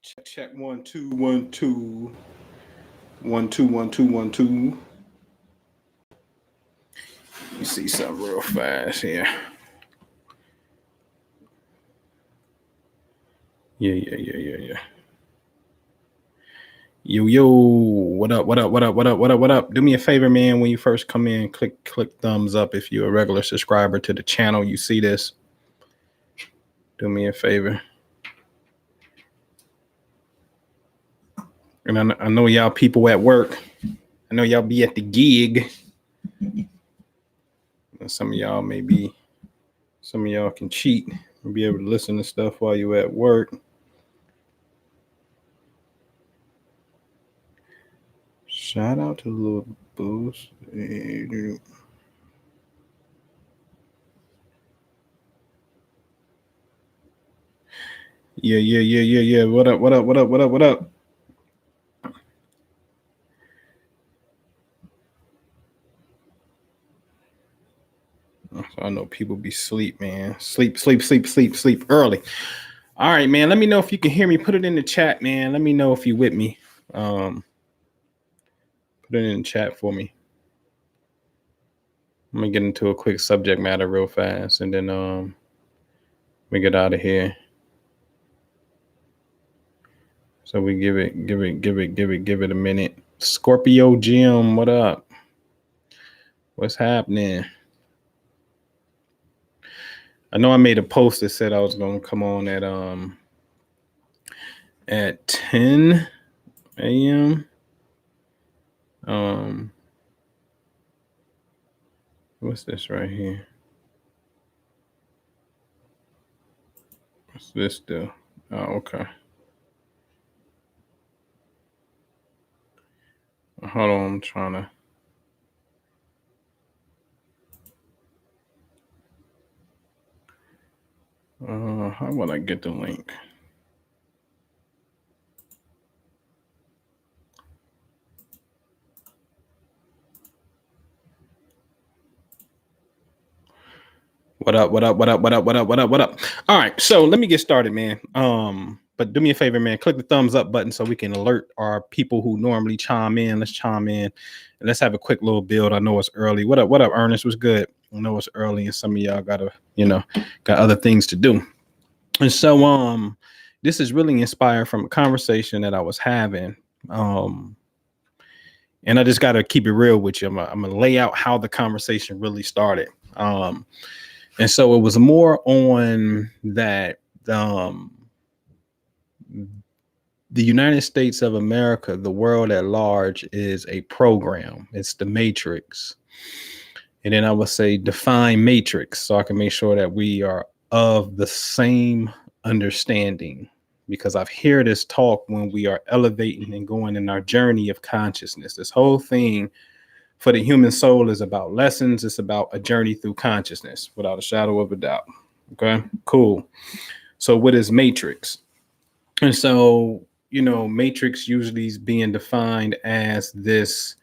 Check 1 2 1 2 1 2 1 2 1 2. You see something real fast here. Yeah. Yo, what up? What up? Do me a favor, man. When you first come in, click thumbs up if you're a regular subscriber to the channel. You see this? Do me a favor. And I know y'all people at work. I know y'all be at the gig. Some of y'all can cheat and be able to listen to stuff while you're at work. Shout out to Little Boost. Yeah. What up? I know people be sleep, man. Sleep early. All right, man. Let me know if you can hear me. Put it in the chat, man. Let me know if you with me. Put it in the chat for me. I'm gonna get into a quick subject matter real fast, and then we get out of here. So we give it a minute. Scorpio Jim, what up? What's happening? I know I made a post that said I was gonna come on at 10 a.m. What's this right here? What's this do? Oh, okay. Hold on, I'm trying to. How would I get the link? What up? All right, so let me get started, man. But do me a favor, man. Click the thumbs up button so we can alert our people who normally chime in. Let's chime in and let's have a quick little build. I know it's early. What up, Ernest? What's good? I know it's early and some of y'all got other things to do. And so this is really inspired from a conversation that I was having. And I just got to keep it real with you. I'm gonna lay out how the conversation really started. And so it was more on that the United States of America, the world at large, is a program. It's the matrix. And then I would say define matrix so I can make sure that we are of the same understanding, because I've heard this talk when we are elevating and going in our journey of consciousness. This whole thing for the human soul is about lessons. It's about a journey through consciousness, without a shadow of a doubt. Okay, cool. So what is matrix? And so, matrix usually is being defined as this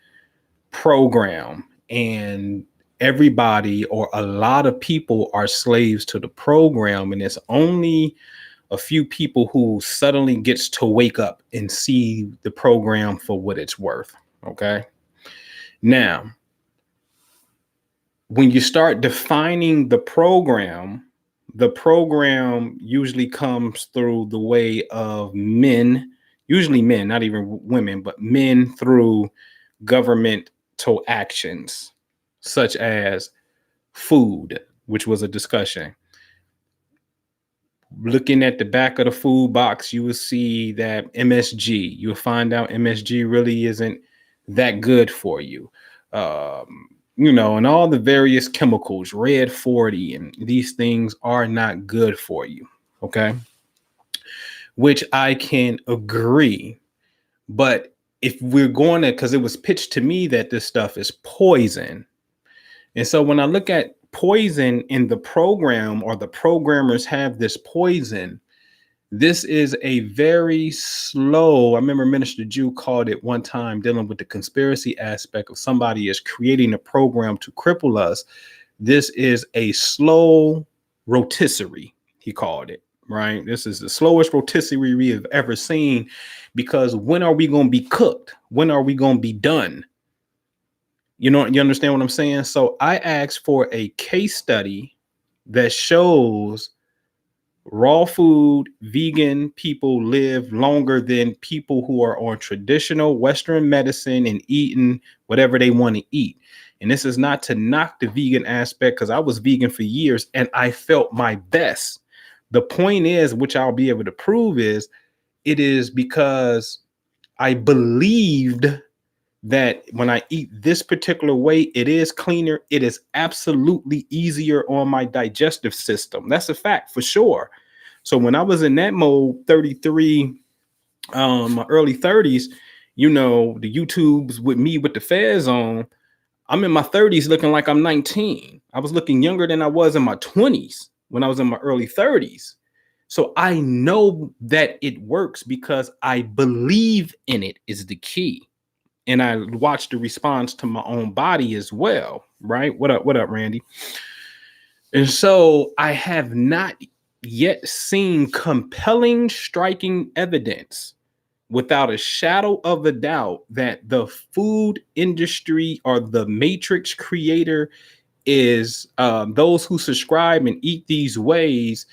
program, and everybody or a lot of people are slaves to the program. And it's only a few people who suddenly gets to wake up and see the program for what it's worth. Okay. Now, when you start defining the program usually comes through the way of men, usually men, not even women, but men, through governmental actions, such as food, which was a discussion. Looking at the back of the food box, you will see that MSG. You'll find out MSG really isn't that good for you. And all the various chemicals, Red 40, and these things are not good for you. Okay. Which I can agree. But if we're going to, because it was pitched to me that this stuff is poison. And so when I look at poison in the program, or the programmers have this poison, this is a very slow. I remember Minister Jew called it one time, dealing with the conspiracy aspect of somebody is creating a program to cripple us. This is a slow rotisserie, he called it. right? This is the slowest rotisserie we have ever seen, because when are we going to be cooked? When are we going to be done? You know, you understand what I'm saying? So I asked for a case study that shows raw food, vegan people live longer than people who are on traditional Western medicine and eating whatever they want to eat. And this is not to knock the vegan aspect, because I was vegan for years and I felt my best. The point is, which I'll be able to prove, is it is because I believed that when I eat this particular way, it is cleaner. It is absolutely easier on my digestive system. That's a fact for sure. So when I was in that mode, 33, my early 30s, you know, the YouTubes with me with the fez on, I'm in my 30s looking like I'm 19. I was looking younger than I was in my 20s when I was in my early 30s. So I know that it works because I believe in it is the key. And I watched the response to my own body as well, right? What up, Randy? And so I have not yet seen compelling, striking evidence without a shadow of a doubt that the food industry or the matrix creator is those who subscribe and eat these ways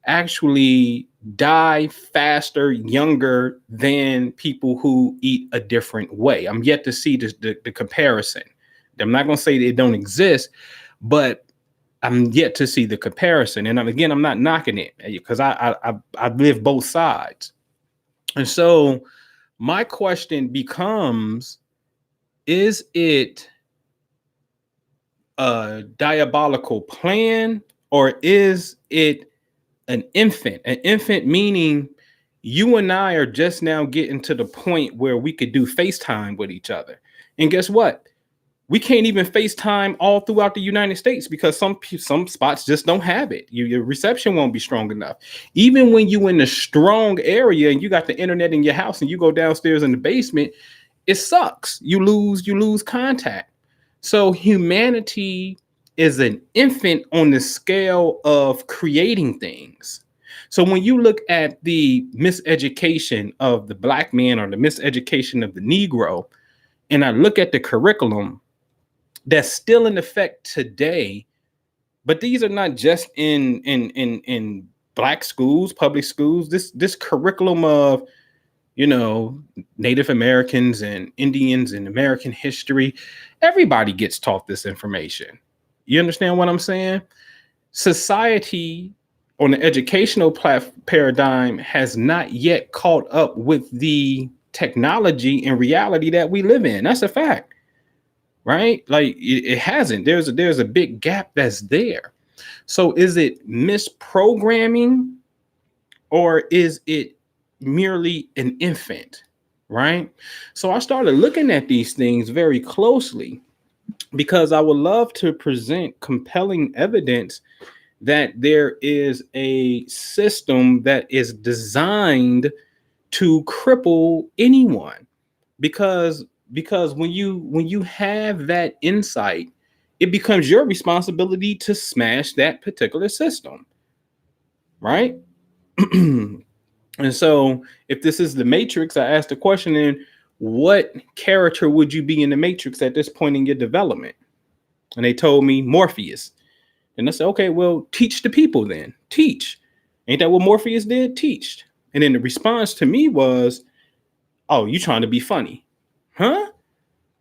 actually die faster, younger than people who eat a different way. I'm yet to see the comparison. I'm not going to say they don't exist, but I'm yet to see the comparison. And I'm not knocking it, because I live both sides. And so my question becomes, is it a diabolical plan, or is it an infant? An infant meaning you and I are just now getting to the point where we could do FaceTime with each other. And guess what? We can't even FaceTime all throughout the United States because some spots just don't have it. Your reception won't be strong enough. Even when you in a strong area and you got the internet in your house and you go downstairs in the basement, it sucks. You lose contact. So humanity is an infant on the scale of creating things. So when you look at the miseducation of the Black man or the miseducation of the Negro, and I look at the curriculum that's still in effect today, but these are not just in Black schools, public schools. This curriculum of, you know, Native Americans and Indians and American history, everybody gets taught this information. You understand what I'm saying? Society on the educational paradigm has not yet caught up with the technology and reality that we live in. That's a fact, right? Like it hasn't. There's a big gap that's there. So is it misprogramming, or is it merely an infant, right? So I started looking at these things very closely because I would love to present compelling evidence that there is a system that is designed to cripple anyone. Because when you have that insight, it becomes your responsibility to smash that particular system, right? And so if this is the Matrix, I asked the question, then what character would you be in the Matrix at this point in your development? And they told me Morpheus. And I said, okay, well, teach the people then. Teach. Ain't that what Morpheus did? Teach. And then the response to me was, oh, you trying to be funny. Huh?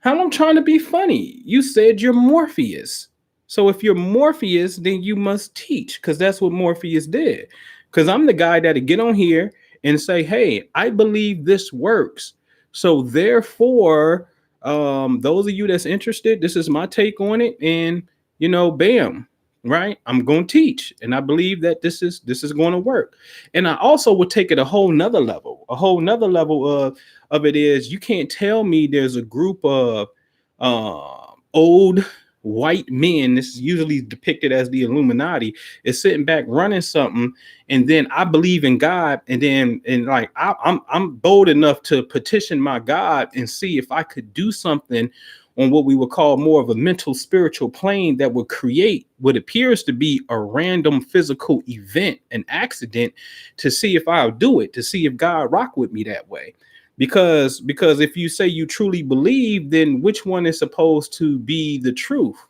How am I trying to be funny? You said you're Morpheus. So if you're Morpheus, then you must teach, because that's what Morpheus did. Because I'm the guy that'll get on here and say, hey, I believe this works. So therefore, those of you that's interested, this is my take on it. And, you know, bam, right? I'm going to teach. And I believe that this is going to work. And I also would take it a whole nother level. A whole nother level of it is, you can't tell me there's a group of old white men, this is usually depicted as the Illuminati, is sitting back running something, and then I believe in God, and I'm bold enough to petition my God and see if I could do something on what we would call more of a mental spiritual plane that would create what appears to be a random physical event, an accident, to see if I'll do it, to see if God rock with me that way. Because if you say you truly believe, then which one is supposed to be the truth?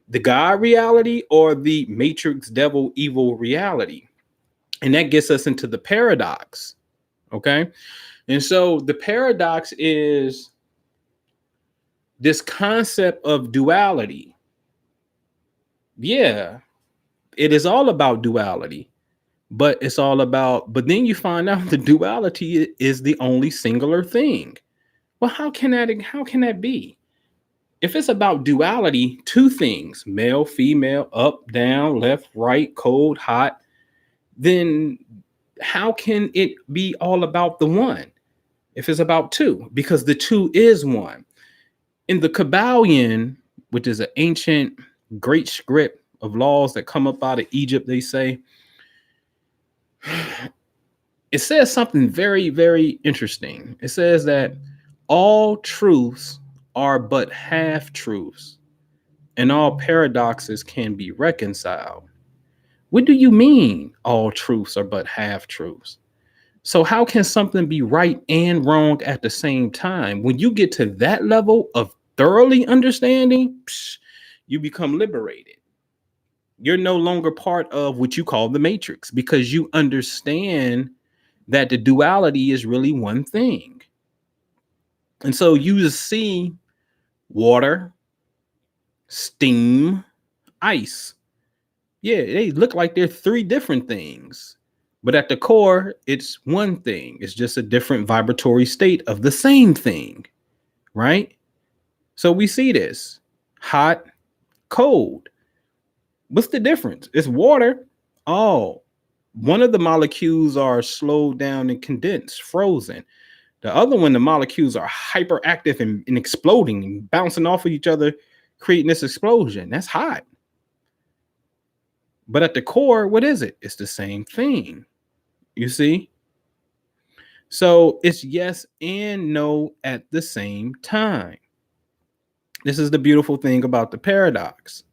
The God reality or the matrix devil evil reality? And that gets us into the paradox. Okay. And so the paradox is this concept of duality. Yeah, it is all about duality, but but then you find out the duality is the only singular thing. Well, how can that be? If it's about duality, two things, male, female, up, down, left, right, cold, hot, then how can it be all about the one if it's about two? Because the two is one. In the Kabbalion, which is an ancient great script of laws that come up out of Egypt, they say, it says something very, very interesting. It says that all truths are but half truths, and all paradoxes can be reconciled. What do you mean all truths are but half truths? So, how can something be right and wrong at the same time? When you get to that level of thoroughly understanding, you become liberated. You're no longer part of what you call the matrix because you understand that the duality is really one thing. And so you just see water, steam, ice. Yeah, they look like they're three different things. But at the core, it's one thing. It's just a different vibratory state of the same thing, right? So we see this hot, cold. What's the difference? It's water. Oh, one of the molecules are slowed down and condensed, frozen. The other one, the molecules are hyperactive and exploding and bouncing off of each other, creating this explosion. That's hot. But at the core, what is it? It's the same thing. You see? So it's yes and no at the same time. This is the beautiful thing about the paradox.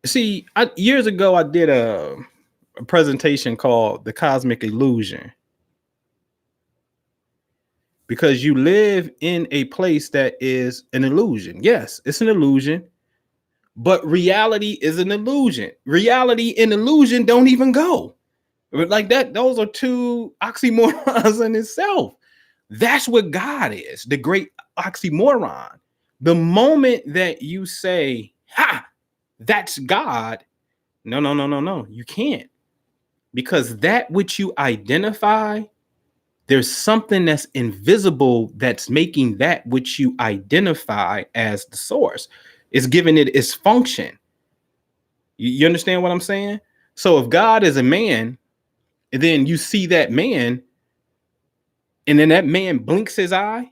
See, years ago, I did a presentation called The Cosmic Illusion. Because you live in a place that is an illusion. Yes, it's an illusion, but reality is an illusion. Reality and illusion don't even go. Like that, those are two oxymorons in itself. That's what God is, the great oxymoron. The moment that you say, ha, that's God, no, you can't. Because that which you identify, there's something that's invisible that's making that which you identify as the source. It's giving it its function. You understand what I'm saying? So if God is a man, and then you see that man, and then that man blinks his eye,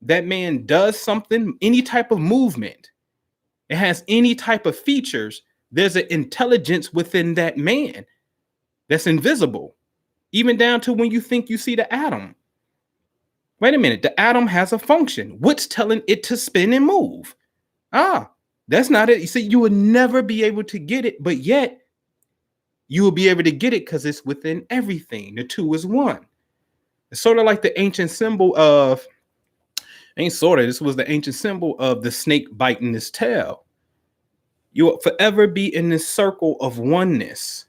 that man does something, any type of movement, it has any type of features, there's an intelligence within that man that's invisible, even down to when you think you see the atom. Wait a minute, the atom has a function. What's telling it to spin and move? That's not it. You see, you would never be able to get it, but yet you will be able to get it because it's within everything. The two is one. It's sort of like the ancient symbol of, this was the ancient symbol of the snake biting its tail. You will forever be in this circle of oneness.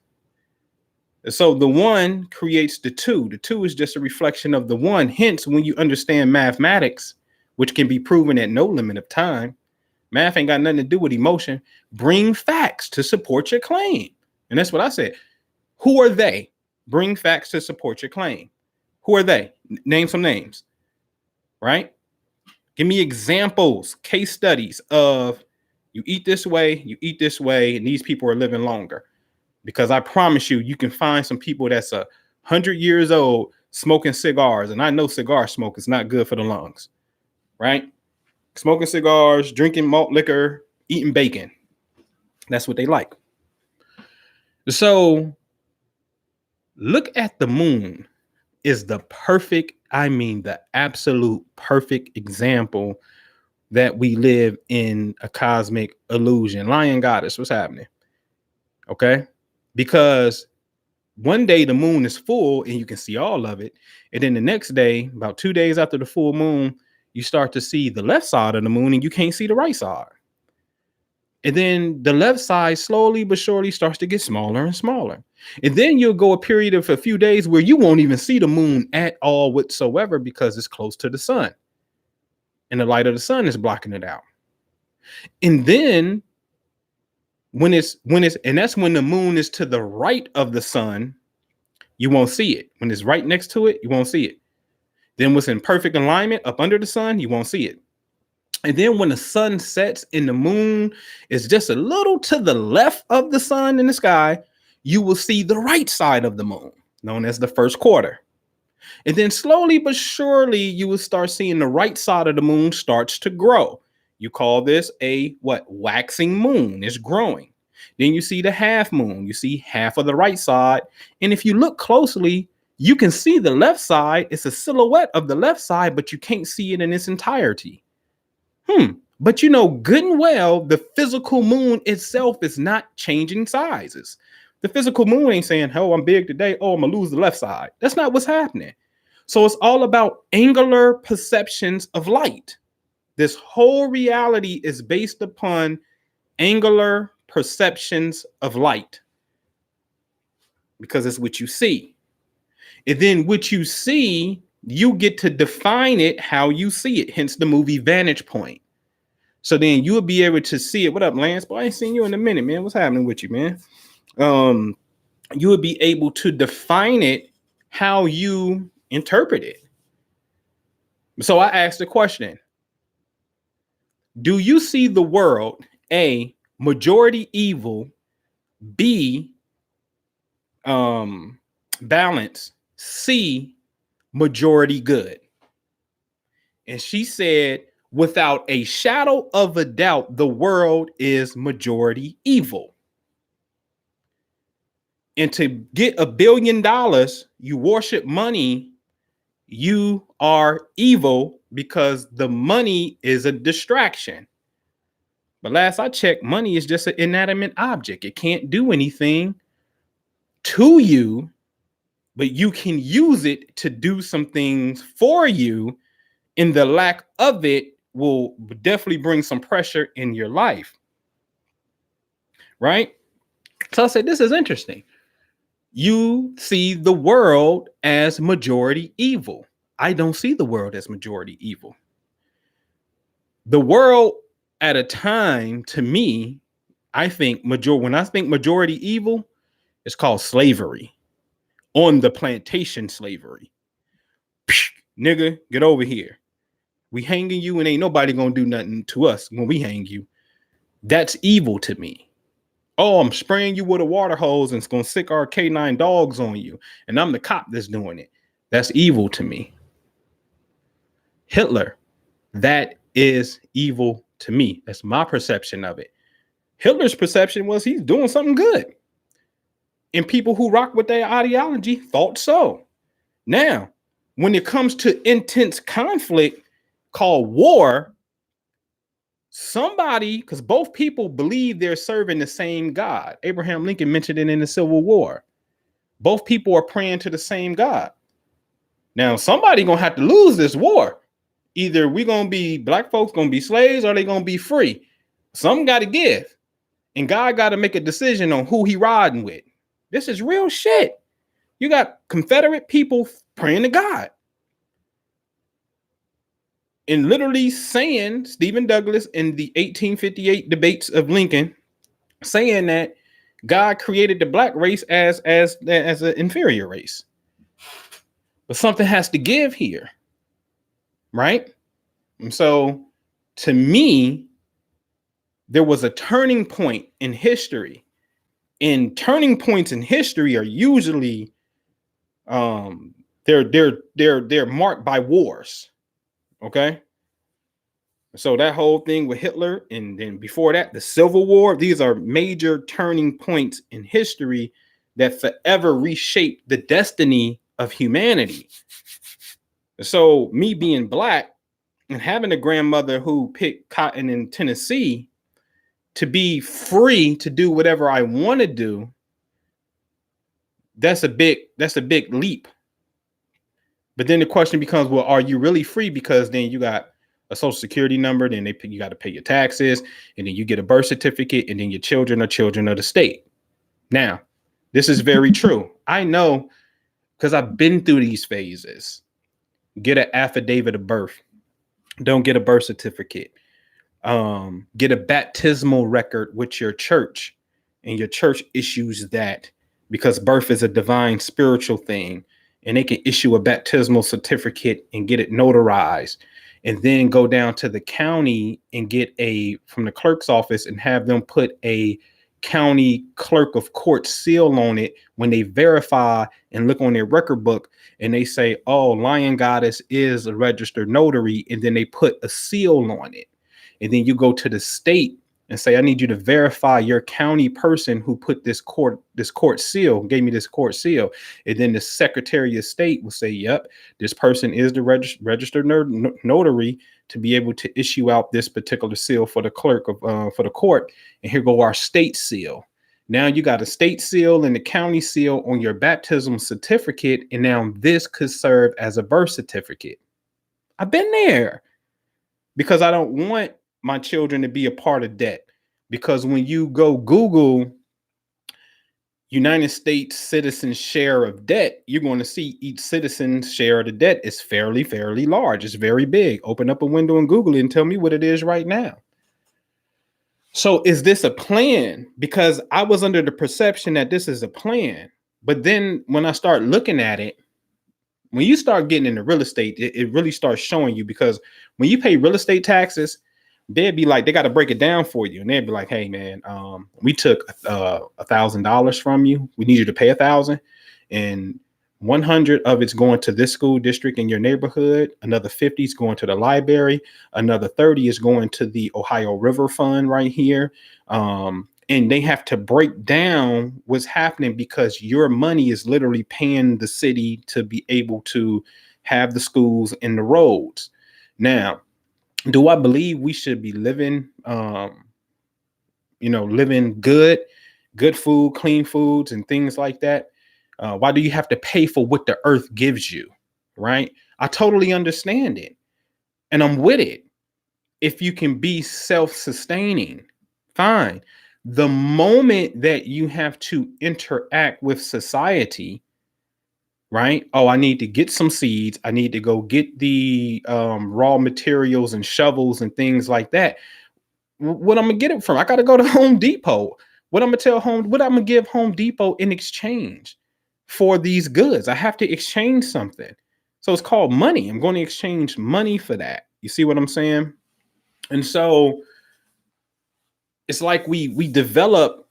So the one creates the two. The two is just a reflection of the one. Hence, when you understand mathematics, which can be proven at no limit of time, math ain't got nothing to do with emotion. Bring facts to support your claim. And that's what I said. Who are they? Bring facts to support your claim. Who are they? Name some names, right? Give me examples, case studies of you eat this way, and these people are living longer. Because I promise you, you can find some people that's 100 years old smoking cigars. And I know cigar smoke is not good for the lungs, right? Smoking cigars, drinking malt liquor, eating bacon. That's what they like. So look at the moon is the absolute perfect example that we live in a cosmic illusion. Lion goddess, what's happening? Okay. Because one day the moon is full and you can see all of it. And then the next day, about 2 days after the full moon, you start to see the left side of the moon and you can't see the right side. And then the left side slowly but surely starts to get smaller and smaller. And then you'll go a period of a few days where you won't even see the moon at all whatsoever because it's close to the sun. And the light of the sun is blocking it out. And then when it's and that's when the moon is to the right of the sun, you won't see it. When it's right next to it, you won't see it. Then what's in perfect alignment up under the sun, you won't see it. And then when the sun sets and the moon is just a little to the left of the sun in the sky, you will see the right side of the moon, known as the first quarter. And then slowly but surely, you will start seeing the right side of the moon starts to grow. You call this a what? Waxing moon. It's growing. Then you see the half moon. You see half of the right side. And if you look closely, you can see the left side. It's a silhouette of the left side, but you can't see it in its entirety. But you know good and well, the physical moon itself is not changing sizes. The physical moon ain't saying, oh, I'm big today. Oh, I'm going to lose the left side. That's not what's happening. So it's all about angular perceptions of light. This whole reality is based upon angular perceptions of light because it's what you see. And then what you see, you get to define it how you see it, hence the movie Vantage Point. So then you'll be able to see it. What up, Lance? Boy, I ain't seen you in a minute, man. What's happening with you, man? You will be able to define it how you interpret it. So I asked the question, do you see the world, A, majority evil, B, balance, C, majority good? And she said, without a shadow of a doubt, the world is majority evil. And to get $1 billion, you worship money, you are evil because the money is a distraction. But last I checked, money is just an inanimate object. It can't do anything to you, but you can use it to do some things for you. And the lack of it will definitely bring some pressure in your life. Right? So I said, this is interesting. You see the world as majority evil. I don't see the world as majority evil. The world at a time, to me, I think when I think majority evil, it's called slavery. On the plantation slavery. Psh, nigga, get over here. We hanging you and ain't nobody gonna do nothing to us when we hang you. That's evil to me. Oh, I'm spraying you with a water hose and it's going to sick our K9 dogs on you. And I'm the cop that's doing it. That's evil to me. Hitler, that is evil to me. That's my perception of it. Hitler's perception was he's doing something good. And people who rock with their ideology thought so. Now, when it comes to intense conflict called war, somebody, because both people believe they're serving the same God. Abraham Lincoln mentioned it in the Civil War. Both people are praying to the same God. Now, somebody gonna have to lose this war. Either we gonna be black folks gonna be slaves or they gonna be free. Some got to give, and God got to make a decision on who he riding with. This is real shit. You got Confederate people praying to God. And literally saying, Stephen Douglas in the 1858 debates of Lincoln, saying that God created the black race as an inferior race. But something has to give here, right? And so to me, there was a turning point in history. And turning points in history are usually they're marked by wars. Okay. So that whole thing with Hitler, and then before that, the Civil War, these are major turning points in history that forever reshape the destiny of humanity. So me being black, And having a grandmother who picked cotton in Tennessee to be free to do whatever I want to do, that's a big leap. But then the question becomes, well, are you really free? Because then you got a social security number, then you got to pay your taxes, and then you get a birth certificate, and then your children are children of the state. Now, this is very true. I know because I've been through these phases. Get an affidavit of birth. Don't get a birth certificate. Get a baptismal record with your church, and your church issues that, because birth is a divine spiritual thing, and they can issue a baptismal certificate and get it notarized, and then go down to the county and get from the clerk's office and have them put a county clerk of court seal on it when they verify and look on their record book, and they say, oh, Lion Goddess is a registered notary, and then they put a seal on it. And then you go to the state and say, I need you to verify your county person who put this court seal, gave me this court seal. And then the Secretary of State will say, yep, this person is the registered notary to be able to issue out this particular seal for the clerk of for the court. And here go our state seal. Now you got a state seal and the county seal on your baptism certificate. And now this could serve as a birth certificate. I've been there because I don't want my children to be a part of debt. Because when you go Google United States citizens share of debt, you're going to see each citizen's share of the debt is fairly large. It's very big. Open up a window and Google it and tell me what it is right now. So is this a plan? Because I was under the perception that this is a plan. But then when I start looking at it, when you start getting into real estate, it really starts showing you, because when you pay real estate taxes, they'd be like, they got to break it down for you. And they'd be like, hey, man, we took $1,000 from you. We need you to pay $1,000. And 100 of it's going to this school district in your neighborhood. Another 50 is going to the library. Another 30 is going to the Ohio River Fund right here. And they have to break down what's happening, because your money is literally paying the city to be able to have the schools and the roads. Now, do I believe we should be living, living good food, clean foods and things like that? Why do you have to pay for what the earth gives you? Right? I totally understand it. And I'm with it. If you can be self-sustaining, fine. The moment that you have to interact with society, right? Oh, I need to get some seeds. I need to go get the raw materials and shovels and things like that. What I'm gonna get it from? I got to go to Home Depot. What I'm gonna give Home Depot in exchange for these goods? I have to exchange something. So it's called money. I'm going to exchange money for that. You see what I'm saying? And so it's like we develop.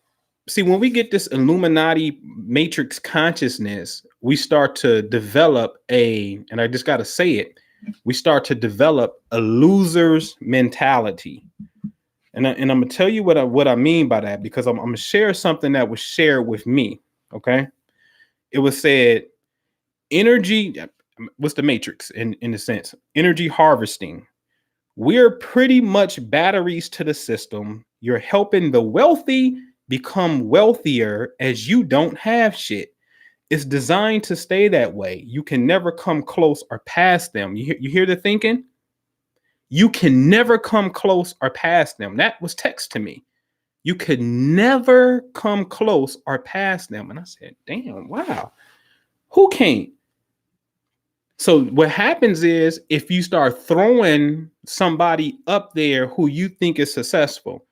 See, when we get this Illuminati matrix consciousness, we start to develop and I just got to say it, we start to develop a loser's mentality. And I'm going to tell you what I mean by that, because I'm going to share something that was shared with me. Okay. It was said, energy, what's the matrix in a sense? Energy harvesting. We're pretty much batteries to the system. You're helping the wealthy become wealthier as you don't have shit. It's designed to stay that way. You can never come close or past them. You hear the thinking? You can never come close or past them. That was text to me. You could never come close or past them. And I said, damn, wow. Who can't? So what happens is, if you start throwing somebody up there who you think is successful,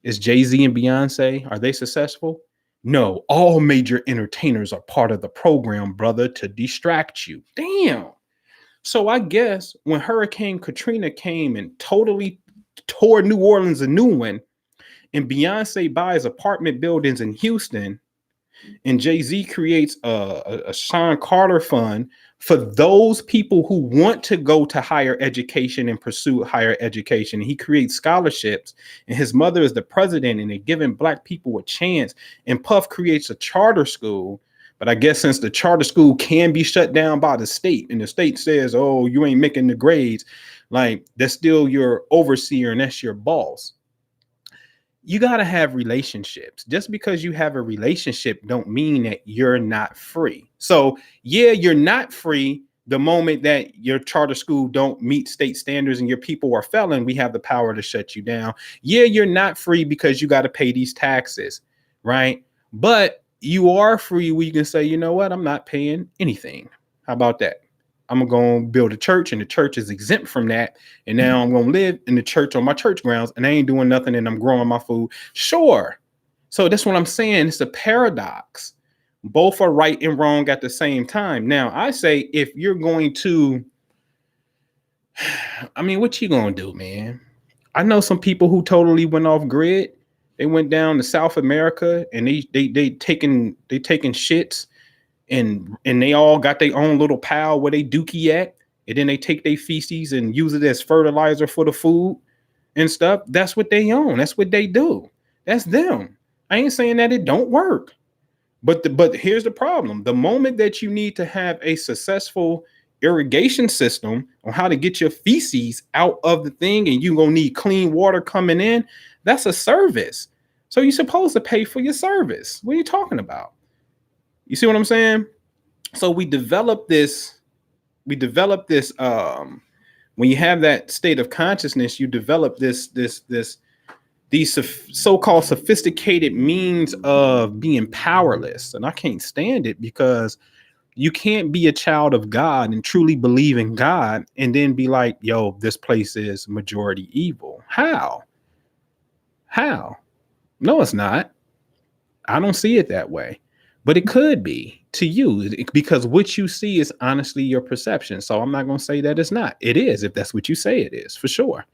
is Jay-Z and Beyonce, are they successful? No, all major entertainers are part of the program, brother, to distract you. Damn. So I guess when Hurricane Katrina came and totally tore New Orleans a new one, and Beyonce buys apartment buildings in Houston, and Jay-Z creates a Sean Carter fund for those people who want to go to higher education and pursue higher education. He creates scholarships, and his mother is the president, and they're giving Black people a chance. And Puff creates a charter school. But I guess since the charter school can be shut down by the state, and the state says, oh, you ain't making the grades, Like that's still your overseer and that's your boss. You got to have relationships. Just because you have a relationship don't mean that you're not free. So yeah, you're not free the moment that your charter school don't meet state standards and your people are failing. We have the power to shut you down. Yeah, you're not free because you got to pay these taxes, right? But you are free where you can say, you know what, I'm not paying anything. How about that? I'm going to build a church and the church is exempt from that. And now I'm going to live in the church on my church grounds and I ain't doing nothing and I'm growing my food. Sure. So that's what I'm saying. It's a paradox. Both are right and wrong at the same time. Now, I say if you're going to, I mean, what you going to do, man? I know some people who totally went off grid. They went down to South America and they taking shits and they all got their own little pile where they dookie at, and then they take their feces and use it as fertilizer for the food and stuff. That's what they own. That's what they do. That's them. I ain't saying that it don't work, but here's the problem: the moment that you need to have a successful irrigation system on how to get your feces out of the thing, and you gonna need clean water coming in, that's a service. So you're supposed to pay for your service. What are you talking about? You see what I'm saying? So we develop this. When you have that state of consciousness, you develop these so-called sophisticated means of being powerless. And I can't stand it because you can't be a child of God and truly believe in God and then be like, yo, this place is majority evil. How? No, it's not. I don't see it that way. But it could be to you because what you see is honestly your perception. So I'm not going to say that it's not. It is, if that's what you say it is, for sure.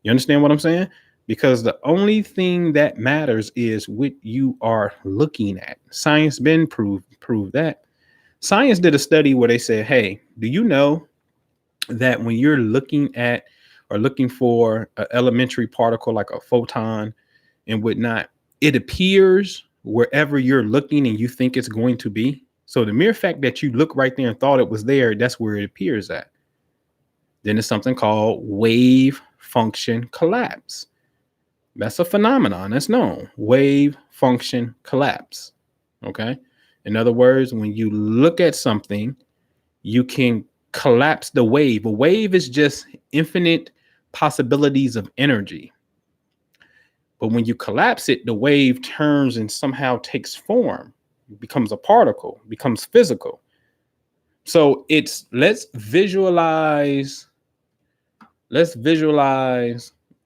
You understand what I'm saying? Because the only thing that matters is what you are looking at. Science been proved that. Science did a study where they said, hey, do you know that when you're looking at or looking for an elementary particle like a photon and whatnot, it appears wherever you're looking and you think it's going to be. So the mere fact that you look right there and thought it was there, that's where it appears at. Then there's something called wave function collapse. That's a phenomenon that's known. Wave function collapse. Okay. In other words, when you look at something, you can collapse the wave. A wave is just infinite possibilities of energy. But when you collapse it, the wave turns and somehow takes form, becomes a particle, becomes physical. So it's let's visualize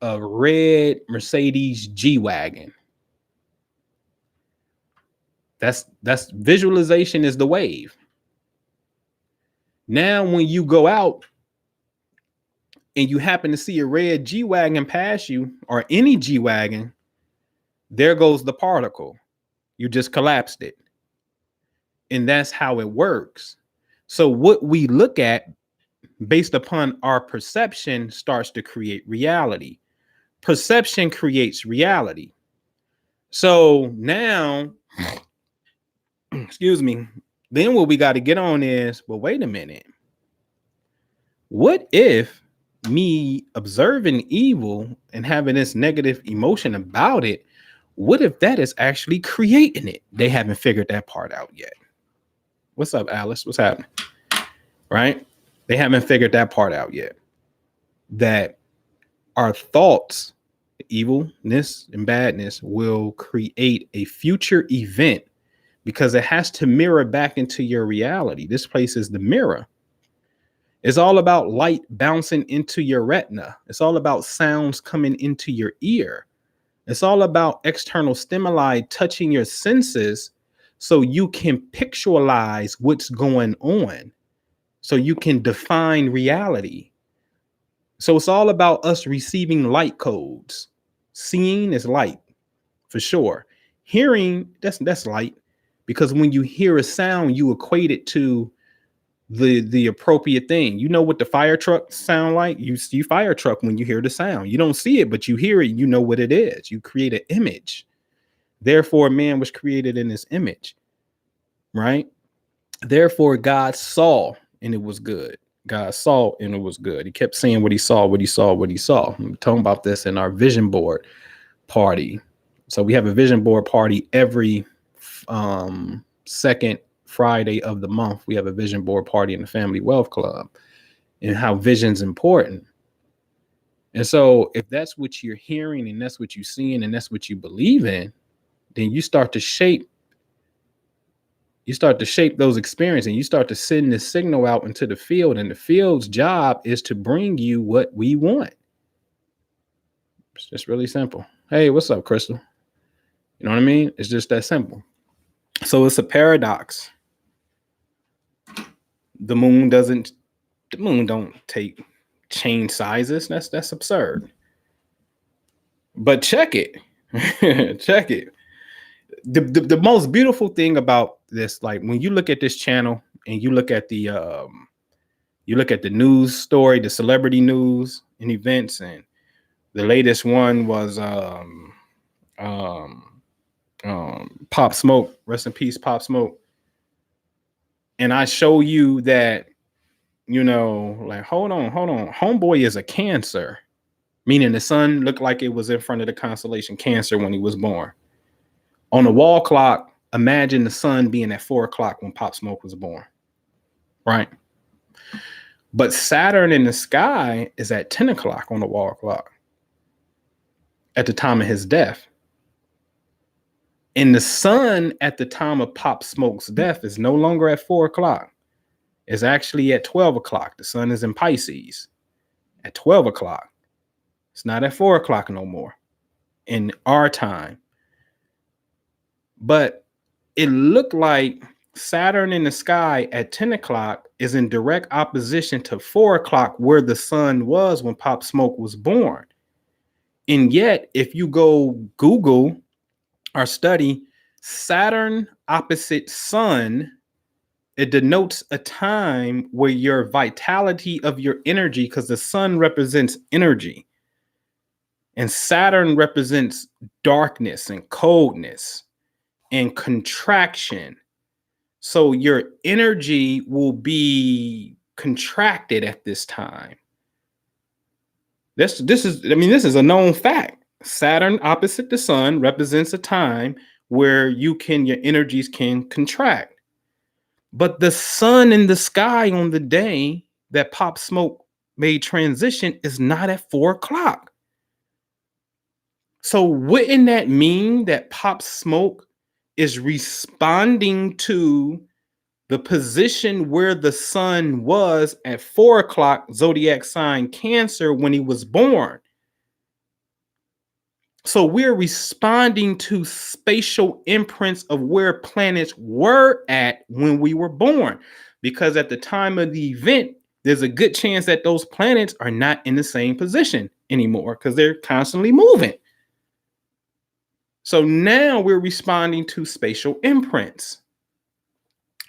a red Mercedes G-Wagon. That's visualization is the wave. Now, when you go out and you happen to see a red G-Wagon pass you or any G-Wagon, there goes the particle. You just collapsed it. And that's how it works. So what we look at based upon our perception starts to create reality. Perception creates reality. So now, excuse me, then what we got to get on is, well, wait a minute. What if me observing evil and having this negative emotion about it, what if that is actually creating it? They haven't figured that part out yet. What's up, Alice? What's happening? Right? They haven't figured that part out yet. That our thoughts, evilness and badness, will create a future event because it has to mirror back into your reality. This place is the mirror. It's all about light bouncing into your retina. It's all about sounds coming into your ear. It's all about external stimuli touching your senses so you can pictualize what's going on, so you can define reality. So it's all about us receiving light codes. Seeing is light, for sure. Hearing, that's light, because when you hear a sound, you equate it to the appropriate thing. You know what the fire truck sound like? You see fire truck when you hear the sound. You don't see it, but you hear it. You know what it is. You create an image. Therefore, man was created in his image, right? Therefore, God saw and it was good. God saw and it was good. He kept saying what he saw, what he saw, what he saw. I'm talking about this in our vision board party. So we have a vision board party every second Friday of the month. We have a vision board party in the Family Wealth Club, and how vision's important. And so if that's what you're hearing and that's what you're seeing and that's what you believe in, then you start to shape those experiences, and you start to send this signal out into the field, and the field's job is to bring you what we want. It's just really simple. Hey, what's up, Crystal? You know what I mean? It's just that simple. So it's a paradox. The moon don't take change sizes. That's absurd. But check it. Check it. The most beautiful thing about this, like when you look at this channel and you look at the news story, the celebrity news and events, and the latest one was Pop Smoke, rest in peace, Pop Smoke. And I show you that, like, hold on, homeboy is a Cancer, meaning the sun looked like it was in front of the constellation Cancer when he was born. On the wall clock, imagine the sun being at 4 o'clock when Pop Smoke was born, right? But Saturn in the sky is at 10 o'clock on the wall clock at the time of his death. And the sun at the time of Pop Smoke's death is no longer at 4 o'clock. It's actually at 12 o'clock. The sun is in Pisces at 12 o'clock. It's not at 4 o'clock no more in our time. But it looked like Saturn in the sky at 10 o'clock is in direct opposition to 4 o'clock where the sun was when Pop Smoke was born. And yet, if you go Google or study Saturn opposite sun, it denotes a time where your vitality of your energy, because the sun represents energy and Saturn represents darkness and coldness and contraction. So your energy will be contracted at this time. This is a known fact. Saturn opposite the sun represents a time where your energies can contract. But the sun in the sky on the day that Pop Smoke made transition is not at 4 o'clock. So wouldn't that mean that Pop Smoke is responding to the position where the sun was at 4 o'clock, zodiac sign Cancer, when he was born? So we're responding to spatial imprints of where planets were at when we were born, because at the time of the event, there's a good chance that those planets are not in the same position anymore because they're constantly moving. So now we're responding to spatial imprints.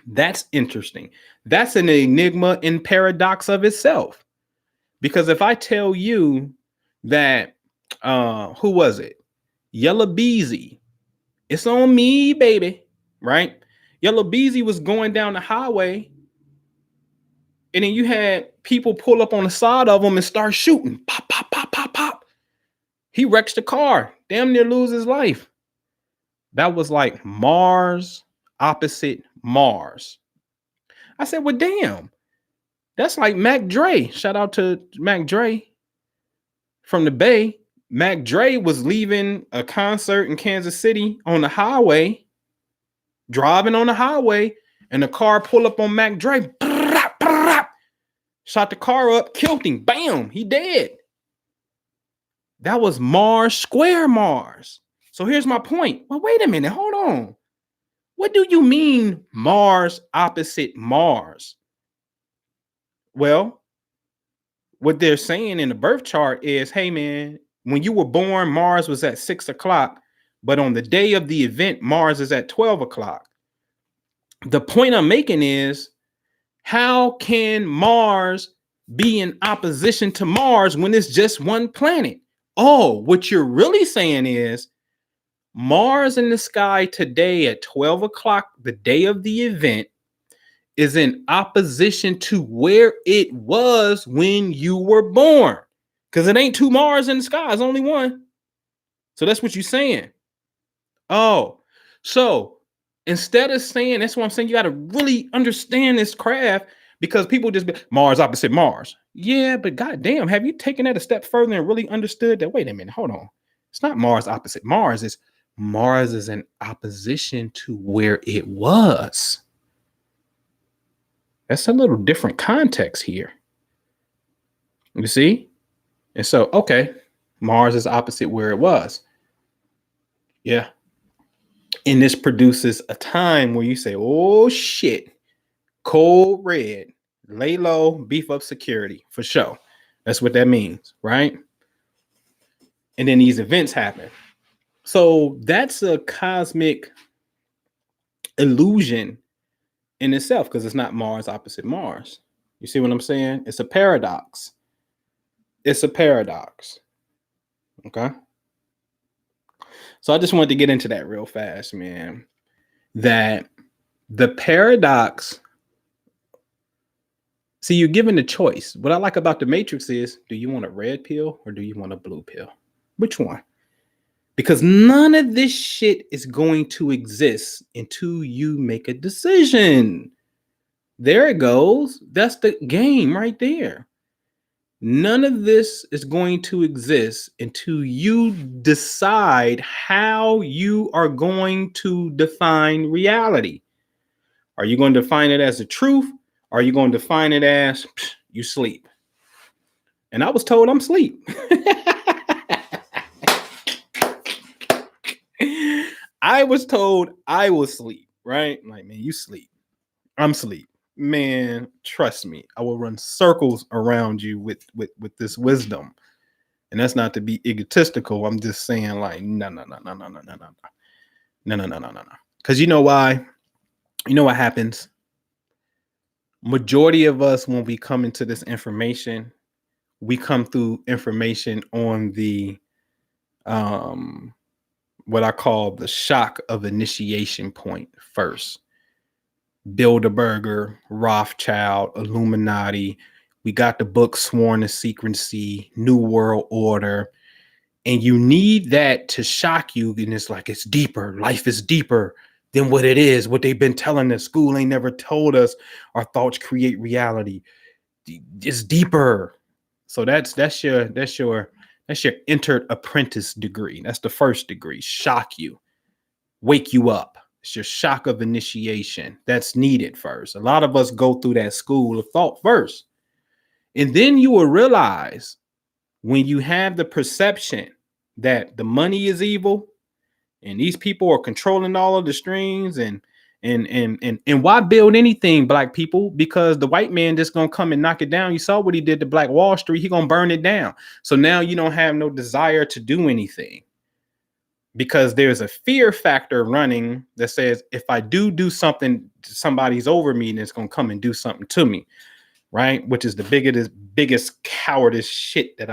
That's interesting. That's an enigma and paradox of itself. Because if I tell you that, who was it? Yellow Beezy. It's on me, baby. Right? Yellow Beezy was going down the highway, and then you had people pull up on the side of him and start shooting. Pop, pop, pop, pop, pop. He wrecks the car. Damn near lose his life. That was like Mars opposite Mars. I said, well, damn. That's like Mac Dre. Shout out to Mac Dre from the Bay. Mac Dre was leaving a concert in Kansas City on the highway, driving on the highway, and the car pulled up on Mac Dre. Shot the car up, killed him. Bam, he dead. That was Mars square Mars. So here's my point. Well, wait a minute. Hold on. What do you mean Mars opposite Mars? Well, what they're saying in the birth chart is, hey, man, when you were born, Mars was at 6 o'clock, but on the day of the event, Mars is at 12 o'clock. The point I'm making is, how can Mars be in opposition to Mars when it's just one planet? Oh, what you're really saying is Mars in the sky today at 12 o'clock, the day of the event, is in opposition to where it was when you were born. Because it ain't two Mars in the sky, it's only one. So that's what you're saying. Oh, so instead of saying, that's what I'm saying, you got to really understand this craft, because people just be Mars opposite Mars. Yeah, but goddamn, have you taken that a step further and really understood that? Wait a minute, hold on. It's not Mars opposite Mars. It's Mars is in opposition to where it was. That's a little different context here. You see? And so, okay, Mars is opposite where it was. Yeah. And this produces a time where you say, oh shit, cold red, lay low, beef up security for sure. That's what that means, right? And then these events happen. So that's a cosmic illusion in itself, because it's not Mars opposite Mars. You see what I'm saying? It's a paradox. It's a paradox. Okay. So I just wanted to get into that real fast, man. That the paradox. See, you're given the choice. What I like about the Matrix is, do you want a red pill or do you want a blue pill? Which one? Because none of this shit is going to exist until you make a decision. There it goes. That's the game right there. None of this is going to exist until you decide how you are going to define reality. Are you going to define it as the truth? Or are you going to define it as you sleep? And I was told I'm asleep. I was told I was asleep, right? Like, man, you sleep. I'm asleep. Man, trust me, I will run circles around you with this wisdom. And that's not to be egotistical. I'm just saying, like, no. Because you know why? You know what happens? Majority of us, when we come into this information, we come through information on the what I call the shock of initiation point first. Bilderberger, Rothschild, Illuminati. We got the book Sworn to Secrecy, New World Order. And you need that to shock you. And it's like, it's deeper. Life is deeper than what it is. What they've been telling us. School ain't never told us our thoughts create reality. It's deeper. So that's your entered apprentice degree. That's the first degree. Shock you. Wake you up. It's your shock of initiation that's needed first. A lot of us go through that school of thought first. And then you will realize, when you have the perception that the money is evil and these people are controlling all of the strings, and why build anything, black people? Because the white man just gonna come and knock it down. You saw what he did to Black Wall Street. He gonna burn it down. So now you don't have no desire to do anything, because there's a fear factor running that says, if I do something, somebody's over me and it's going to come and do something to me. Right. Which is the biggest cowardice shit that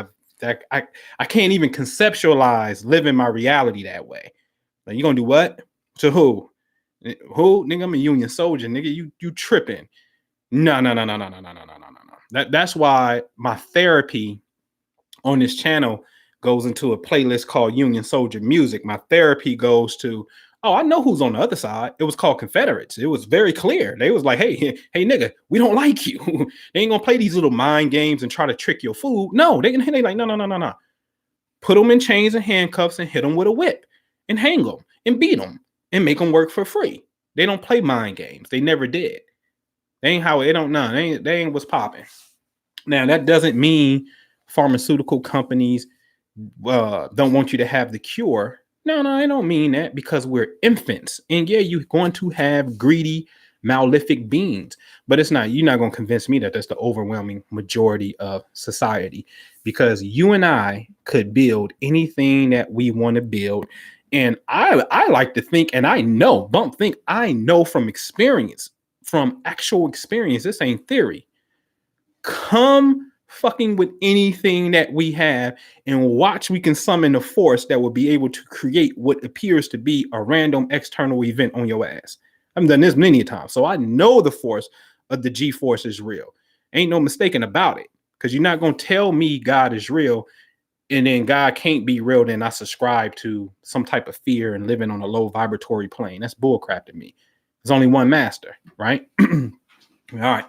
I can't even conceptualize living my reality that way. Like, you going to do what? To who? Who? Nigga, I'm a Union soldier. Nigga, you tripping. No. That's why my therapy on this channel goes into a playlist called Union Soldier Music. My therapy goes to, oh, I know who's on the other side. It was called Confederates. It was very clear. They was like, hey, nigga, we don't like you. They ain't gonna play these little mind games and try to trick your food. No, they like, no. Put them in chains and handcuffs and hit them with a whip and hang them and beat them and make them work for free. They don't play mind games. They never did. They ain't how they don't know. They ain't what's popping. Now, that doesn't mean pharmaceutical companies don't want you to have the cure. No, I don't mean that, because we're infants. And yeah, you're going to have greedy, malefic beings, but you're not going to convince me that that's the overwhelming majority of society, because you and I could build anything that we want to build. And I like to think, and I know from experience, from actual experience, this ain't theory. Come fucking with anything that we have and watch, we can summon a force that will be able to create what appears to be a random external event on your ass. I've done this many times, so I know the force of the G-force is real. Ain't no mistaking about it. Because you're not going to tell me God is real and then God can't be real. Then I subscribe to some type of fear and living on a low vibratory plane. That's bullcrap to me. There's only one master, right? All right.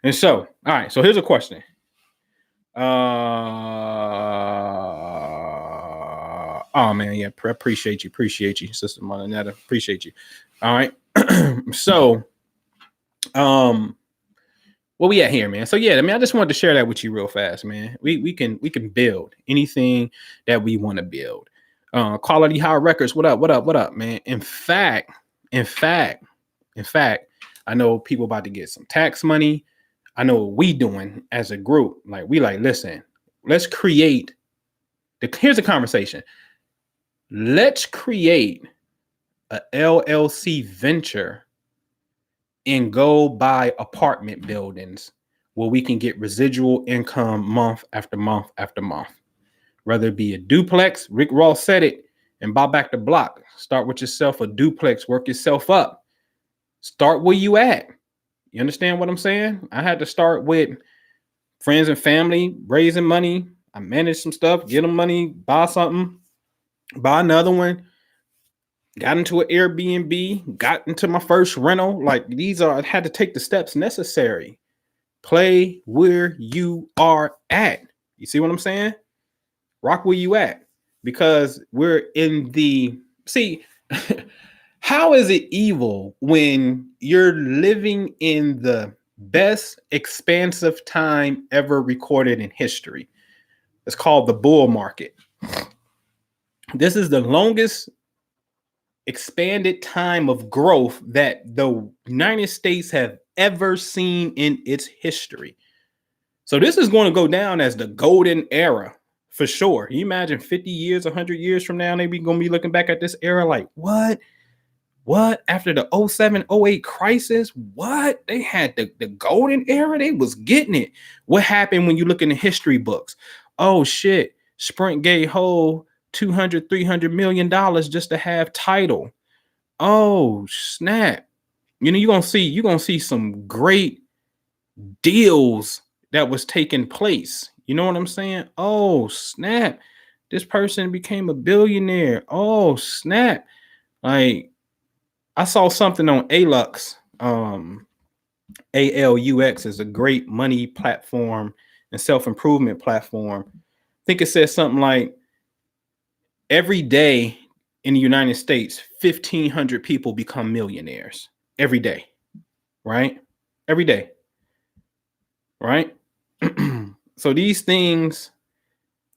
And so, all right. So here's a question. Oh man, yeah, appreciate you, Sister Monanetta. Appreciate you. All right. So, where we at here, man? So yeah, I mean, I just wanted to share that with you real fast, man. We can build anything that we want to build. Quality High Records, what up, man? In fact, I know people about to get some tax money. I know what we doing as a group. Listen, let's create here's the conversation. Let's create a LLC venture and go buy apartment buildings where we can get residual income month after month after month. Whether it be a duplex, Rick Ross said it, and buy back the block. Start with yourself a duplex, work yourself up. Start where you at. You understand what I'm saying? I had to start with friends and family, raising money. I managed some stuff, get them money, buy something, buy another one. Got into an Airbnb, got into my first rental. Like I had to take the steps necessary. Play where you are at. You see what I'm saying? Rock where you at. Because we're in how is it evil when you're living in the best expansive time ever recorded in history? It's called the bull market. This is the longest expanded time of growth that the United States have ever seen in its history. So this is going to go down as the golden era for sure. Can you imagine 50 years, 100 years from now, they going to be looking back at this era like, what? After the 07, 08 crisis, what? They had the golden era. They was getting it. What happened when you look in the history books? Oh, shit. Sprint gave Ho $200, $300 million just to have title. Oh, snap. You're going to see some great deals that was taking place. You know what I'm saying? Oh, snap. This person became a billionaire. Oh, snap. Like, I saw something on Alux. ALUX is a great money platform and self-improvement platform. I think it says something like every day in the United States, 1,500 people become millionaires every day, right? Every day, right? So these things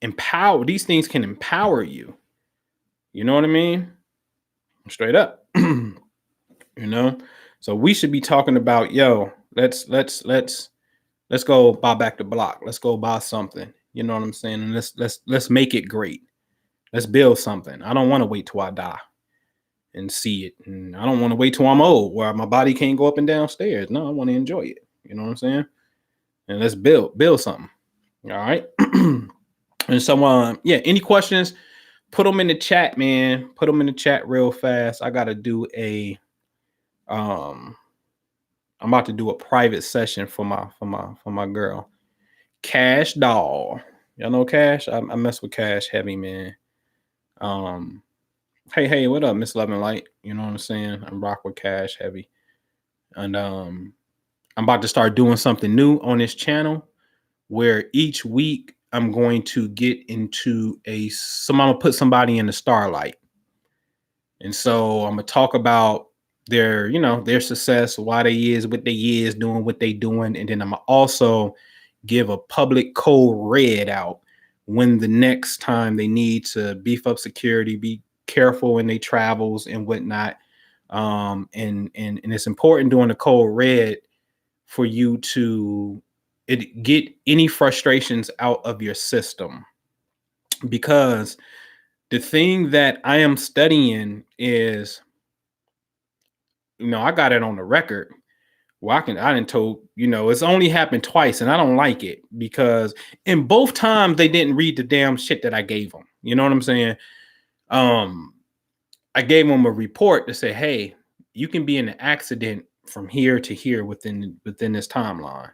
can empower you. You know what I mean? Straight up. So we should be talking about, let's go buy back the block. Let's go buy something. You know what I'm saying? And let's make it great. Let's build something. I don't want to wait till I die and see it. And I don't want to wait till I'm old where my body can't go up and down stairs. No, I want to enjoy it. You know what I'm saying? And let's build something. All right. And so, any questions? Put them in the chat, man. Put them in the chat real fast. I got to do I'm about to do a private session for my girl, Cash Doll. Y'all know Cash? I mess with Cash heavy, man. Hey, what up, Miss Love and Light? You know what I'm saying? I'm rock with Cash heavy. And I'm about to start doing something new on this channel where each week I'm going to get into I'm gonna put somebody in the starlight. And so I'm gonna talk about their success, why they is what they is, doing what they doing. And then I'm gonna also give a public code red out when the next time they need to beef up security, be careful in their travels and whatnot. And it's important during the code red for you to get any frustrations out of your system, because the thing that I am studying is, I got it on the record. Well, I didn't told, it's only happened twice and I don't like it because in both times they didn't read the damn shit that I gave them. You know what I'm saying? I gave them a report to say, hey, you can be in an accident from here to here within this timeline.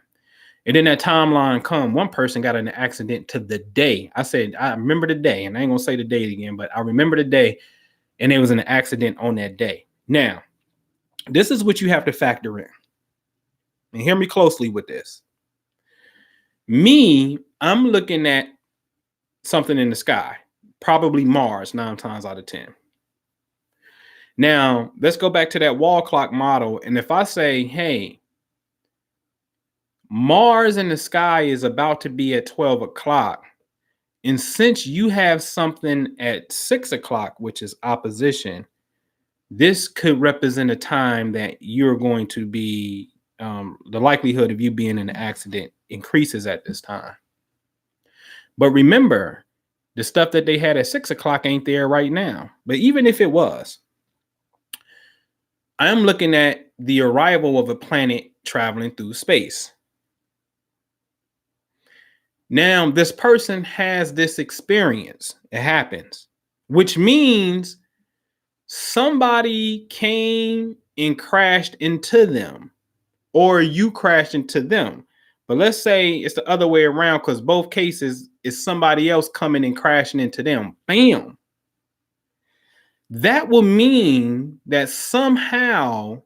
And then that timeline come, one person got in an accident to the day. I said, I remember the day, and I ain't gonna say the date again, but I remember the day, and it was an accident on that day. Now, this is what you have to factor in. And hear me closely with this. Me, I'm looking at something in the sky, probably Mars 9 times out of 10. Now, let's go back to that wall clock model. And if I say, hey, Mars in the sky is about to be at 12 o'clock. And since you have something at 6 o'clock, which is opposition, this could represent a time that you're going to be, the likelihood of you being in an accident increases at this time. But remember, the stuff that they had at 6 o'clock ain't there right now. But even if it was, I'm looking at the arrival of a planet traveling through space. Now, this person has this experience. It happens, which means somebody came and crashed into them, or you crashed into them. But let's say it's the other way around, because both cases is somebody else coming and crashing into them. Bam. That will mean that somehow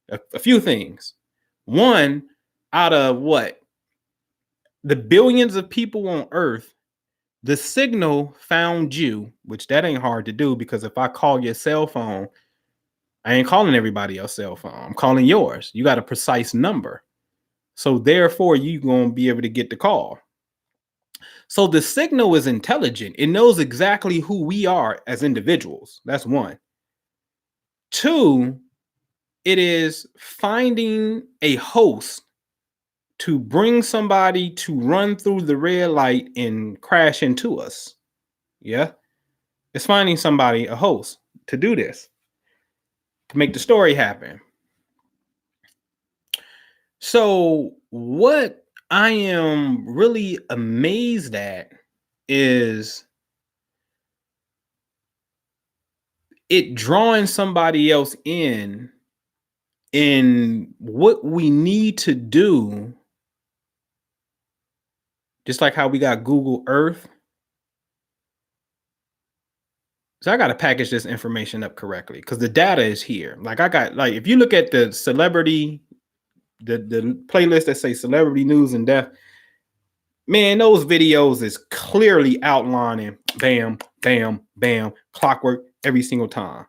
a few things. One, out of what? The billions of people on Earth, the signal found you, which that ain't hard to do, because if I call your cell phone, I ain't calling everybody else's cell phone. I'm calling yours. You got a precise number. So therefore, you're going to be able to get the call. So the signal is intelligent. It knows exactly who we are as individuals. That's one. Two, it is finding a host to bring somebody to run through the red light and crash into us. Yeah. It's finding somebody, a host, to do this, to make the story happen. So what I am really amazed at is it drawing somebody else in what we need to do. Just like how we got Google Earth. So I got to package this information up correctly, because the data is here. Like if you look at the celebrity, the playlist that say celebrity news and death, man, those videos is clearly outlining bam, bam, bam, clockwork every single time.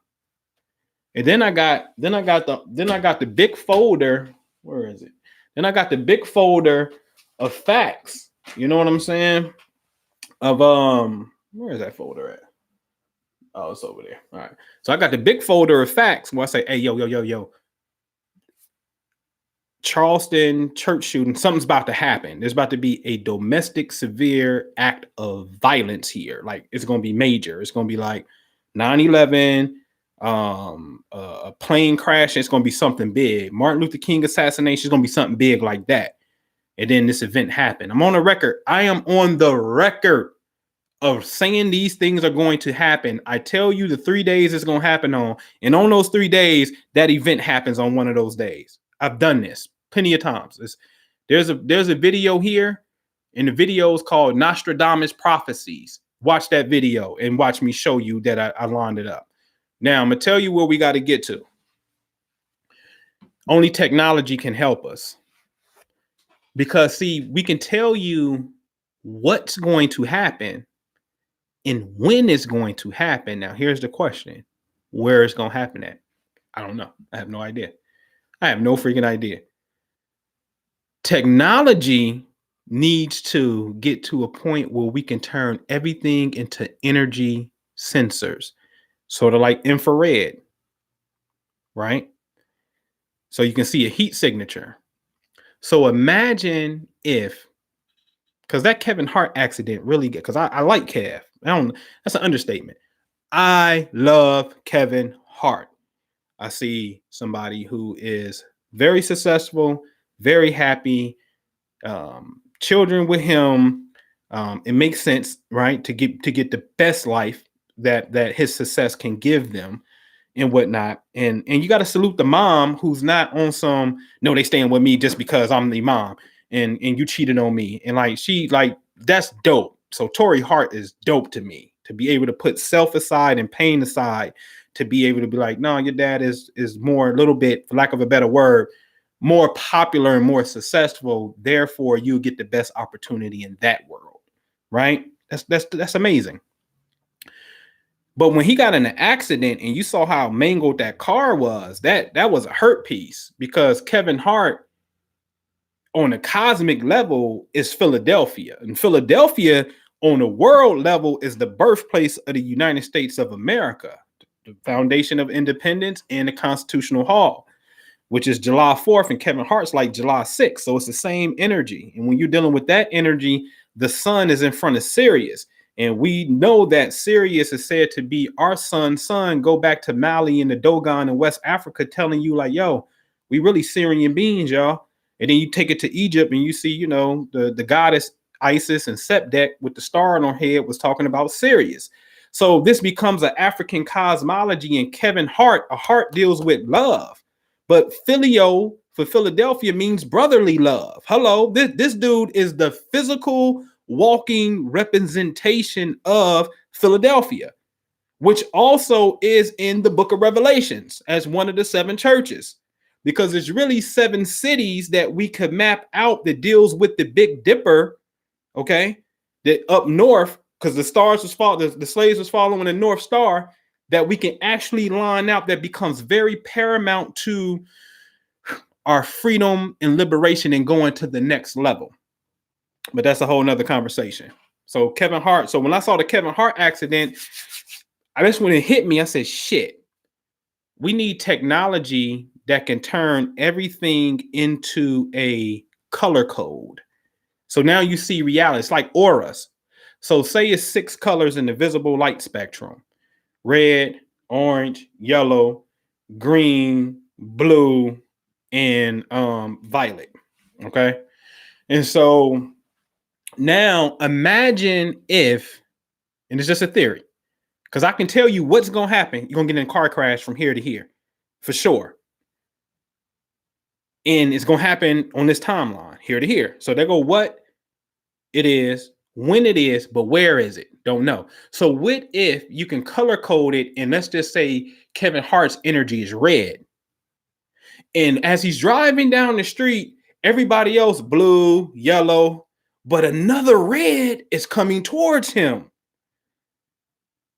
And then I got the big folder. Where is it? Then I got the big folder of facts. You know what I'm saying? Of where is that folder at? Oh, it's over there. All right. So I got the big folder of facts where I say, hey, yo. Charleston church shooting, something's about to happen. There's about to be a domestic severe act of violence here. Like, it's going to be major. It's going to be like 9/11, a plane crash. It's going to be something big. Martin Luther King assassination is going to be something big like that. And then this event happened. I'm on the record. I am on the record of saying these things are going to happen. I tell you the 3 days it's going to happen on. And on those 3 days, that event happens on one of those days. I've done this plenty of times. There's a video here, and the video is called Nostradamus Prophecies. Watch that video and watch me show you that I lined it up. Now, I'm going to tell you where we got to get to. Only technology can help us. Because, see, we can tell you what's going to happen and when it's going to happen. Now, here's the question. Where it's going to happen at? I don't know. I have no idea. I have no freaking idea. Technology needs to get to a point where we can turn everything into energy sensors, sort of like infrared, right? So you can see a heat signature. So imagine if, because that Kevin Hart accident really good, because I like Kev. That's an understatement. I love Kevin Hart. I see somebody who is very successful, very happy, children with him. It makes sense, right? To get the best life that his success can give them. and whatnot. And you got to salute the mom who's not on some, no, they staying with me just because I'm the mom and you cheated on me. And like, she like, that's dope. So Tori Hart is dope to me, to be able to put self aside and pain aside, to be able to be like, no, your dad is more, a little bit, for lack of a better word, more popular and more successful. Therefore, you get the best opportunity in that world, right? That's amazing. But when he got in an accident and you saw how mangled that car was, that was a hurt piece, because Kevin Hart on a cosmic level is Philadelphia. And Philadelphia on a world level is the birthplace of the United States of America, the foundation of independence and the Constitutional Hall, which is July 4th, and Kevin Hart's like July 6th. So it's the same energy. And when you're dealing with that energy, the sun is in front of Sirius. And we know that Sirius is said to be our son. Go back to Mali and the Dogon in West Africa, telling you like, yo, we really Syrian beings, y'all. And then you take it to Egypt and you see, you know, the goddess Isis and Sepdek with the star on her head was talking about Sirius. So this becomes an African cosmology, and Kevin Hart, a heart deals with love. But filio for Philadelphia means brotherly love. Hello, this dude is the physical walking representation of Philadelphia, which also is in the book of Revelations as one of the 7 churches, because there's really 7 cities that we could map out that deals with the Big Dipper, okay, that up north, because the stars was following, the slaves was following the North Star, that we can actually line out, that becomes very paramount to our freedom and liberation and going to the next level. But that's a whole nother conversation. So Kevin Hart. So when I saw the Kevin Hart accident, that's when it hit me. I said, shit, we need technology that can turn everything into a color code. So now you see reality. It's like auras. So say it's 6 colors in the visible light spectrum: red, orange, yellow, green, blue, and violet. Okay. And so now imagine if, and it's just a theory, because I can tell you what's going to happen. You're going to get in a car crash from here to here for sure. And it's going to happen on this timeline, here to here. So they go, what it is, when it is, but where is it? Don't know. So what if you can color code it, and let's just say Kevin Hart's energy is red. And as he's driving down the street, everybody else blue, yellow, but another red is coming towards him.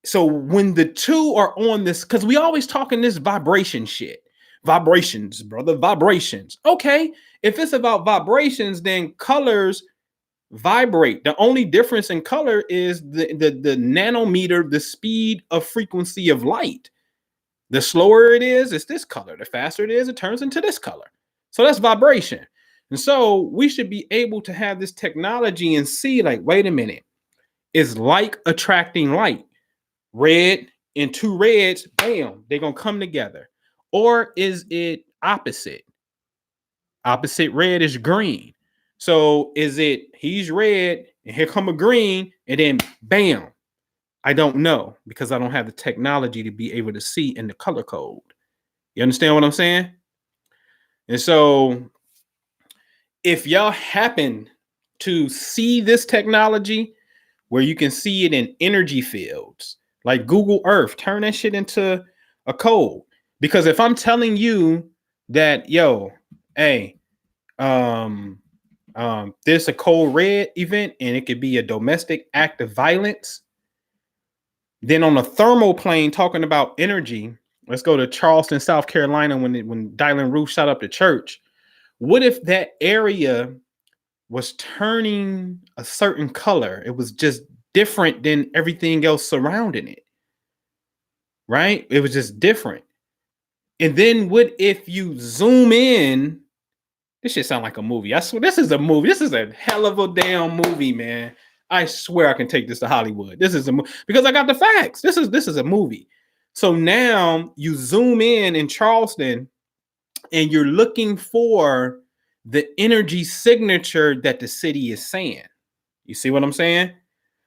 So when the two are on this, because we always talking this vibration shit. Vibrations, brother, vibrations. Okay, if it's about vibrations, then colors vibrate. The only difference in color is the nanometer, the speed of frequency of light. The slower it is, it's this color. The faster it is, it turns into this color. So that's vibration. And so we should be able to have this technology and see, like, wait a minute, is like attracting light. Red and 2 reds, bam, they're going to come together. Or is it opposite? Opposite red is green. So is it he's red and here come a green and then bam? I don't know, because I don't have the technology to be able to see in the color code. You understand what I'm saying? And so if y'all happen to see this technology where you can see it in energy fields, like Google Earth, turn that shit into a code. Because if I'm telling you that, yo, hey, there's a code red event and it could be a domestic act of violence, then on a thermal plane, talking about energy, let's go to Charleston, South Carolina, when Dylann Roof shot up the church. What if that area was turning a certain color? It was just different than everything else surrounding it, right? It was just different. And then what if you zoom in? This shit sound like a movie. I swear, this is a movie. This is a hell of a damn movie, man. I swear I can take this to Hollywood. This is a movie because I got the facts. This is a movie. So now you zoom in Charleston and you're looking for the energy signature that the city is saying. You see what I'm saying?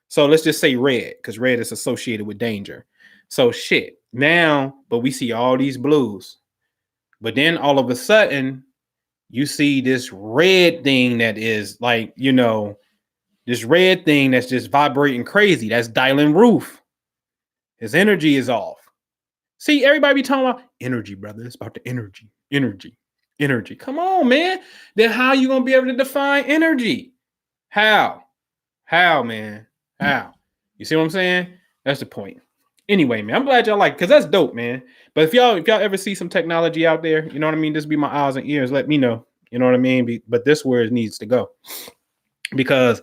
So let's just say red, because red is associated with danger. So shit. Now, but we see all these blues. But then all of a sudden, you see this red thing that is like, this red thing that's just vibrating crazy. That's Dylan Roof. His energy is off. See, everybody be talking about energy, brother. It's about the energy, energy, energy. Come on, man. Then how you gonna be able to define energy? How? How, man? How? You see what I'm saying? That's the point. Anyway, man, I'm glad y'all like, because that's dope, man. But if y'all ever see some technology out there, you know what I mean? Just be my eyes and ears. Let me know. You know what I mean? But this where it needs to go, because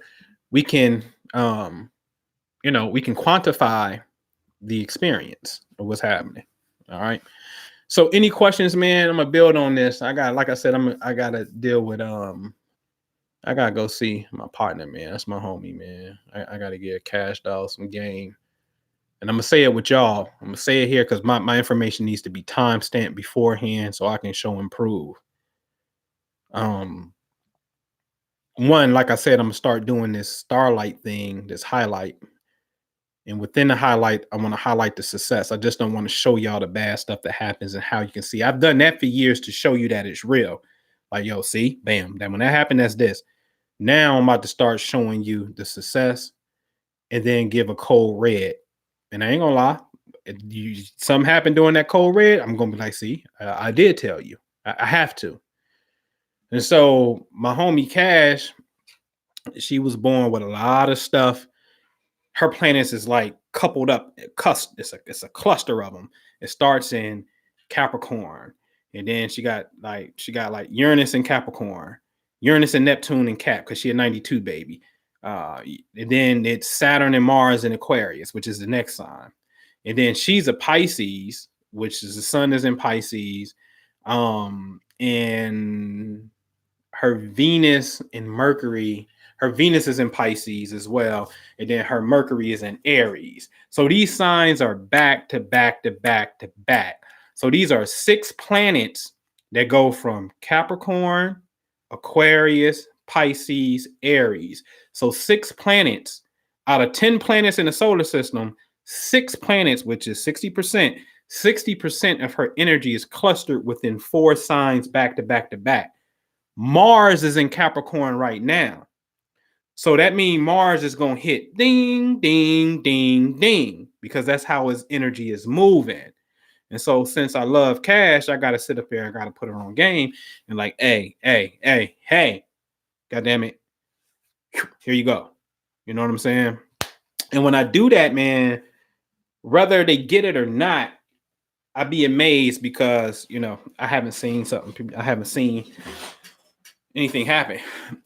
we can, we can quantify the experience of what's happening. All right. So any questions, man? I'm gonna build on this. Like I said, I gotta deal with I gotta go see my partner, man. That's my homie, man. I gotta get Cash Doll some game. And I'm gonna say it with y'all. I'm gonna say it here because my information needs to be time stamped beforehand so I can show and prove. One, like I said, I'm gonna start doing this starlight thing, this highlight. And within the highlight, I want to highlight the success. I just don't want to show y'all the bad stuff that happens and how you can see. I've done that for years to show you that it's real. Like, yo, see, bam, then when that happened, that's this. Now I'm about to start showing you the success and then give a cold red. And I ain't gonna lie, something happened during that cold red, I'm gonna be like, see, I did tell you. I have to. And so my homie Cash, she was born with a lot of stuff. Her planets is like coupled up. It's a cluster of them. It starts in Capricorn, and then she got like Uranus and Capricorn, Uranus and Neptune and Cap, because she a 92 baby. And then it's Saturn and Mars in Aquarius, which is the next sign. And then she's a Pisces, which is the sun is in Pisces. And her Venus and Mercury, her Venus is in Pisces as well. And then her Mercury is in Aries. So these signs are back to back to back to back. So these are 6 planets that go from Capricorn, Aquarius, Pisces, Aries. So 6 planets out of 10 planets in the solar system, 6 planets, which is 60% of her energy is clustered within 4 signs back to back to back. Mars is in Capricorn right now. So that means Mars is going to hit ding, ding, ding, ding, because that's how his energy is moving. And so since I love Cash, I got to sit up there. I got to put her on game and like, hey, God damn it. Here you go. You know what I'm saying? And when I do that, man, whether they get it or not, I'd be amazed because, I haven't seen anything happen.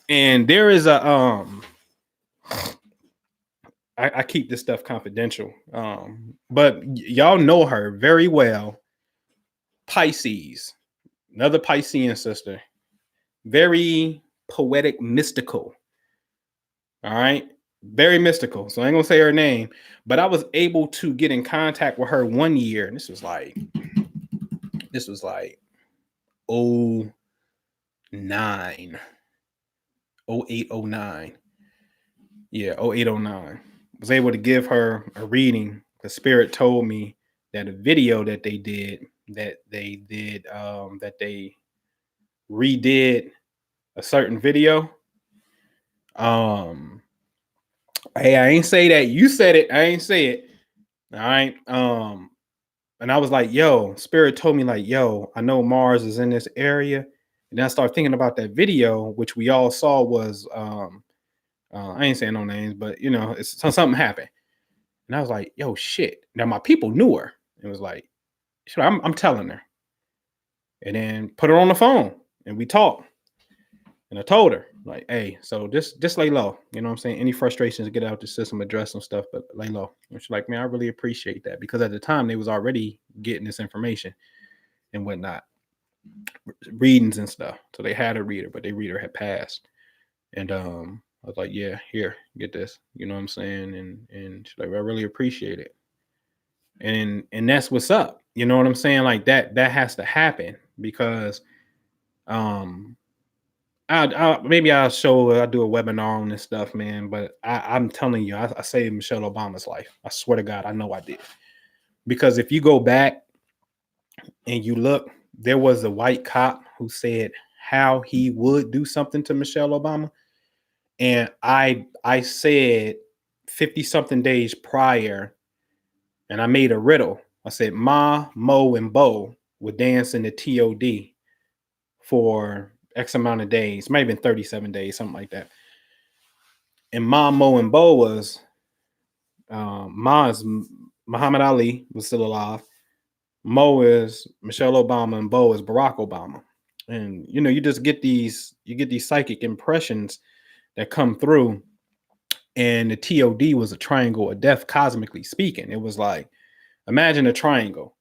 And there is a I keep this stuff confidential, but y'all know her very well. Pisces, another Piscean sister, very poetic, mystical. All right, very mystical. So I ain't gonna say her name, but I was able to get in contact with her one year, and this was like 09, 0809. Yeah, 0809. Was able to give her a reading. The spirit told me that a video that they redid a certain video. Hey, I ain't say that. You said it. I ain't say it. All right. And I was like, yo, spirit told me like, yo, I know Mars is in this area. And then I started thinking about that video, which we all saw was I ain't saying no names, but it's something happened. And I was like, yo, shit. Now my people knew her. It was like, shit, I'm telling her. And then put her on the phone and we talked. And I told her, like, hey, so just lay low. You know what I'm saying? Any frustrations, get out the system, address some stuff, but lay low. And she's like, man, I really appreciate that. Because at the time they was already getting this information and whatnot. Readings and stuff. So they had a reader, but their reader had passed. And I was like, yeah, here, get this. You know what I'm saying? And she's like, I really appreciate it. And that's what's up. You know what I'm saying? Like that has to happen because I'll maybe I'll do a webinar on this stuff, man. But I'm telling you, I saved Michelle Obama's life. I swear to God, I know I did. Because if you go back and you look, there was a white cop who said how he would do something to Michelle Obama. And I said 50 something days prior, and I made a riddle. I said Ma, Mo, and Bo would dance in the TOD for X amount of days, might have been 37 days, something like that. And Ma, Mo, and Bo was Ma is Muhammad Ali was still alive. Mo is Michelle Obama, and Bo is Barack Obama. And you just get these psychic impressions that come through. And the TOD was a triangle of death, cosmically speaking. It was like, imagine a triangle.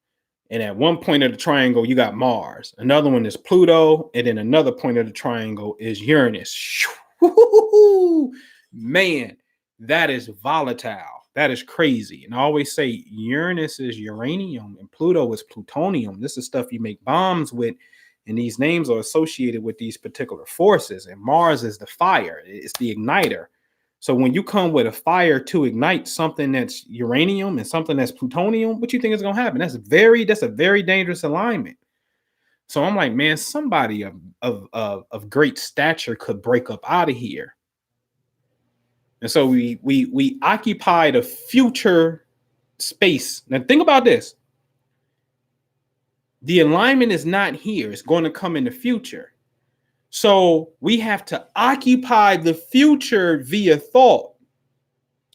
And at one point of the triangle, you got Mars. Another one is Pluto. And then another point of the triangle is Uranus. Man, that is volatile. That is crazy. And I always say Uranus is uranium and Pluto is plutonium. This is stuff you make bombs with. And these names are associated with these particular forces. And Mars is the fire. It's the igniter. So when you come with a fire to ignite something that's uranium and something that's plutonium, what you think is going to happen? That's a very dangerous alignment. So I'm like, man, somebody of great stature could break up out of here. And so we occupy the future space. Now think about this. The alignment is not here. It's going to come in the future. So we have to occupy the future via thought.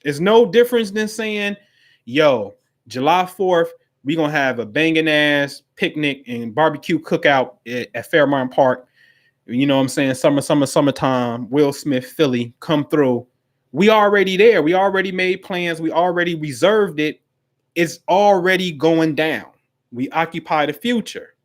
It's no difference than saying, yo, July 4th, we're going to have a banging ass picnic and barbecue cookout at Fairmount Park. You know what I'm saying? Summertime, Will Smith, Philly, come through. We already there. We already made plans. We already reserved it. It's already going down. We occupy the future.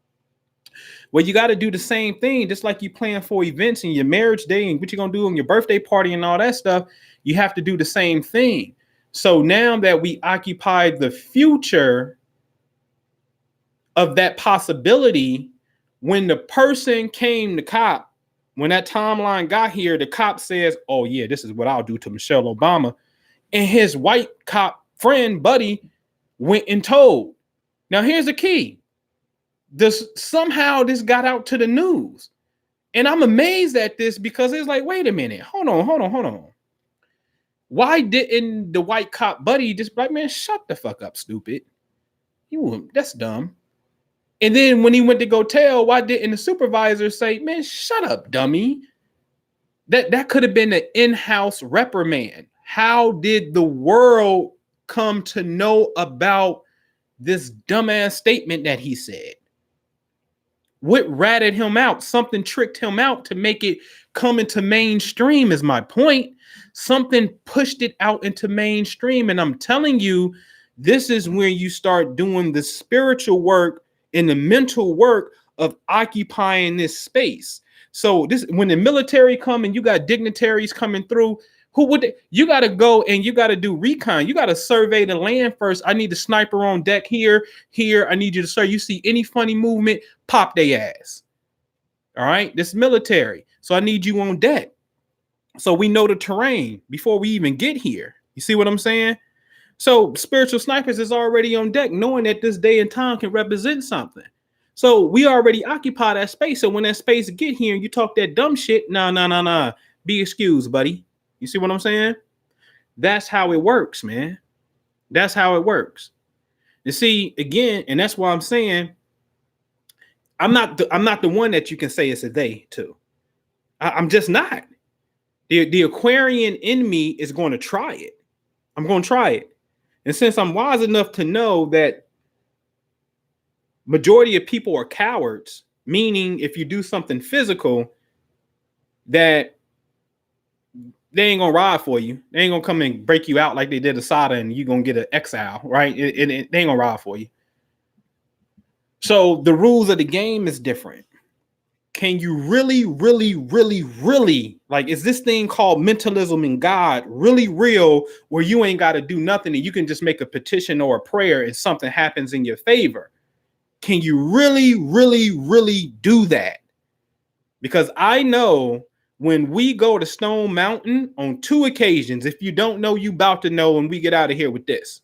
Well, you got to do the same thing, just like you plan for events and your marriage day and what you're going to do on your birthday party and all that stuff. You have to do the same thing. So now that we occupy the future of that possibility, when the person came to cop, when that timeline got here, the cop says, oh, yeah, this is what I'll do to Michelle Obama. And his white cop friend, buddy, went and told. Now, here's the key. Somehow this got out to the news. And I'm amazed at this because it's like, wait a minute, hold on. Why didn't the white cop buddy just be like, man, shut the fuck up, stupid? That's dumb. And then when he went to go tell, why didn't the supervisor say, man, shut up, dummy? That could have been an in-house reprimand. How did the world come to know about this dumbass statement that he said? What ratted him out? Something tricked him out to make it come into mainstream is my point. Something pushed it out into mainstream. And I'm telling you, this is where you start doing the spiritual work and the mental work of occupying this space. So when the military come and you got dignitaries coming through, you got to go and you got to do recon. You got to survey the land first. I need the sniper on deck here. I need you to, sir, you see any funny movement, pop they ass. All right. This military. So I need you on deck. So we know the terrain before we even get here. You see what I'm saying? So spiritual snipers is already on deck, knowing that this day and time can represent something. So we already occupy that space. So when that space get here and you talk that dumb shit, nah. Be excused, buddy. You see what I'm saying? That's how it works, man. That's how it works. You see, again, and that's why I'm saying I'm not the one that you can say it's a day to. I'm just not. The Aquarian in me is going to try it. I'm going to try it. And since I'm wise enough to know that majority of people are cowards, meaning if you do something physical, that they ain't gonna ride for you. They ain't gonna come and break you out like they did Asada and you're gonna get an exile, right? They ain't gonna ride for you. So the rules of the game is different. Can you really, like, is this thing called mentalism in God really real where you ain't got to do nothing and you can just make a petition or a prayer and something happens in your favor? Can you really do that? Because I know when we go to Stone Mountain on 2 occasions, if you don't know, you about to know when we get out of here with this.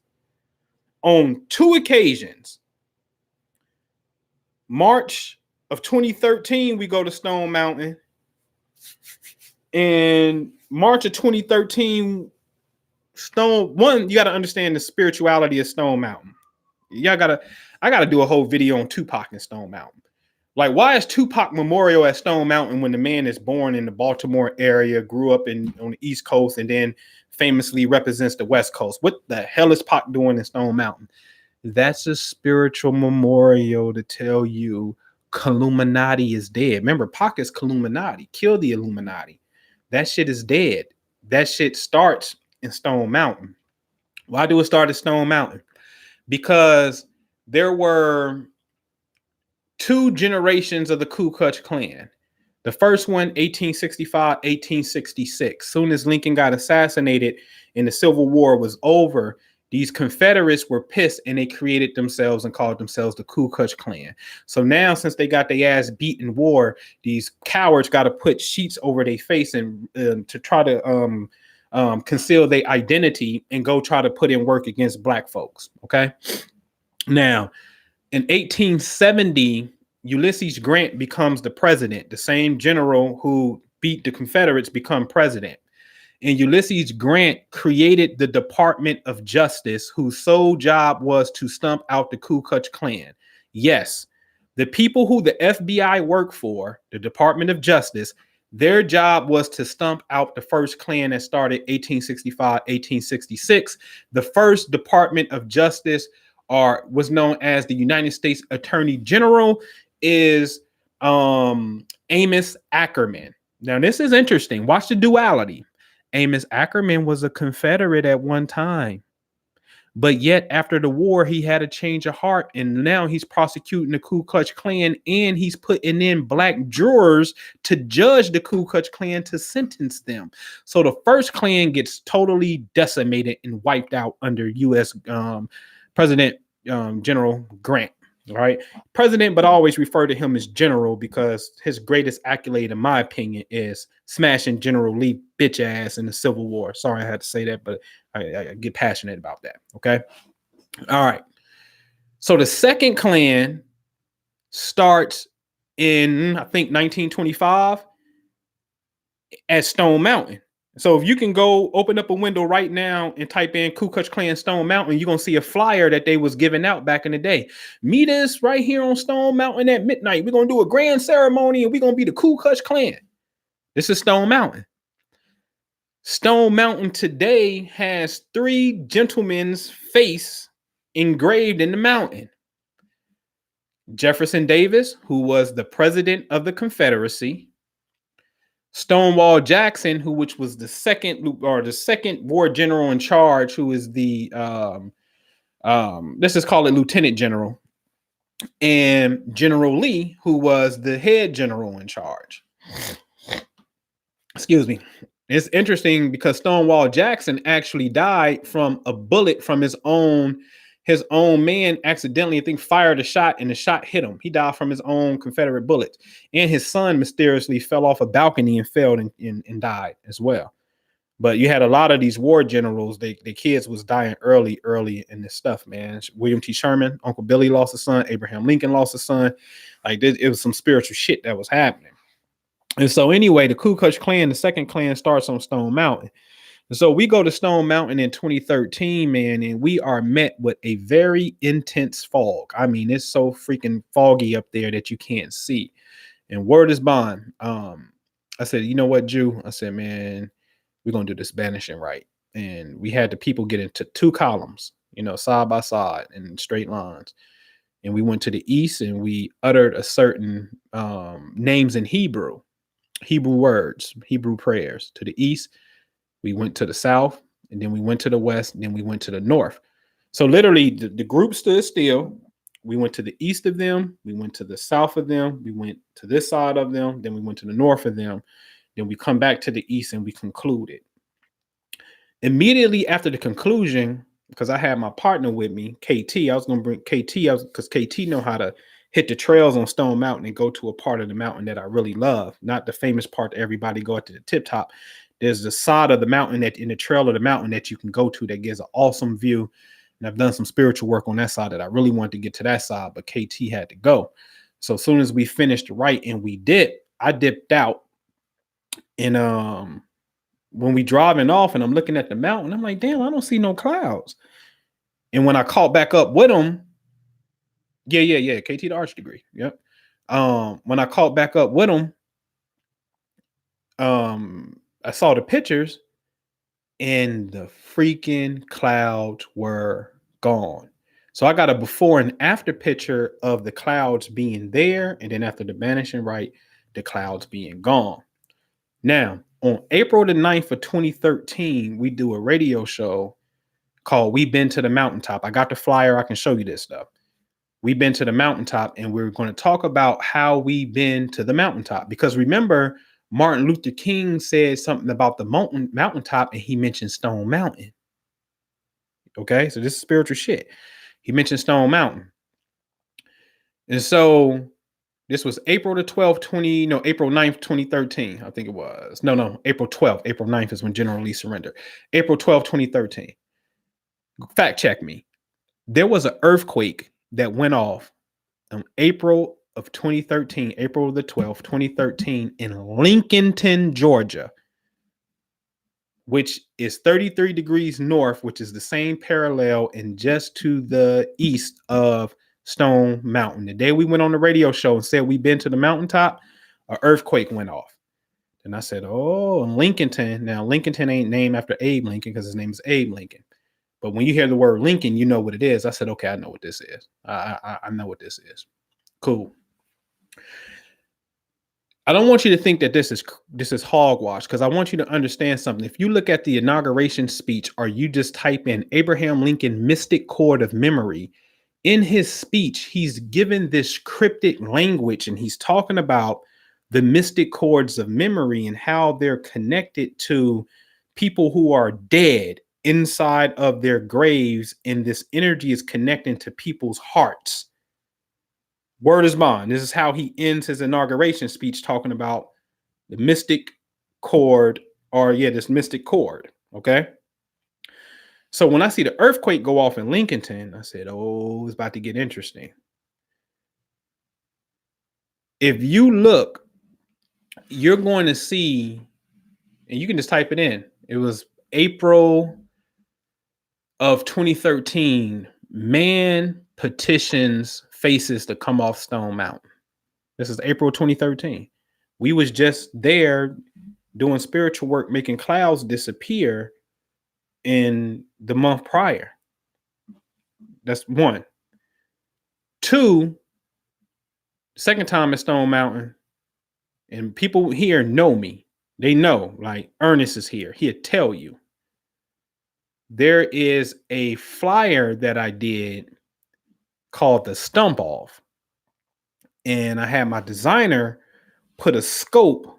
on 2 occasions. March of 2013, we go to Stone Mountain. In March of 2013, you got to understand the spirituality of Stone Mountain. I gotta do a whole video on Tupac and Stone Mountain. Like, why is Tupac Memorial at Stone Mountain when the man is born in the Baltimore area, grew up on the East Coast, and then famously represents the West Coast? What the hell is Pac doing in Stone Mountain? That's a spiritual memorial to tell you Illuminati is dead. Remember, Pac is Illuminati. Kill the Illuminati. That shit is dead. That shit starts in Stone Mountain. Why do it start at Stone Mountain? Because there were 2 generations of the Ku Klux Klan. The first one, 1865, 1866. Soon as Lincoln got assassinated and the Civil War was over, these Confederates were pissed and they created themselves and called themselves the Ku Klux Klan. So now, since they got their ass beat in war, these cowards got to put sheets over their face and to try to conceal their identity and go try to put in work against black folks. Okay. Now, in 1870, Ulysses Grant becomes the president. The same general who beat the Confederates become president. And Ulysses Grant created the Department of Justice, whose sole job was to stomp out the Ku Klux Klan. Yes, the people who the FBI work for, the Department of Justice, their job was to stomp out the first Klan that started 1865, 1866. The first Department of Justice was known as the United States Attorney General is Amos Ackerman. Now, this is interesting. Watch the duality. Amos Ackerman was a Confederate at one time, but yet after the war, he had a change of heart, and now he's prosecuting the Ku Klux Klan, and he's putting in black jurors to judge the Ku Klux Klan to sentence them. So the first Klan gets totally decimated and wiped out under U.S. President General Grant. Right, president, but I always refer to him as general because his greatest accolade, in my opinion, is smashing General Lee bitch ass in the Civil War. Sorry, I had to say that, but I get passionate about that. Okay, all right. So the second Klan starts in, I think, 1925 at Stone Mountain. So if you can go open up a window right now and type in Ku Klux Klan Stone Mountain, you're going to see a flyer that they was giving out back in the day. Meet us right here on Stone Mountain at midnight. We're going to do a grand ceremony and we're going to be the Ku Klux Klan. This is Stone Mountain. Stone Mountain today has 3 gentlemen's face engraved in the mountain. Jefferson Davis, who was the president of the Confederacy. Stonewall Jackson, which was the second war general in charge, who is the let's just call it Lieutenant General, and General Lee, who was the head general in charge. Excuse me. It's interesting because Stonewall Jackson actually died from a bullet from his own man accidentally, I think, fired a shot and the shot hit him. He died from his own Confederate bullets. And his son mysteriously fell off a balcony and fell and died as well. But you had a lot of these war generals, the kids was dying early in this stuff, man. William T. Sherman, Uncle Billy lost a son. Abraham Lincoln lost a son. Like, it was some spiritual shit that was happening. And so anyway, the Ku Klux Klan, the second Klan, starts on Stone Mountain. So we go to Stone Mountain in 2013, man, and we are met with a very intense fog. I mean, it's so freaking foggy up there that you can't see. And word is bond. I said, you know what, Jew? I said, man, we're going to do this banishing right. And we had the people get into 2 columns, side by side in straight lines. And we went to the east and we uttered a certain names in Hebrew words, Hebrew prayers. To the east, we went to the south, and then we went to the west, and then we went to the north. So literally the group stood still. We went to the east of them. We went to the south of them. We went to this side of them. Then we went to the north of them. Then we come back to the east and we concluded. Immediately after the conclusion, because I had my partner with me, KT, I was going to bring KT because KT know how to hit the trails on Stone Mountain and go to a part of the mountain that I really love. Not the famous part that everybody go up to the tip top. There's the side of the mountain in the trail of the mountain that you can go to that gives an awesome view. And I've done some spiritual work on that side that I really wanted to get to that side, but KT had to go. So as soon as we finished right and I dipped out. And when we driving off and I'm looking at the mountain, I'm like, damn, I don't see no clouds. And when I caught back up with him, yeah, KT the arch degree. Yep. When I caught back up with him, I saw the pictures and the freaking clouds were gone. So I got a before and after picture of the clouds being there, and then after the vanishing right, the clouds being gone. Now, on April the 9th of 2013, we do a radio show called We've Been to the Mountaintop. I got the flyer. I can show you this stuff. We've been to the mountaintop, and we're going to talk about how we've been to the mountaintop. Because remember, Martin Luther King said something about the mountaintop, and he mentioned Stone Mountain. Okay, so this is spiritual shit. He mentioned Stone Mountain. And so this was April the 12th, April 9th, 2013. I think it was. No, April 12th. April 9th is when General Lee surrendered. April 12th, 2013. Fact check me. There was an earthquake that went off on April of 2013, April the 12th, 2013 in Lincolnton, Georgia, which is 33 degrees north, which is the same parallel and just to the east of Stone Mountain. The day we went on the radio show and said we've been to the mountaintop, an earthquake went off. And I said, oh, Lincolnton. Now, Lincolnton ain't named after Abe Lincoln because his name is Abe Lincoln. But when you hear the word Lincoln, you know what it is. I said, okay, I know what this is. I know what this is. Cool. I don't want you to think that this is hogwash, because I want you to understand something. If you look at the inauguration speech, or you just type in Abraham Lincoln Mystic Chord of Memory, in his speech, he's given this cryptic language, and he's talking about the mystic chords of memory and how they're connected to people who are dead inside of their graves, and this energy is connecting to people's hearts. Word is bond. This is how he ends his inauguration speech, talking about the mystic chord, this mystic chord. Okay. So when I see the earthquake go off in Lincolnton, I said, oh, it's about to get interesting. If you look, you're going to see, and you can just type it in. It was April of 2013. Man petitions faces to come off Stone Mountain. This is April 2013. We was just there doing spiritual work, making clouds disappear in the month prior. That's one. Two, second time at Stone Mountain, and people here know me. They know, like, Ernest is here. He'll tell you. There is a flyer that I did called the Stump Off. And I had my designer put a scope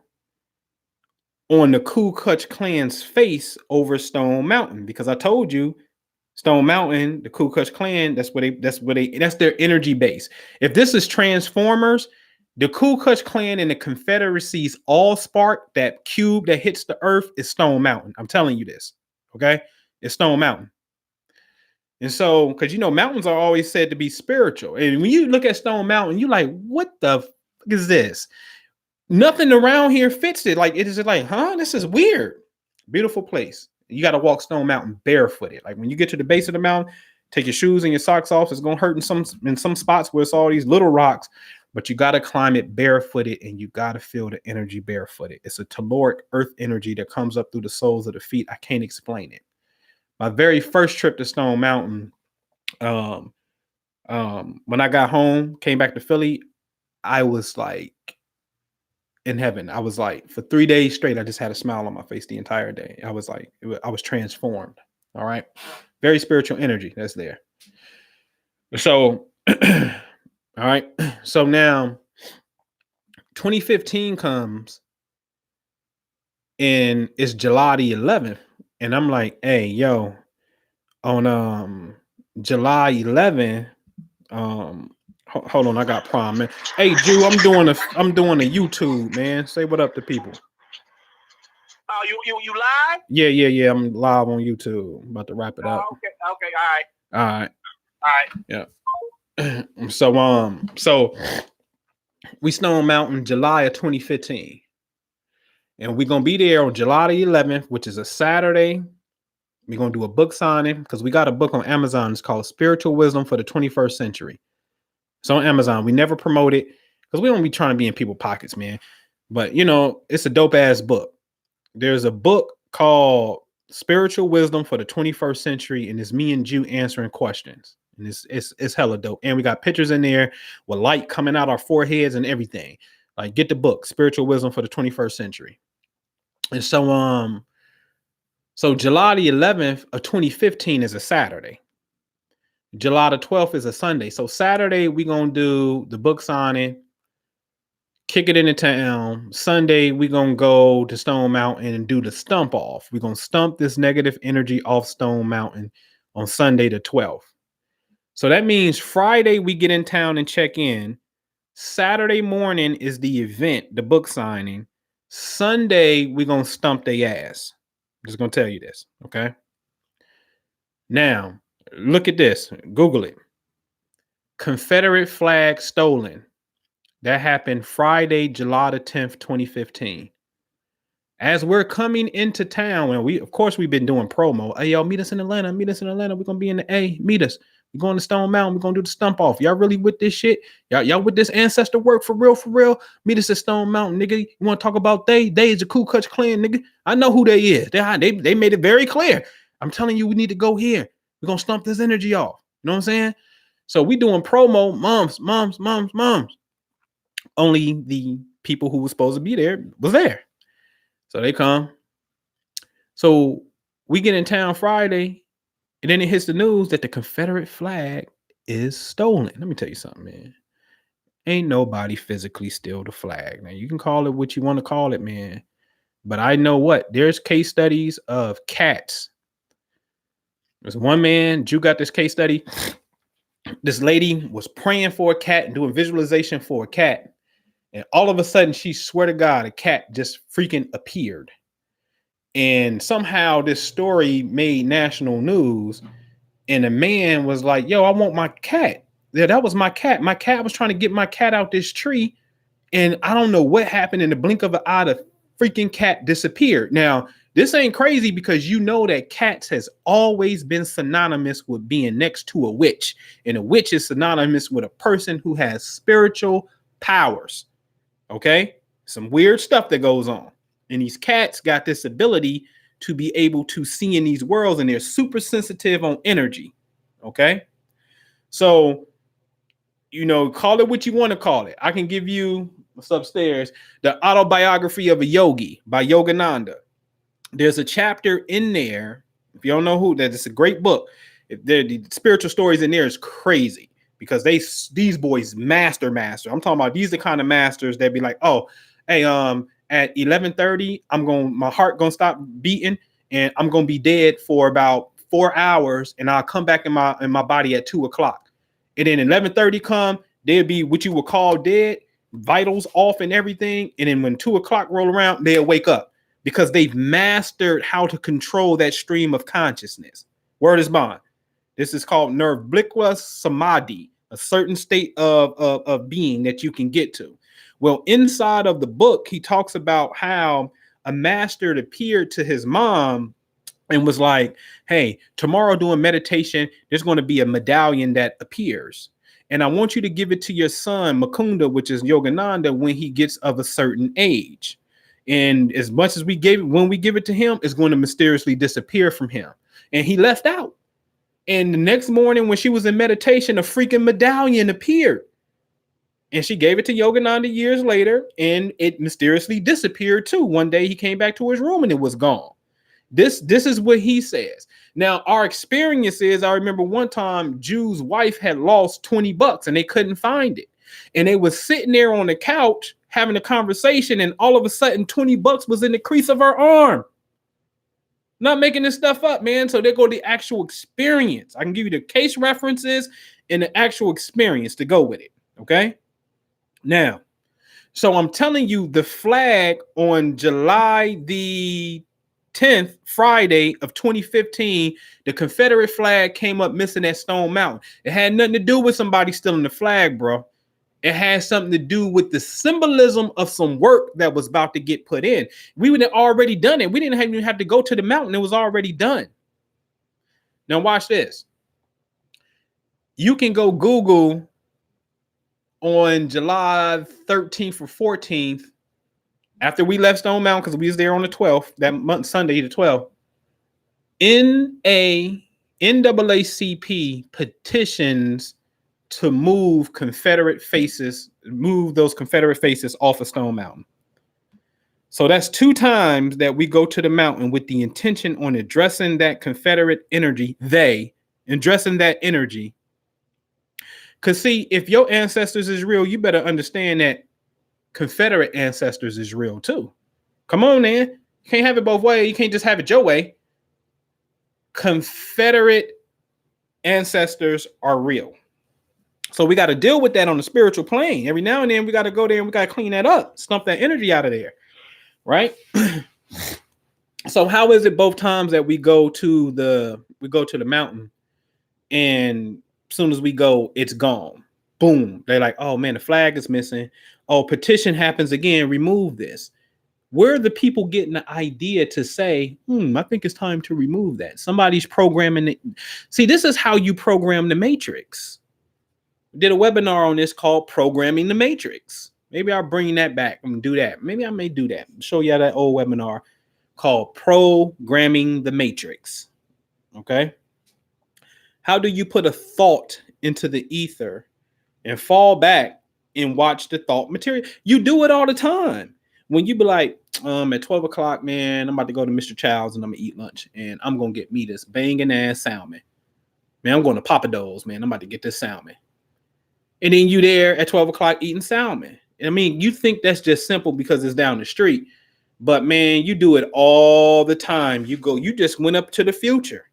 on the Ku Klux Klan's face over Stone Mountain, because I told you Stone Mountain, the Ku Klux Klan, that's their energy base. If this is Transformers, the Ku Klux Klan and the Confederacy's all spark, that cube that hits the earth, is Stone Mountain. I'm telling you this. Okay. It's Stone Mountain. And so, because mountains are always said to be spiritual. And when you look at Stone Mountain, you're like, what the fuck is this? Nothing around here fits it. Like, it is like, huh? This is weird. Beautiful place. You got to walk Stone Mountain barefooted. Like, when you get to the base of the mountain, take your shoes and your socks off. It's gonna hurt in some spots where it's all these little rocks, but you got to climb it barefooted, and you got to feel the energy barefooted. It's a telluric earth energy that comes up through the soles of the feet. I can't explain it. My very first trip to Stone Mountain, when I got home, came back to Philly, I was like in heaven. I was like, for 3 days straight, I just had a smile on my face the entire day. I was like, I was transformed. All right. Very spiritual energy that's there. So, all right. So now 2015 comes, and it's July the 11th. And I'm like, hey, yo, on July 11th, hold on, I got Prime, man. Hey, Jew, I'm doing a YouTube, man. Say what up to people. Oh, you live? Yeah. I'm live on YouTube. I'm about to wrap it up. Okay, all right. All right. Yeah. So we Stone Mountain, July of 2015. And we're gonna be there on July the 11th, which is a Saturday. We're gonna do a book signing because we got a book on Amazon. It's called Spiritual Wisdom for the 21st Century. It's on Amazon. We never promote it because we don't be trying to be in people's pockets, man. But you know, it's a dope ass book. There's a book called Spiritual Wisdom for the 21st Century, and it's me and Jew answering questions. And it's hella dope. And we got pictures in there with light coming out our foreheads and everything. Like, get the book, Spiritual Wisdom for the 21st Century. And so July the 11th of 2015 is a Saturday. July the 12th is a Sunday. So Saturday, we're going to do the book signing, kick it into town. Sunday, we're going to go to Stone Mountain and do the stump off. We're going to stump this negative energy off Stone Mountain on Sunday the 12th. So that means Friday, we get in town and check in. Saturday morning is the event, the book signing. Sunday, we're going to stump their ass. I'm just going to tell you this, okay? Now, look at this. Google it. Confederate flag stolen. That happened Friday, July the 10th, 2015. As we're coming into town, and we've been doing promo. Hey, y'all, meet us in Atlanta. Meet us in Atlanta. We're going to be in the A. Meet us. We're going to Stone Mountain. We're going to do the stump off. Y'all really with this shit? Y'all with this ancestor work for real, for real? Meet us at Stone Mountain, nigga. You want to talk about they? They is a Ku Klux Klan, nigga. I know who they is. They made it very clear. I'm telling you, we need to go here. We're going to stump this energy off. You know what I'm saying? So we doing promo, moms. Only the people who were supposed to be there was there. So they come. So we get in town Friday, and then it hits the news that the Confederate flag is stolen. Let me tell you something, man. Ain't nobody physically steal the flag. Now, you can call it what you want to call it, man. But I know what? There's case studies of cats. There's one man, Jew got this case study. This lady was praying for a cat and doing visualization for a cat. And all of a sudden, she swear to God, a cat just freaking appeared. And somehow this story made national news. And the man was like, yo, I want my cat. Yeah, that was my cat. My cat was trying to get my cat out this tree. And I don't know what happened. In the blink of an eye, the freaking cat disappeared. Now, this ain't crazy because you know that cats has always been synonymous with being next to a witch. And a witch is synonymous with a person who has spiritual powers. Okay? Some weird stuff that goes on. And these cats got this ability to be able to see in these worlds, and they're super sensitive on energy. Okay? So, you know, call it what you want to call it. I can give you what's upstairs, the autobiography of a yogi by Yogananda. There's a chapter in there. If you don't know who that, it's a great book. The spiritual stories in there is crazy because these boys master. I'm talking about these are the kind of masters that be like, oh, hey, at 11:30, my heart gonna stop beating and I'm gonna be dead for about 4 hours, and I'll come back in my body at 2:00. And then 11:30 come, they'll be what you would call dead, vitals off and everything. And then when 2:00 roll around, they'll wake up because they've mastered how to control that stream of consciousness. Word is bond. This is called nirvikalpa samadhi, a certain state of being that you can get to. Well, inside of the book, he talks about how a master appeared to his mom and was like, hey, tomorrow doing meditation, there's going to be a medallion that appears. And I want you to give it to your son, Mukunda, which is Yogananda, when he gets of a certain age. And as much as when we give it to him, it's going to mysteriously disappear from him. And he left out. And the next morning when she was in meditation, a freaking medallion appeared. And she gave it to Yogananda years later, and it mysteriously disappeared too. One day he came back to his room and it was gone. This is what he says. Now, our experience is, I remember one time Jew's wife had lost $20 and they couldn't find it. And they was sitting there on the couch having a conversation, and all of a sudden $20 was in the crease of her arm. Not making this stuff up, man. So there go the actual experience. I can give you the case references and the actual experience to go with it. Okay. Now, so I'm telling you, the flag on July the 10th, Friday of 2015, the Confederate flag came up missing at Stone Mountain. It had nothing to do with somebody stealing the flag, bro. It had something to do with the symbolism of some work that was about to get put in. We would have already done it. We didn't even have to go to the mountain. It was already done. Now watch this. You can go Google on July 13th or 14th, after we left Stone Mountain, because we was there on the 12th, that month, Sunday the 12th, NAACP petitions to move those Confederate faces off of Stone Mountain. So that's 2 times that we go to the mountain with the intention on addressing that Confederate energy, addressing that energy. Because see, if your ancestors is real, you better understand that Confederate ancestors is real too. Come on, man. You can't have it both ways. You can't just have it your way. Confederate ancestors are real. So we got to deal with that on the spiritual plane. Every now and then we got to go there and we got to clean that up, stump that energy out of there, right? So how is it both times that we go to the mountain, and as soon as we go, it's gone. Boom. They're like, oh man, the flag is missing. Oh, petition happens again. Remove this. Where are the people getting the idea to say, I think it's time to remove that? Somebody's programming it. See, this is how you program the matrix. Did a webinar on this called Programming the Matrix. Maybe I'll bring that back and do that. Maybe I may do that. Show you that old webinar called Programming the Matrix. Okay. How do you put a thought into the ether and fall back and watch the thought material? You do it all the time. When you be like, at 12 o'clock, man, I'm about to go to Mr. Child's and I'm gonna eat lunch and I'm gonna get me this banging ass salmon. Man, I'm going to Papa Do's, man. I'm about to get this salmon. And then you there at 12 o'clock eating salmon. I mean, you think that's just simple because it's down the street. But man, you do it all the time. You just went up to the future.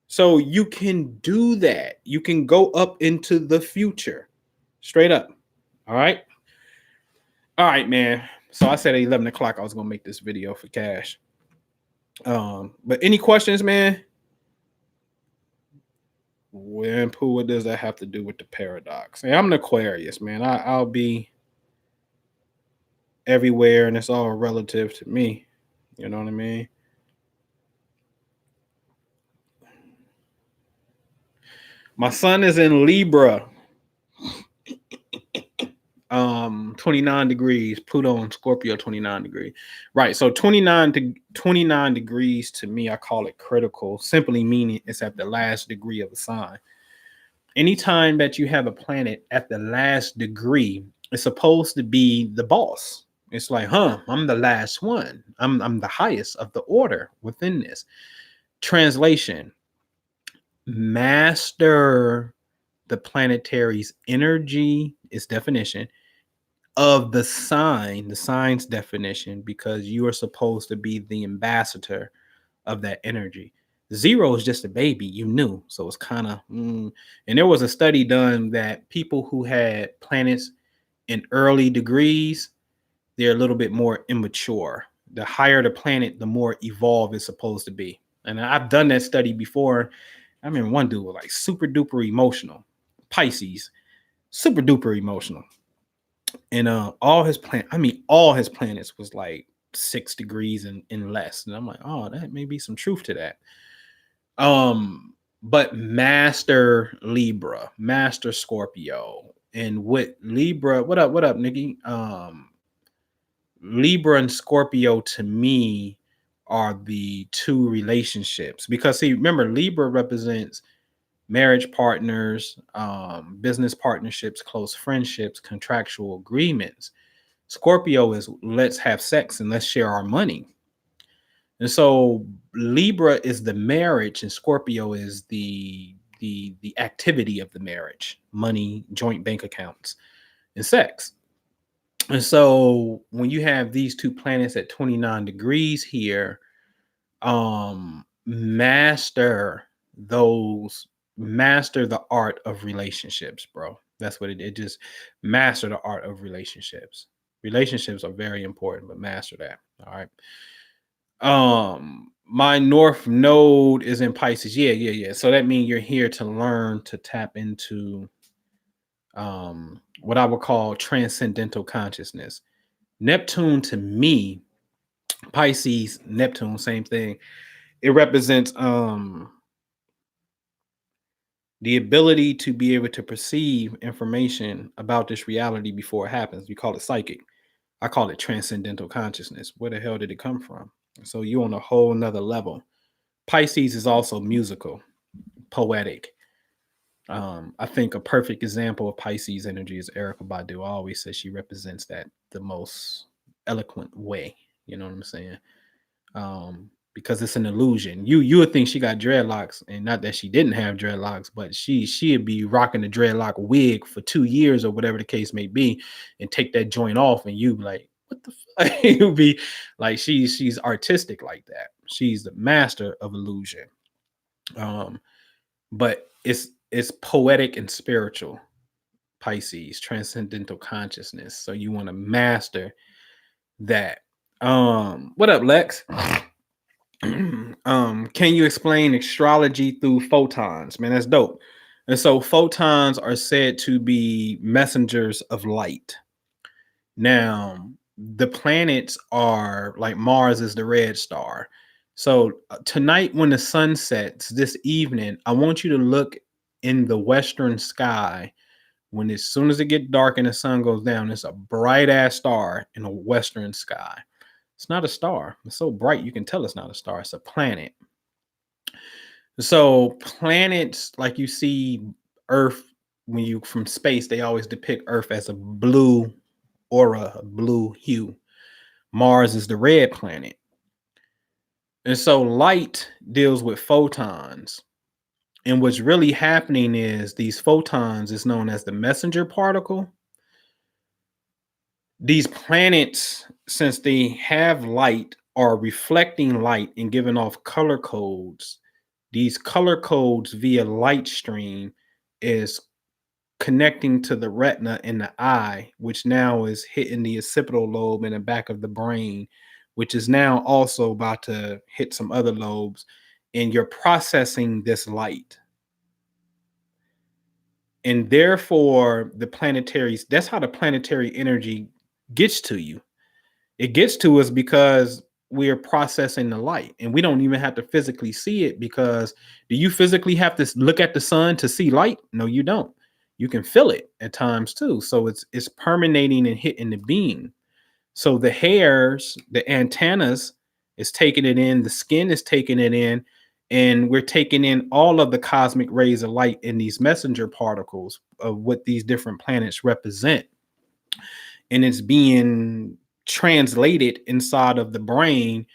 So you can do that. You can go up into the future. Straight up. All right. All right, man. So I said at 11 o'clock I was going to make this video for cash. But any questions, man? When Pooh, what does that have to do with the paradox? Hey, I'm an Aquarius, man. I'll be everywhere, and it's all relative to me. You know what I mean? My sun is in Libra. 29 degrees. Pluto and Scorpio, 29 degrees. Right. So 29 degrees to me, I call it critical, simply meaning it's at the last degree of a sign. Anytime that you have a planet at the last degree, it's supposed to be the boss. It's like, I'm the last one. I'm the highest of the order within this. Translation: master the planetary's energy, its definition of the sign's definition, because you are supposed to be the ambassador of that energy. 0 is just a baby, you knew. So it's kind of, and there was a study done that people who had planets in early degrees, they're a little bit more immature. The higher the planet, the more evolved it's supposed to be. And I've done that study before. I mean, one dude was like super duper emotional. Pisces, super duper emotional. And all his planets was like 6 degrees and less. And I'm like, oh, that may be some truth to that. But master Libra, master Scorpio, and with Libra, what up, Nikki? Libra and Scorpio to me are the 2 relationships, because see, remember, Libra represents marriage partners, business partnerships, close friendships, contractual agreements. Scorpio is let's have sex and let's share our money. And so Libra is the marriage and Scorpio is the activity of the marriage, money, joint bank accounts, and sex. And so when you have these 2 planets at 29 degrees here, master the art of relationships, bro. That's what it did. Just master the art of relationships. Relationships are very important, but master that. All right. My north node is in Pisces. Yeah. So that means you're here to learn to tap into what I would call transcendental consciousness. Neptune to me, Pisces, Neptune, same thing. It represents the ability to be able to perceive information about this reality before it happens. We call it psychic. I call it transcendental consciousness. Where the hell did it come from? So you're on a whole nother level. Pisces is also musical, poetic. I think a perfect example of Pisces energy is Erykah Badu. I always say she represents that the most eloquent way. You know what I'm saying? Because it's an illusion. You would think she got dreadlocks, and not that she didn't have dreadlocks, but she'd be rocking the dreadlock wig for 2 years or whatever the case may be, and take that joint off, and you be like, what the fuck? You'd be like, she's artistic like that. She's the master of illusion. But it's poetic and spiritual. Pisces, transcendental consciousness. So you want to master that. What up, Lex? Can you explain astrology through photons? Man, that's dope. And so photons are said to be messengers of light. Now, the planets are like Mars is the red star. So tonight, when the sun sets this evening, I want you to look in the western sky. When as soon as it gets dark and the sun goes down, it's a bright ass star in the western sky. It's not a star. It's so bright you can tell it's not a star. It's a planet. So planets, like you see Earth when you from space, they always depict Earth as a blue aura, a blue hue. Mars is the red planet. And so light deals with photons. And what's really happening is these photons is known as the messenger particle. These planets, since they have light, are reflecting light and giving off color codes. These color codes via light stream is connecting to the retina in the eye, which now is hitting the occipital lobe in the back of the brain, which is now also about to hit some other lobes, and you're processing this light. And therefore, the planetaries, that's how the planetary energy gets to you. It gets to us because we are processing the light, and we don't even have to physically see it. Because do you physically have to look at the sun to see light? No, you don't. You can feel it at times too. So it's permeating and hitting the beam. So the hairs, the antennas is taking it in, the skin is taking it in, and we're taking in all of the cosmic rays of light in these messenger particles of what these different planets represent. And it's being translated inside of the brain.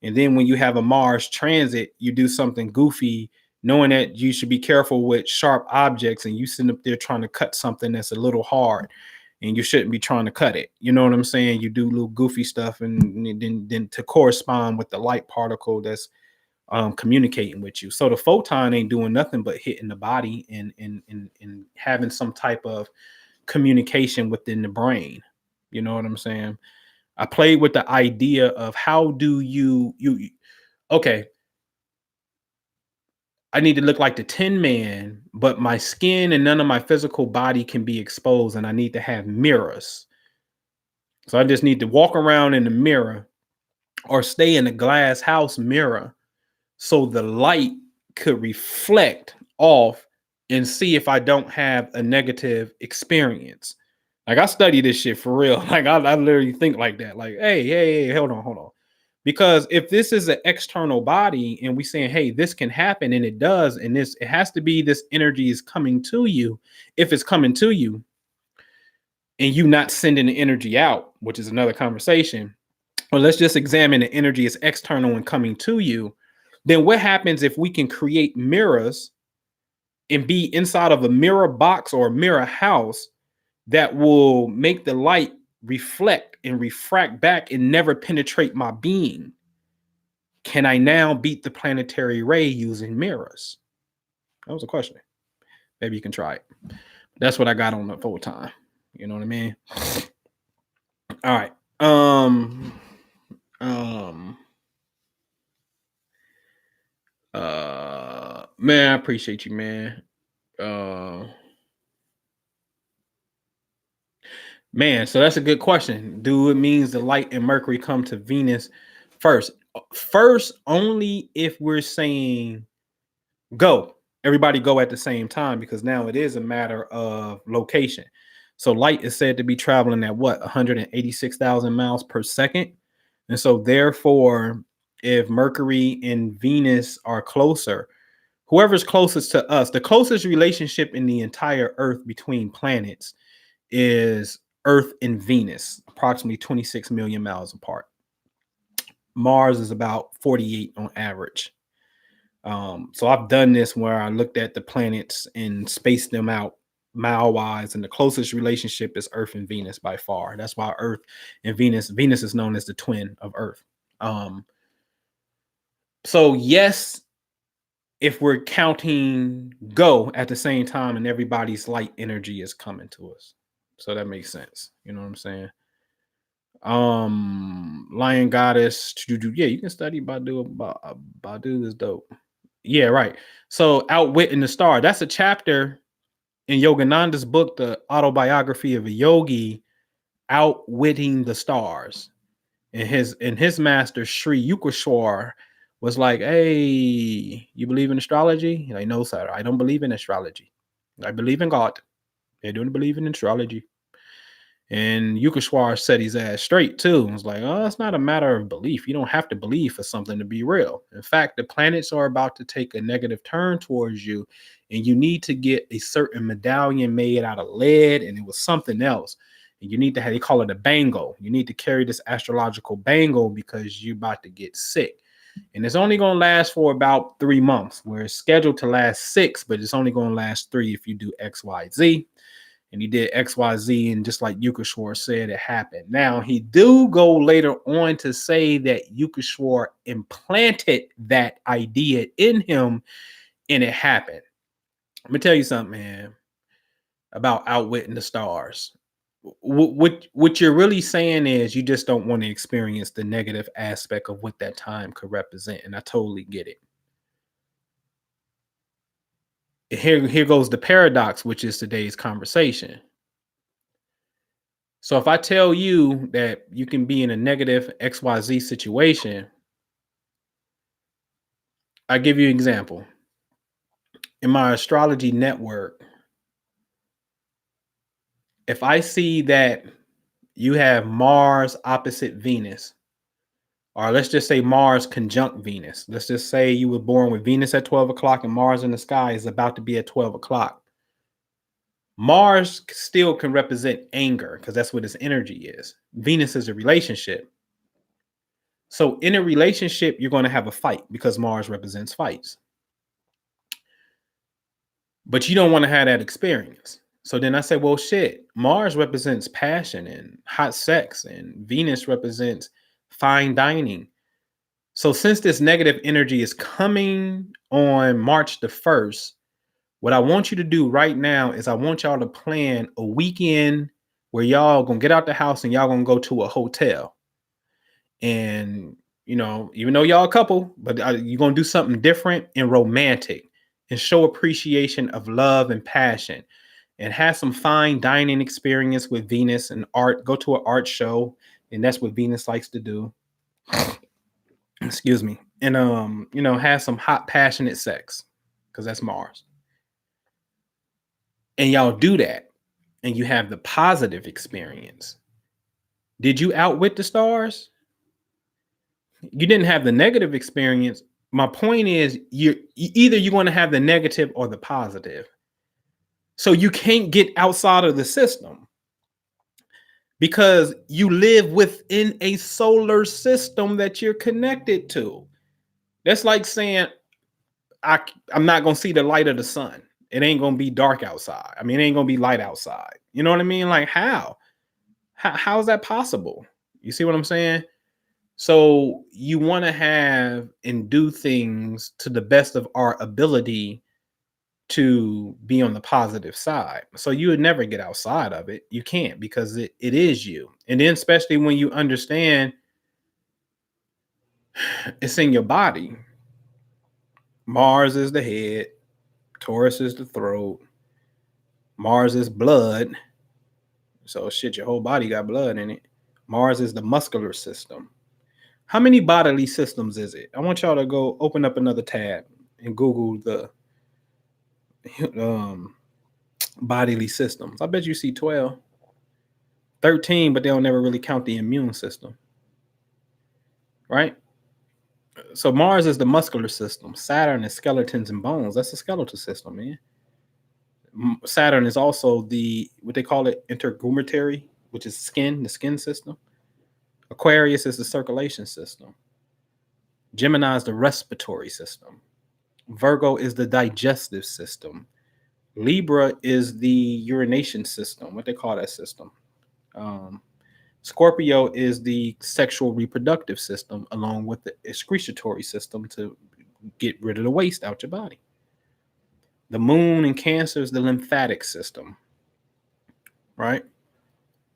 And then when you have a Mars transit, you do something goofy, knowing that you should be careful with sharp objects, and you sit up there trying to cut something that's a little hard, and you shouldn't be trying to cut it. You know what I'm saying? You do little goofy stuff, and then to correspond with the light particle that's communicating with you. So the photon ain't doing nothing but hitting the body and having some type of communication within the brain. You know what I'm saying? I played with the idea of how do you okay, I need to look like the Tin Man, but my skin and none of my physical body can be exposed, and I need to have mirrors. So I just need to walk around in the mirror or stay in a glass house mirror so the light could reflect off and see if I don't have a negative experience. Like I study this shit for real. Like I literally think like that. Like, hey, hold on. Because if this is an external body and we saying, hey, this can happen, and it does, and it has to be this energy is coming to you. If it's coming to you and you not sending the energy out, which is another conversation. Well, let's just examine the energy is external and coming to you. Then what happens if we can create mirrors and be inside of a mirror box or a mirror house that will make the light reflect and refract back and never penetrate my being? Can I now beat the planetary ray using mirrors? That was a question. Maybe you can try it. That's what I got on the full time. You know what I mean? All right. Man, I appreciate you, man. Uh Man, so that's a good question. Do it means the light and Mercury come to Venus first? First, only if we're saying go. Everybody go at the same time because now it is a matter of location. So light is said to be traveling at what 186,000 miles per second. And so therefore, if Mercury and Venus are closer, whoever's closest to us, the closest relationship in the entire Earth between planets is Earth and Venus, approximately 26 million miles apart. Mars is about 48 on average. So I've done this where I looked at the planets and spaced them out mile wise, and the closest relationship is Earth and Venus by far. That's why Earth and Venus is known as the twin of Earth. So yes, if we're counting go at the same time and everybody's light energy is coming to us. So that makes sense. You know what I'm saying? Lion Goddess. Yeah, you can study Badu. Badu is dope. Yeah, right. So Outwitting the Star. That's a chapter in Yogananda's book, The Autobiography of a Yogi, Outwitting the Stars. And his master Sri Yukteswar was like, "Hey, you believe in astrology?" He's like, "No, sir, I don't believe in astrology. I believe in God. I don't believe in astrology." And Yukteswar set his ass straight too. It was like, "Oh, it's not a matter of belief. You don't have to believe for something to be real. In fact, the planets are about to take a negative turn towards you, and you need to get a certain medallion made out of lead, and it was something else. And you need to have, they call it a bangle. You need to carry this astrological bangle because you're about to get sick. And it's only going to last for about 3 months, where it's scheduled to last 6, but it's only going to last 3 if you do X, Y, Z." And he did XYZ, and just like Yukteswar said, it happened. Now, he do go later on to say that Yukteswar implanted that idea in him, and it happened. Let me tell you something, man, about Outwitting the Stars. What you're really saying is you just don't want to experience the negative aspect of what that time could represent, and I totally get it. Here goes the paradox, which is today's conversation. So if I tell you that you can be in a negative XYZ situation, I give you an example. In my astrology network, if I see that you have Mars opposite Venus, or let's just say Mars conjunct Venus. Let's just say you were born with Venus at 12 o'clock and Mars in the sky is about to be at 12 o'clock. Mars still can represent anger because that's what its energy is. Venus is a relationship. So in a relationship, you're going to have a fight because Mars represents fights. But you don't want to have that experience. So then I say, well, shit, Mars represents passion and hot sex, and Venus represents fine dining. So since this negative energy is coming on March the 1st, what I want you to do right now is I want y'all to plan a weekend where y'all gonna get out the house and y'all gonna go to a hotel. And, you know, even though y'all a couple, but you're gonna do something different and romantic and show appreciation of love and passion and have some fine dining experience with Venus and art. Go to an art show, and that's what Venus likes to do. Excuse me. And you know, have some hot, passionate sex because that's Mars. And y'all do that, and you have the positive experience. Did you outwit the stars? You didn't have the negative experience. My point is, either you're going to have the negative or the positive. So you can't get outside of the system because you live within a solar system that you're connected to. That's like saying I'm not going to see the light of the sun. It ain't going to be dark outside. I mean, it ain't going to be light outside. You know what I mean? Like how is that possible? You see what I'm saying? So you want to have and do things to the best of our ability to be on the positive side. So you would never get outside of it. You can't because it is you. And then especially when you understand it's in your body. Mars is the head. Taurus is the throat. Mars is blood. So shit, your whole body got blood in it. Mars is the muscular system. How many bodily systems is it? I want y'all to go open up another tab and Google the bodily systems. I bet you see 12. 13, but they'll never really count the immune system. Right? So Mars is the muscular system. Saturn is skeletons and bones. That's the skeletal system, man. Saturn is also the, what they call it, integumentary, which is skin, the skin system. Aquarius is the circulation system. Gemini is the respiratory system. Virgo is the digestive system. Libra is the urination system. What they call that system? Scorpio is the sexual reproductive system, along with the excretory system to get rid of the waste out your body. The moon in Cancer is the lymphatic system, right?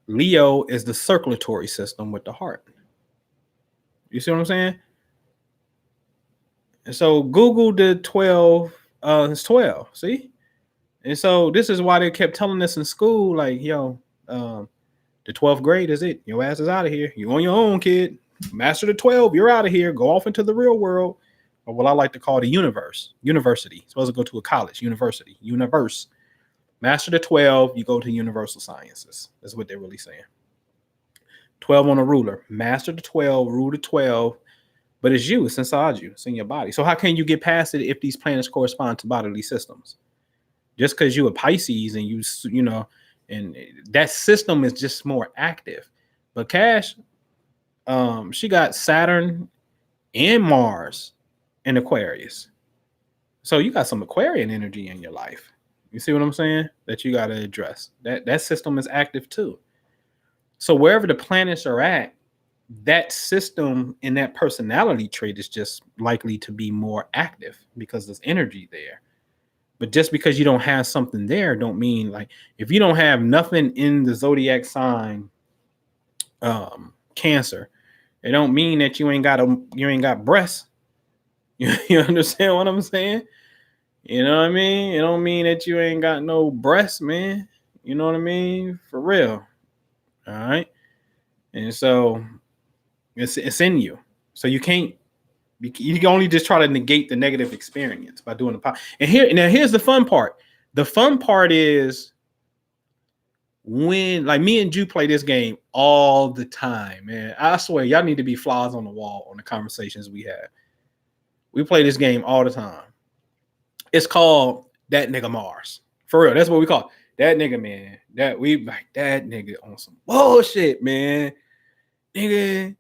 Leo is the circulatory system with the heart. You see what I'm saying? And so Google the 12, it's 12, see? And so this is why they kept telling us in school, like, yo, the 12th grade is it. Your ass is out of here. You on your own, kid. Master the 12, you're out of here. Go off into the real world, or what I like to call the universe. University. You're supposed to go to a college, university, universe. Master the 12, you go to universal sciences. That's what they're really saying. 12 on a ruler. Master the 12, rule the 12. But it's you. It's inside you. It's in your body. So how can you get past it if these planets correspond to bodily systems? Just because you're a Pisces and you know, and that system is just more active. But Cash, she got Saturn and Mars in Aquarius. So you got some Aquarian energy in your life. You see what I'm saying? That you got to address. That system is active too. So wherever the planets are at, that system and that personality trait is just likely to be more active because there's energy there. But just because you don't have something there, don't mean, like, if you don't have nothing in the zodiac sign, Cancer, it don't mean that you ain't got breasts. You understand what I'm saying? You know what I mean? It don't mean that you ain't got no breasts, man. You know what I mean? For real. All right. And so it's in you. So you can only just try to negate the negative experience by doing the and here's the fun part. The fun part is when, like, me and Ju play this game all the time, man. I swear, y'all need to be flies on the wall on the conversations we have. We play this game all the time. It's called That Nigga Mars. For real, that's what we call it. That nigga, man. That nigga on some bullshit, man. Nigga,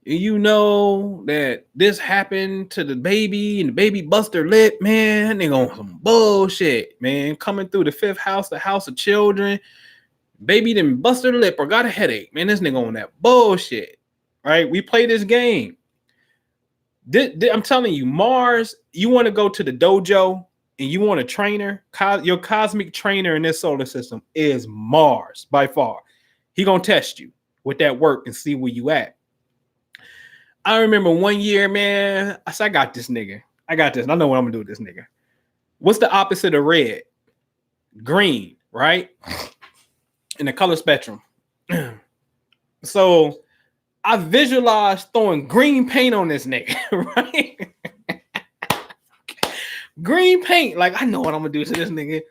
you know that this happened to the baby and the baby bust her lip, man. That nigga on some bullshit, man. Coming through the fifth house, the house of children. Baby didn't bust her lip or got a headache, man. This nigga on that bullshit, right? We play this game. I'm telling you, Mars, you want to go to the dojo and you want a trainer, your cosmic trainer in this solar system is Mars by far. He gonna test you with that work and see where you at. I remember one year, man, I said, I got this nigga. I got this. I know what I'm gonna do with this nigga. What's the opposite of red? Green, right? In the color spectrum. So I visualized throwing green paint on this nigga, right? Green paint. Like, I know what I'm gonna do to this nigga.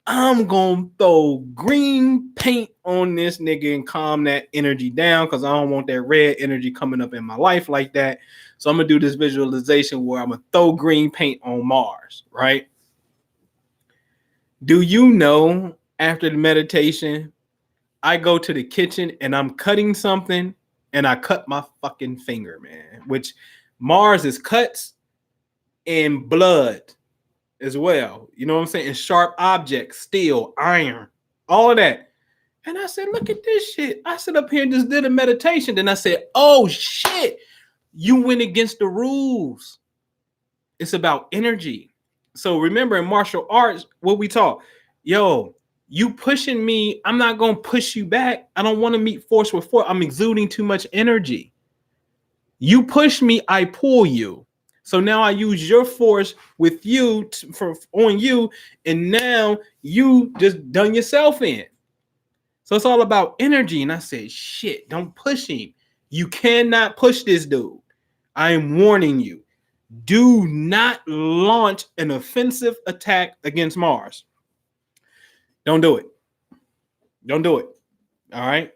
I'm gonna throw green paint on this nigga and calm that energy down, because I don't want that red energy coming up in my life like that. So I'm gonna do this visualization where I'm gonna throw green paint on Mars, right? Do you know, after the meditation, I go to the kitchen and I'm cutting something and I cut my fucking finger, man, which Mars is cuts and blood as well. You know what I'm saying? And sharp objects, steel, iron, all of that. And I said, look at this shit. I sit up here and just did a meditation. Then I said, oh shit, you went against the rules. It's about energy. So remember, in martial arts, what we taught, yo, you pushing me, I'm not going to push you back. I don't want to meet force with force. I'm exuding too much energy. You push me, I pull you. So now I use your force with you on you, and now you just done yourself in. So it's all about energy. And I said, shit, don't push him. You cannot push this dude. I am warning you. Do not launch an offensive attack against Mars. Don't do it. Don't do it. All right.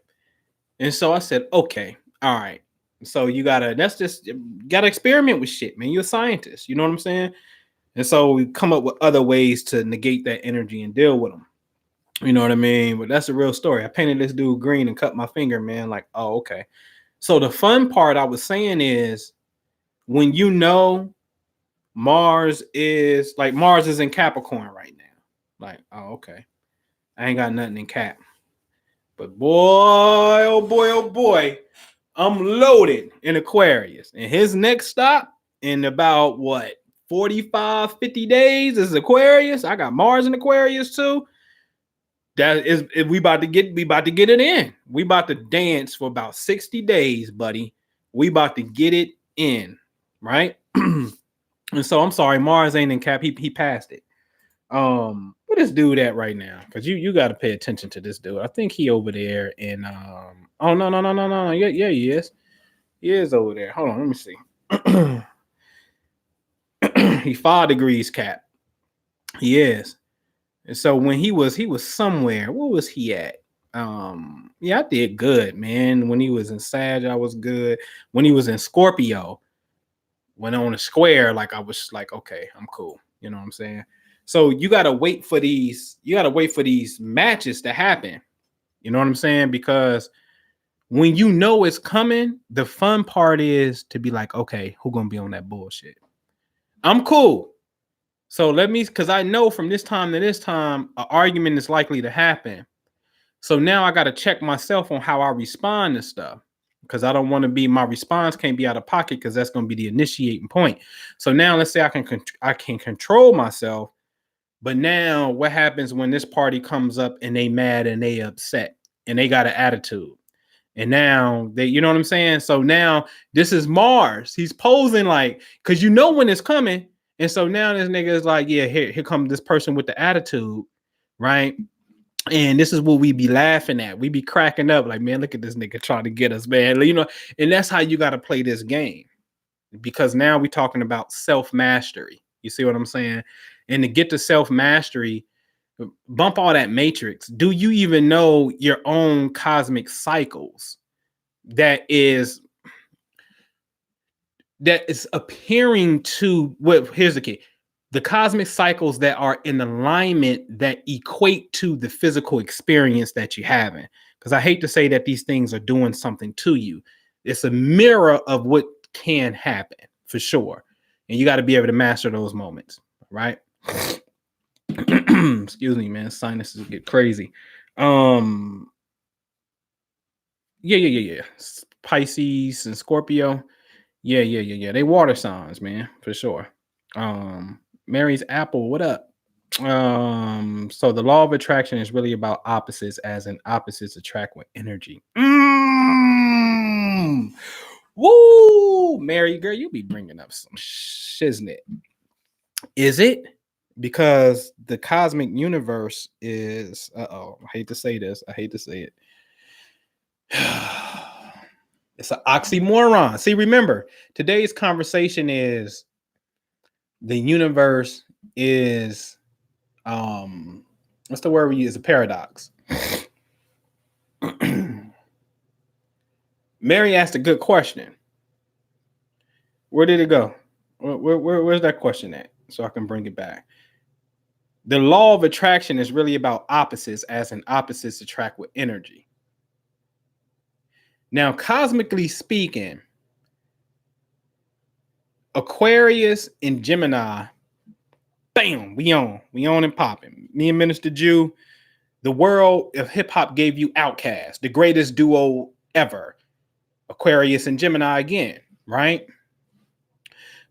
And so I said, okay, all right. So you gotta experiment with shit, man. You're a scientist. You know what I'm saying? And so we come up with other ways to negate that energy and deal with them. You know what I mean? But that's a real story. I painted this dude green and cut my finger, man. Like, oh, okay. So the fun part I was saying is when you know Mars is in Capricorn right now. Like, oh, okay. I ain't got nothing in Cap. But boy, oh boy, oh boy, I'm loaded in Aquarius. And his next stop in about 45, 50 days is Aquarius. I got Mars in Aquarius too. That is we about to get it in. We about to dance for about 60 days, buddy. We about to get it in, right? And so I'm sorry, Mars ain't in Cap. He passed it. Where this dude at right now? Because you got to pay attention to this dude. I think he over there in oh no. Yeah, he is. He is over there. Hold on, let me see. He 5 degrees Cap. He is. And so when he was somewhere, where was he at? Yeah, I did good, man. When he was in Sag, I was good. When he was in Scorpio, when on a square, like I was like, okay, I'm cool. You know what I'm saying? So you gotta wait for these matches to happen. You know what I'm saying? Because when you know it's coming, the fun part is to be like, okay, who gonna be on that bullshit? I'm cool. So because I know from this time to this time, an argument is likely to happen. So now I got to check myself on how I respond to stuff, because I don't want to be, my response can't be out of pocket, because that's going to be the initiating point. So now let's say I can control myself, but now what happens when this party comes up and they mad and they upset and they got an attitude? And now they, you know what I'm saying? So now this is Mars. He's posing like, because you know when it's coming. And so now this nigga is like, yeah, here comes this person with the attitude, right? And this is what we be laughing at. We be cracking up like, man, look at this nigga trying to get us, man. You know, and that's how you got to play this game, because now we're talking about self-mastery. You see what I'm saying? And to get to self-mastery, bump all that matrix. Do you even know your own cosmic cycles that is appearing to what? Here's the key: the cosmic cycles that are in alignment that equate to the physical experience that you're having. Because I hate to say that these things are doing something to you. It's a mirror of what can happen for sure. And you got to be able to master those moments, right? Excuse me, man. Sinuses get crazy. Yeah. Pisces and Scorpio. Yeah. They water signs, man, for sure. Mary's Apple, what up? So the law of attraction is really about opposites, as in opposites attract with energy. Woo, Mary, girl, you be bringing up some shiznit. Is it? Because the cosmic universe is, I hate to say this. I hate to say it. It's an oxymoron. See, remember, today's conversation is the universe is, what's the word we use? A paradox. Mary asked a good question. Where did it go? Where's that question at? So I can bring it back. The law of attraction is really about opposites, as in opposites attract with energy. Now, cosmically speaking, Aquarius and Gemini, bam, we on and popping. Me and Minister Jew, the world of hip hop gave you Outkast, the greatest duo ever. Aquarius and Gemini again, right?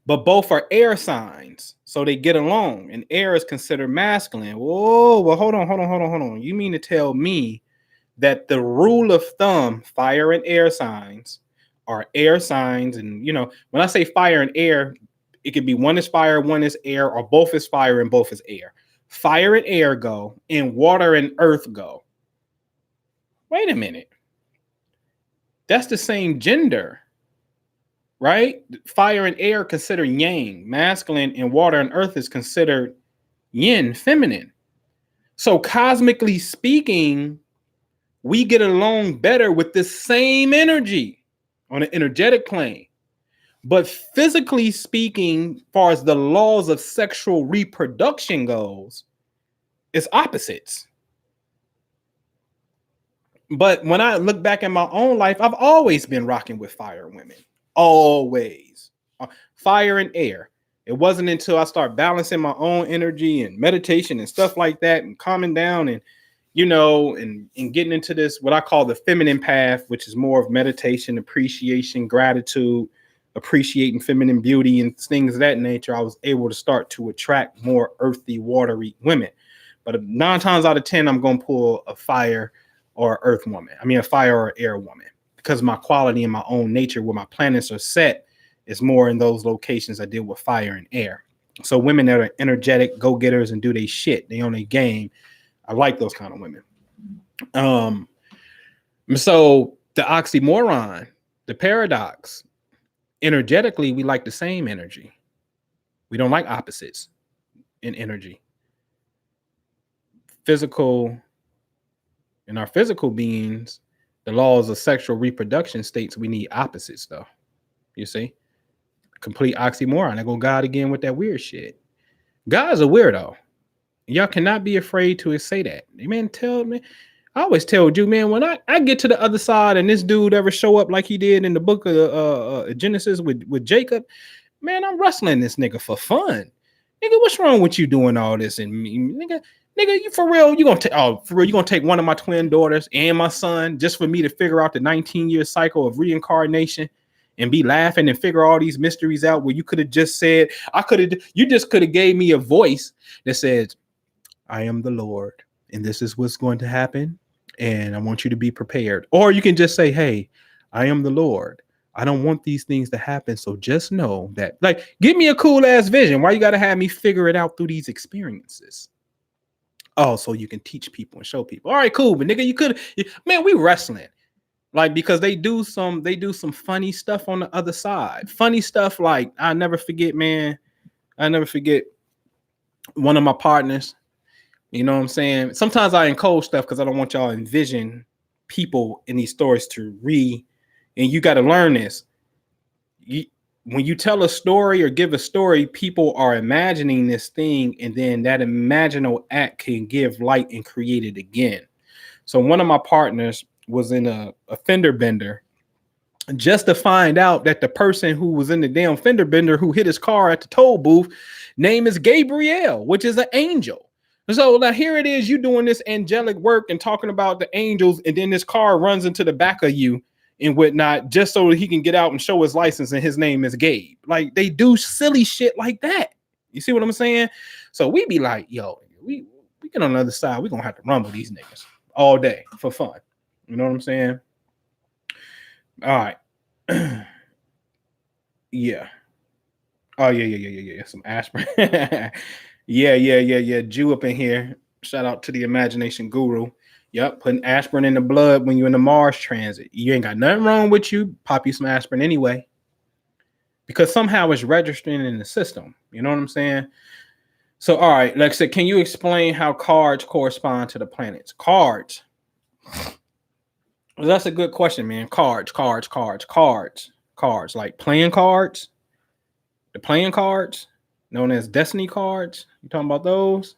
But both are air signs, so they get along, and air is considered masculine. Whoa, well, hold on. You mean to tell me that the rule of thumb, fire and air signs, are air signs? And, you know, when I say fire and air, It could be one is fire, one is air, or both is fire and both is air. Fire and air go, and water and earth go. Wait a minute. That's the same gender, right? Fire and air considered yang, masculine, and water and earth is considered yin, feminine. So cosmically speaking, we get along better with the same energy on an energetic plane. But physically speaking, as far as the laws of sexual reproduction goes, it's opposites. But when I look back in my own life, I've always been rocking with fire women. Always. Fire and air. It wasn't until I start balancing my own energy and meditation and stuff like that and calming down and, you know, and getting into this, what I call the feminine path, which is more of meditation, appreciation, gratitude, appreciating feminine beauty and things of that nature, I was able to start to attract more earthy, watery women. But 9 times out of 10, I'm going to pull a fire or earth woman. I mean, a fire or air woman, because my quality in my own nature, where my planets are set, is more in those locations I deal with fire and air. So women that are energetic, go-getters, and do their shit, they own their game. I like those kind of women. So the oxymoron, the paradox, energetically, we like the same energy. We don't like opposites in energy. Physical, in our physical beings, the laws of sexual reproduction states we need opposites, though. You see? Complete oxymoron. I go God again with that weird shit. God's a weirdo. Y'all cannot be afraid to say that. Man, tell me. I always told you, man, when I get to the other side and this dude ever show up like he did in the book of Genesis with Jacob, man, I'm wrestling this nigga for fun. Nigga, what's wrong with you doing all this? And nigga, you for real? You gonna take one of my twin daughters and my son just for me to figure out the 19-year cycle of reincarnation and be laughing and figure all these mysteries out, where you could have just said, you just could have gave me a voice that says, I am the Lord, and this is what's going to happen, and I want you to be prepared. Or you can just say, hey, I am the Lord. I don't want these things to happen, so just know that. Like, give me a cool ass vision. Why you got to have me figure it out through these experiences? Oh, so you can teach people and show people. All right, cool, but nigga, man, we wrestling. Like, because they do some funny stuff on the other side. Funny stuff like, I never forget one of my partners. You know what I'm saying? Sometimes I encode stuff because I don't want y'all to envision people in these stories to and you got to learn this. When you tell a story or give a story, people are imagining this thing, and then that imaginal act can give light and create it again. So one of my partners was in a fender bender just to find out that the person who was in the damn fender bender who hit his car at the toll booth name is Gabriel, which is an angel. So now here it is, you doing this angelic work and talking about the angels, and then this car runs into the back of you and whatnot, just so he can get out and show his license and his name is Gabe. Like, they do silly shit like that. You see what I'm saying? So we be like, yo, we get on the other side, we're gonna have to rumble these niggas all day for fun. You know what I'm saying? All right. Yeah. Oh, yeah. Some aspirin. Yeah. Jew up in here. Shout out to the imagination guru. Yep, putting aspirin in the blood when you're in the Mars transit. You ain't got nothing wrong with you. Pop you some aspirin anyway. Because somehow it's registering in the system. You know what I'm saying? So, all right, like I said, can you explain how cards correspond to the planets? Cards. Well, that's a good question, man. Cards. Like playing cards. The playing cards, known as destiny cards. You talking about those?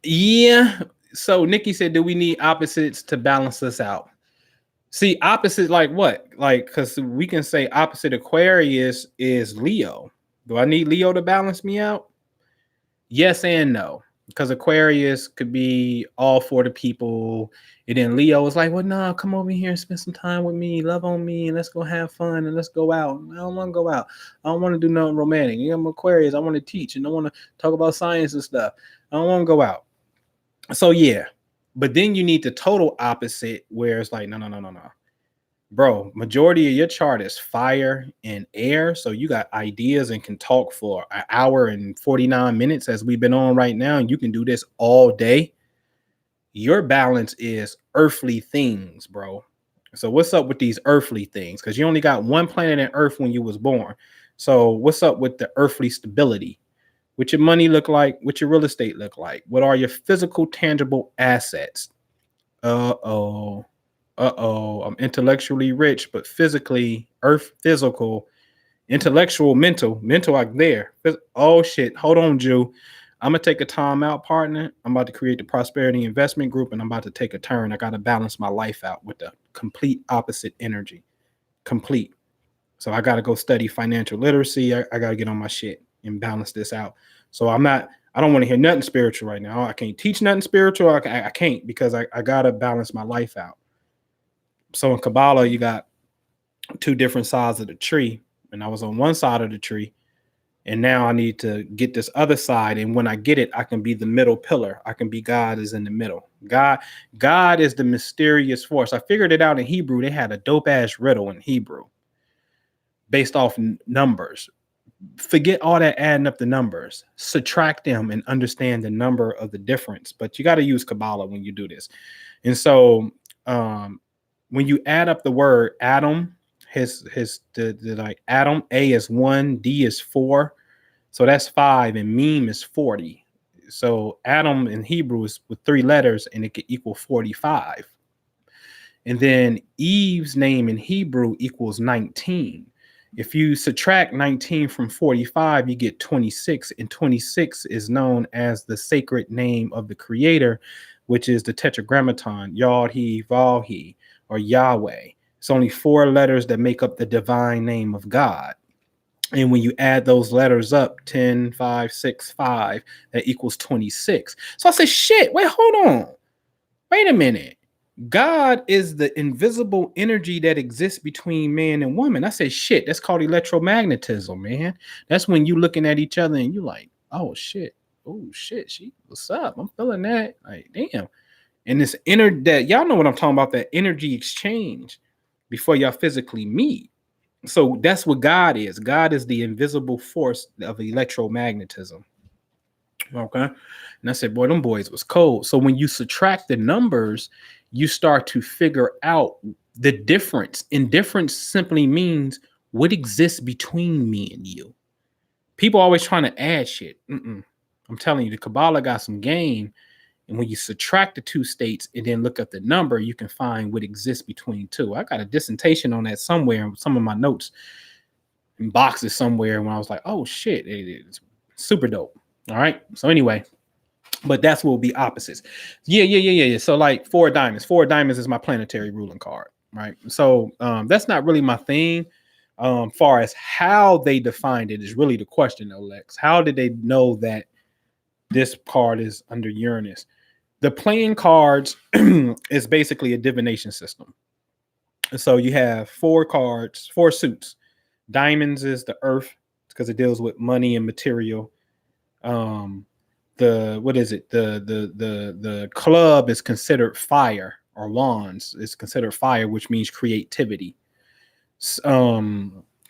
Yeah. So Nikki said, do we need opposites to balance us out? See, opposite like what? Like, because we can say opposite Aquarius is Leo. Do I need Leo to balance me out? Yes and no. Because Aquarius could be all for the people. And then Leo is like, well, no, come over here and spend some time with me. Love on me. And let's go have fun. And let's go out. I don't want to go out. I don't want to do nothing romantic. You know, I'm Aquarius. I want to teach. And I want to talk about science and stuff. I don't want to go out. So, yeah. But then you need the total opposite, where it's like, no. Bro, majority of your chart is fire and air. So you got ideas and can talk for an hour and 49 minutes as we've been on right now. And you can do this all day. Your balance is earthly things, bro. So what's up with these earthly things? Because you only got one planet in Earth when you was born. So what's up with the earthly stability? What your money look like? What your real estate look like? What are your physical, tangible assets? Uh-oh. Uh-oh. I'm intellectually rich, but physically, earth physical, intellectual, mental like there. Oh shit. Hold on, Jew. I'm gonna take a time out, partner. I'm about to create the Prosperity Investment Group, and I'm about to take a turn. I gotta balance my life out with the complete opposite energy. Complete. So I gotta go study financial literacy. I gotta get on my shit and balance this out. So I don't want to hear nothing spiritual right now. I can't teach nothing spiritual. I can't because I gotta balance my life out. So in Kabbalah, you got two different sides of the tree, and I was on one side of the tree, and now I need to get this other side. And when I get it, I can be the middle pillar. I can be God is in the middle. God is the mysterious force. I figured it out in Hebrew. They had a dope ass riddle in Hebrew based off numbers. Forget all that adding up the numbers. Subtract them and understand the number of the difference. But you got to use Kabbalah when you do this. And so when you add up the word Adam, the like Adam, A is 1, D is 4, so that's 5, and meme is 40. So Adam in Hebrew is with 3 letters, and it could equal 45. And then Eve's name in Hebrew equals 19. If you subtract 19 from 45, you get 26, and 26 is known as the sacred name of the Creator, which is the Tetragrammaton, Yod He Vav He, or Yahweh. It's only 4 letters that make up the divine name of God. And when you add those letters up, 10, 5, 6, 5, that equals 26. So I said, shit, wait, hold on. Wait a minute. God is the invisible energy that exists between man and woman. I said, shit, that's called electromagnetism, man. That's when you looking at each other and you like, oh shit, what's up? I'm feeling that. Like, damn. And this that y'all know what I'm talking about, that energy exchange before y'all physically meet. So that's what God is. God is the invisible force of electromagnetism. Okay. And I said, boy, them boys was cold. So when you subtract the numbers, you start to figure out the difference. And difference simply means what exists between me and you. People always trying to add shit. I'm telling you, the Kabbalah got some game. And when you subtract the 2 states and then look up the number, you can find what exists between 2. I got a dissertation on that somewhere in some of my notes in boxes somewhere when I was like, oh shit, it's super dope. All right. So anyway, but that's what will be opposites. Yeah. So like 4 diamonds. 4 diamonds is my planetary ruling card. Right. So that's not really my thing. Far as how they defined it is really the question, though, Lex. How did they know that this card is under Uranus? The playing cards is basically a divination system. So you have 4 cards, 4 suits. Diamonds is the earth because it deals with money and material. The what is it? The club is considered fire, or wands is considered fire, which means creativity.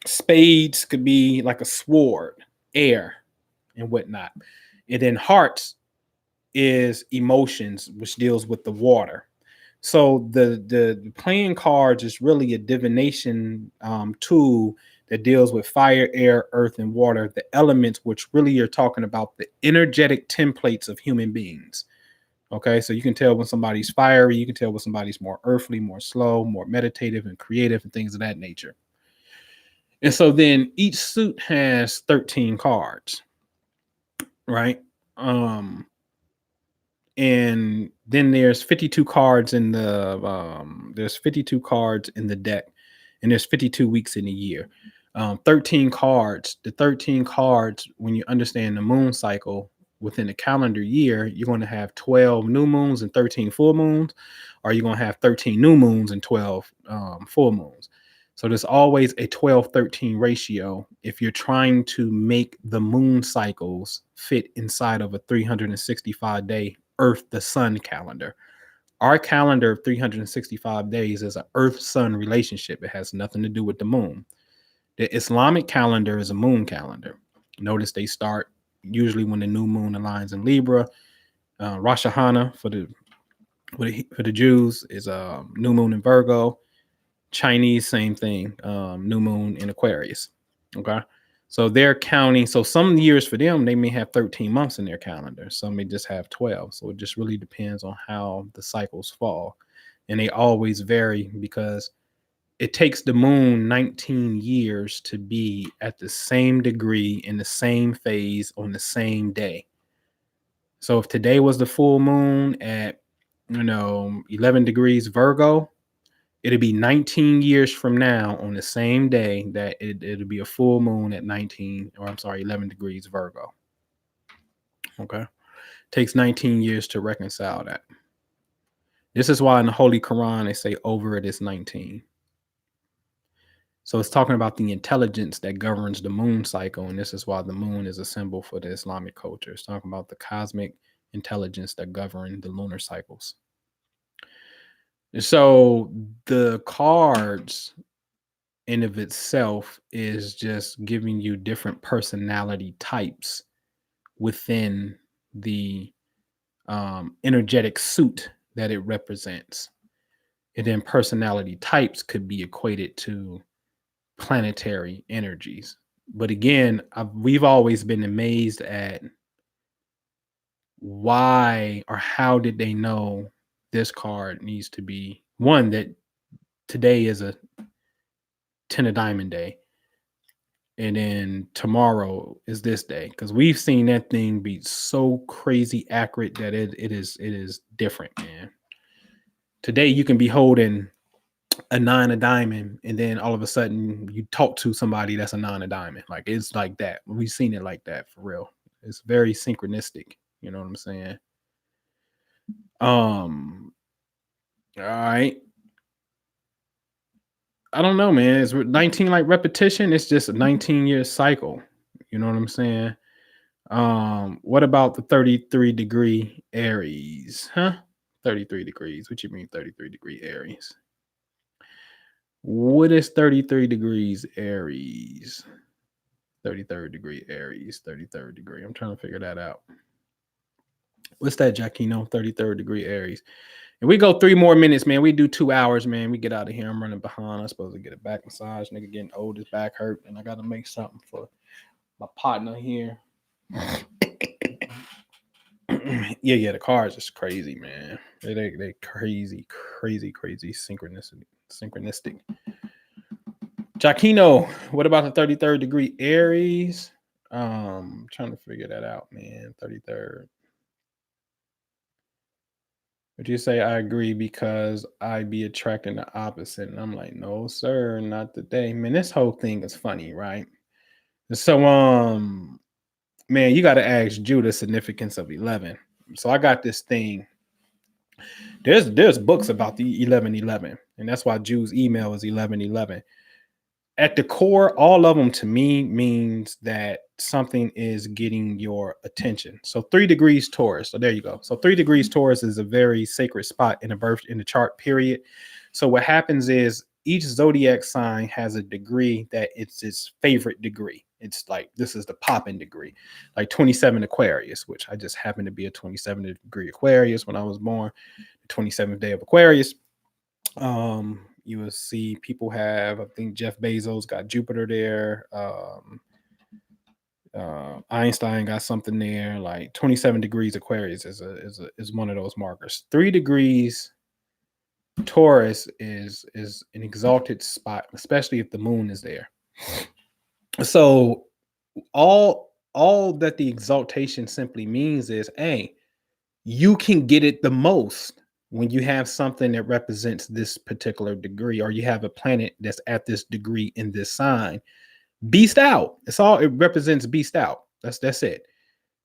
Spades could be like a sword, air, and whatnot. And then hearts is emotions, which deals with the water. So the playing cards is really a divination tool that deals with fire, air, earth, and water, the elements which really are talking about the energetic templates of human beings. Okay, so you can tell when somebody's fiery, you can tell when somebody's more earthly, more slow, more meditative and creative and things of that nature. And so then each suit has 13 cards, right? And then there's 52 cards in the deck, and there's 52 weeks in a year. 13 cards. The 13 cards, when you understand the moon cycle within a calendar year, you're going to have 12 new moons and 13 full moons, or you're going to have 13 new moons and 12 full moons. So there's always a 12-13 ratio if you're trying to make the moon cycles fit inside of a 365-day Earth, the sun calendar. Our calendar of 365 days is an Earth-Sun relationship. It has nothing to do with the moon. The Islamic calendar is a moon calendar. Notice they start usually when the new moon aligns in Libra. Rosh Hashanah for the Jews is a new moon in Virgo. Chinese, same thing, new moon in Aquarius. Okay. So they're counting. So some years for them, they may have 13 months in their calendar. Some may just have 12. So it just really depends on how the cycles fall. And they always vary because it takes the moon 19 years to be at the same degree in the same phase on the same day. So if today was the full moon at 11 degrees Virgo, it'll be 19 years from now on the same day that it'll be a full moon at 11 degrees Virgo. Okay. Takes 19 years to reconcile that. This is why in the Holy Quran they say over it is 19. So it's talking about the intelligence that governs the moon cycle. And this is why the moon is a symbol for the Islamic culture. It's talking about the cosmic intelligence that govern the lunar cycles. So the cards in of itself is just giving you different personality types within the energetic suit that it represents. And then personality types could be equated to planetary energies. But again, we've always been amazed at why or how did they know this card needs to be one, that today is a 10 of diamond day, and then tomorrow is this day, because we've seen that thing be so crazy accurate that it is different, man. Today you can be holding a 9 of diamond, and then all of a sudden you talk to somebody that's a 9 of diamond. Like, it's like that. We've seen it like that for real. It's very synchronistic. You know what I'm saying? All right. I don't know, man. Is 19 like repetition? It's just a 19-year cycle. You know what I'm saying? What about the 33-degree Aries? Huh? 33 degrees. What you mean 33-degree Aries? What is 33 degrees Aries? 33rd degree Aries, 33rd degree. I'm trying to figure that out. What's that, Jackino? 33rd degree Aries. And we go 3 more minutes, man. We do 2 hours, man. We get out of here. I'm running behind. I'm supposed to get a back massage. Nigga getting old, his back hurt, and I got to make something for my partner here. Yeah, the cars is crazy, man. They crazy synchronistic. Jackino, what about the 33rd degree Aries? Trying to figure that out, man. 33rd. Would you say I agree because I be attracting the opposite? And I'm like, no, sir, not today. Man, this whole thing is funny, right? So, man, you got to ask Jew the significance of 11. So I got this thing. There's books about the 1111, and that's why Jew's email is 1111. At the core, all of them to me means that something is getting your attention. So 3 degrees Taurus. So there you go. So 3 degrees Taurus is a very sacred spot in the chart, period. So what happens is each zodiac sign has a degree that it's its favorite degree. It's like, this is the popping degree, like 27 Aquarius, which I just happened to be a 27 degree Aquarius when I was born, the 27th day of Aquarius. You will see people have, I think Jeff Bezos got Jupiter there. Einstein got something there. Like 27 degrees Aquarius is one of those markers. 3 degrees Taurus is an exalted spot, especially if the moon is there. So all that the exaltation simply means is, hey, you can get it the most when you have something that represents this particular degree, or you have a planet that's at this degree in this sign. Beast out. It represents beast out. That's it.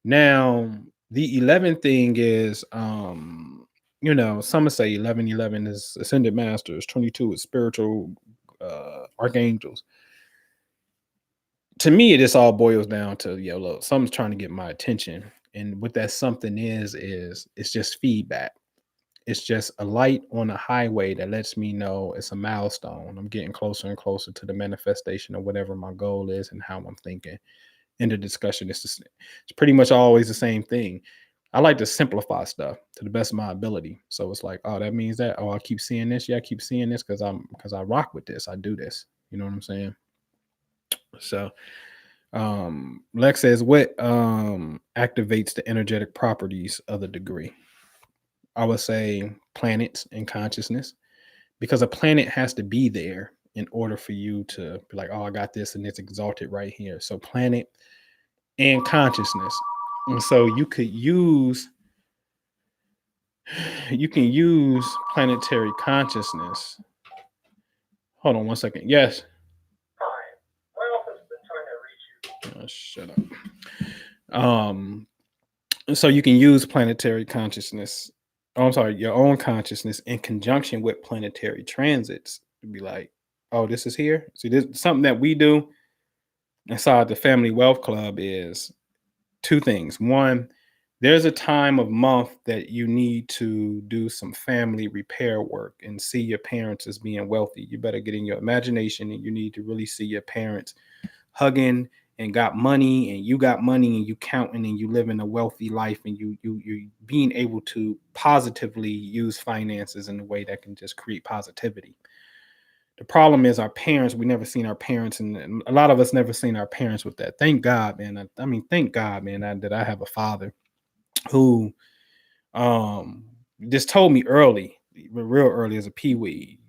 Now, the 11 thing is, some would say 11 is ascended masters, 22 is spiritual archangels. To me, this all boils down to, look, something's trying to get my attention. And what that something is it's just feedback. It's just a light on a highway that lets me know it's a milestone. I'm getting closer and closer to the manifestation of whatever my goal is and how I'm thinking. In the discussion, it's pretty much always the same thing. I like to simplify stuff to the best of my ability. So it's like, oh, that means that. Oh, I keep seeing this. Yeah, I keep seeing this because I rock with this. I do this. You know what I'm saying? So Lex says, what activates the energetic properties of the degree? I would say planets and consciousness, because a planet has to be there in order for you to be like, oh, I got this and it's exalted right here. So planet and consciousness. And so you can use planetary consciousness. Hold on one second. Yes. Oh, shut up. So you can use planetary consciousness. Oh, I'm sorry, your own consciousness in conjunction with planetary transits to be like, oh, this is here. See, this something that we do inside the Family Wealth Club is two things. One, there's a time of month that you need to do some family repair work and see your parents as being wealthy. You better get in your imagination and you need to really see your parents hugging and got money and you got money and you counting and you living a wealthy life and you being able to positively use finances in a way that can just create positivity. The problem is our parents, we never seen our parents, and a lot of us never seen our parents with that. Thank God, man. I mean, thank God, man, that I have a father who um just told me early, real early as a peewee,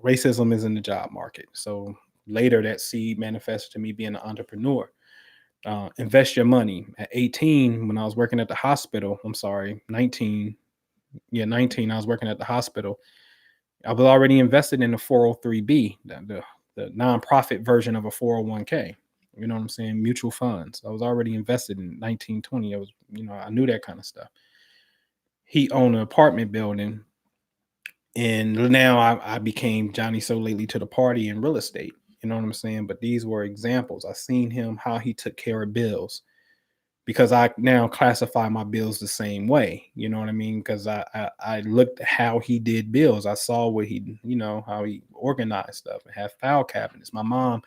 racism is in the job market. So later that seed manifested to me being an entrepreneur. Invest your money. At 18, when I was working at the hospital, I'm sorry, 19, 19, I was working at the hospital. I was already invested in the 403b, the nonprofit version of a 401k. You know what I'm saying? Mutual funds. I was already invested in 1920. I was, I knew that kind of stuff. He owned an apartment building, and now I became Johnny So Lately to the party in real estate. You know what I'm saying? But these were examples. I seen him how he took care of bills, because I now classify my bills the same way. You know what I mean? Because I looked at how he did bills. I saw what he, how he organized stuff and had file cabinets. My mom,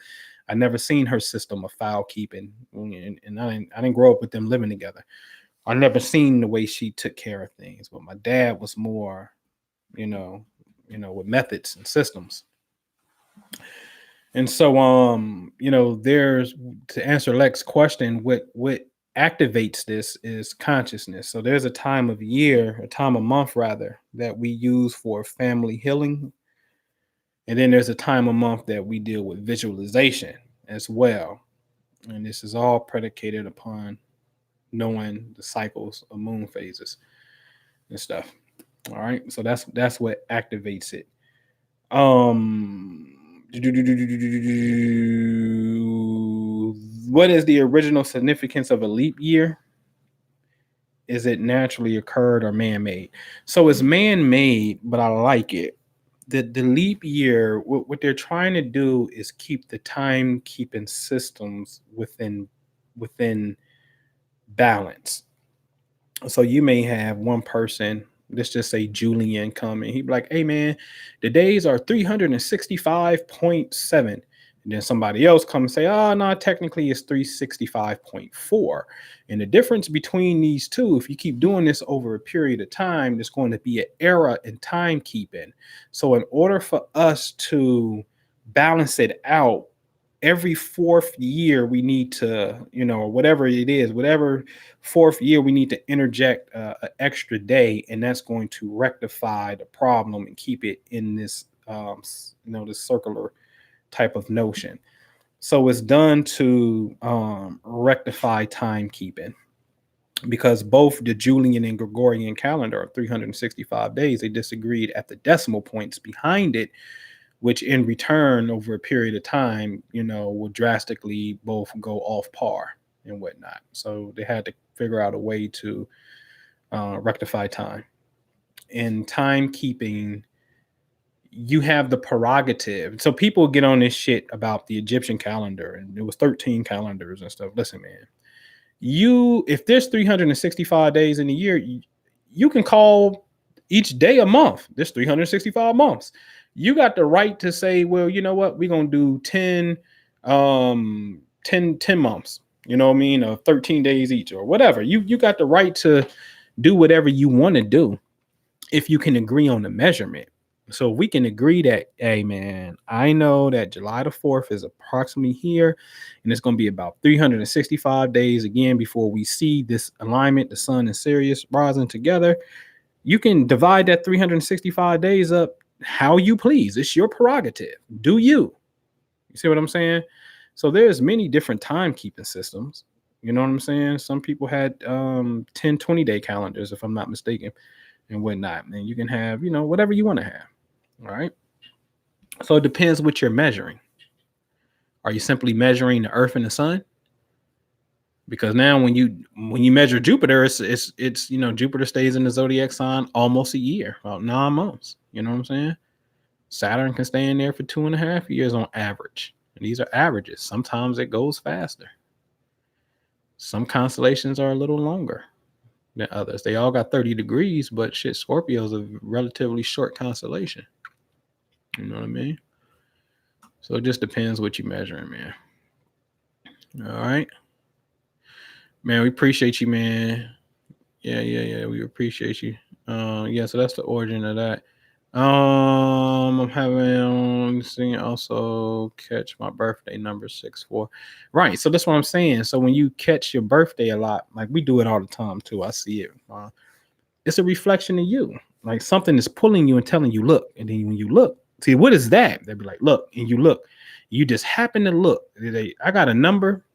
I never seen her system of file keeping, and I didn't grow up with them living together. I never seen the way she took care of things. But my dad was more, with methods and systems. And so, there's, to answer Lex's question, what activates this is consciousness. So there's a time of year, a time of month rather, that we use for family healing. And then there's a time of month that we deal with visualization as well. And this is all predicated upon knowing the cycles of moon phases and stuff. All right. So that's what activates it. What is the original significance of a leap year? Is it naturally occurred or man-made? So it's man-made, but I like it. The leap year, what they're trying to do is keep the timekeeping systems within balance. So you may have one person, let's just say Julian, come and he'd be like, hey man, the days are 365.7. And then somebody else come and say, oh no, technically it's 365.4. And the difference between these two, if you keep doing this over a period of time, there's going to be an error in timekeeping. So in order for us to balance it out, every fourth year we need to, or whatever it is, whatever fourth year we need to interject an extra day, and that's going to rectify the problem and keep it in this, this circular type of notion. So it's done to rectify timekeeping, because both the Julian and Gregorian calendar are 365 days. They disagreed at the decimal points behind it, which in return over a period of time, will drastically both go off par and whatnot. So they had to figure out a way to rectify time. In timekeeping, you have the prerogative. So people get on this shit about the Egyptian calendar, and it was 13 calendars and stuff. Listen, man, if there's 365 days in a year, you can call each day a month. There's 365 months. You got the right to say, well, you know what? We're going to do 10 months, you know what I mean? Or 13 days each or whatever. You got the right to do whatever you want to do if you can agree on the measurement. So we can agree that, hey man, I know that July the 4th is approximately here, and it's going to be about 365 days again before we see this alignment, the sun and Sirius rising together. You can divide that 365 days up how you please. It's your prerogative. Do you? You see what I'm saying? So there's many different timekeeping systems. You know what I'm saying? Some people had 10, 20-day calendars, if I'm not mistaken, and whatnot. And you can have, whatever you want to have. All right. So it depends what you're measuring. Are you simply measuring the Earth and the sun? Because now when you measure Jupiter, it's Jupiter stays in the zodiac sign almost a year, about 9 months. You know what I'm saying? Saturn can stay in there for 2.5 years on average. And these are averages. Sometimes it goes faster. Some constellations are a little longer than others. They all got 30 degrees, but shit, Scorpio's a relatively short constellation. You know what I mean? So it just depends what you're measuring, man. All right. Man, we appreciate you, man. Yeah. We appreciate you. So that's the origin of that. I'm having also catch my birthday number 64. Right. So that's what I'm saying. So when you catch your birthday a lot, like we do it all the time too. I see it. It's a reflection of you. Like something is pulling you and telling you, look. And then when you look, see, what is that? They'll be like, look, and you look. You just happen to look. I got a number.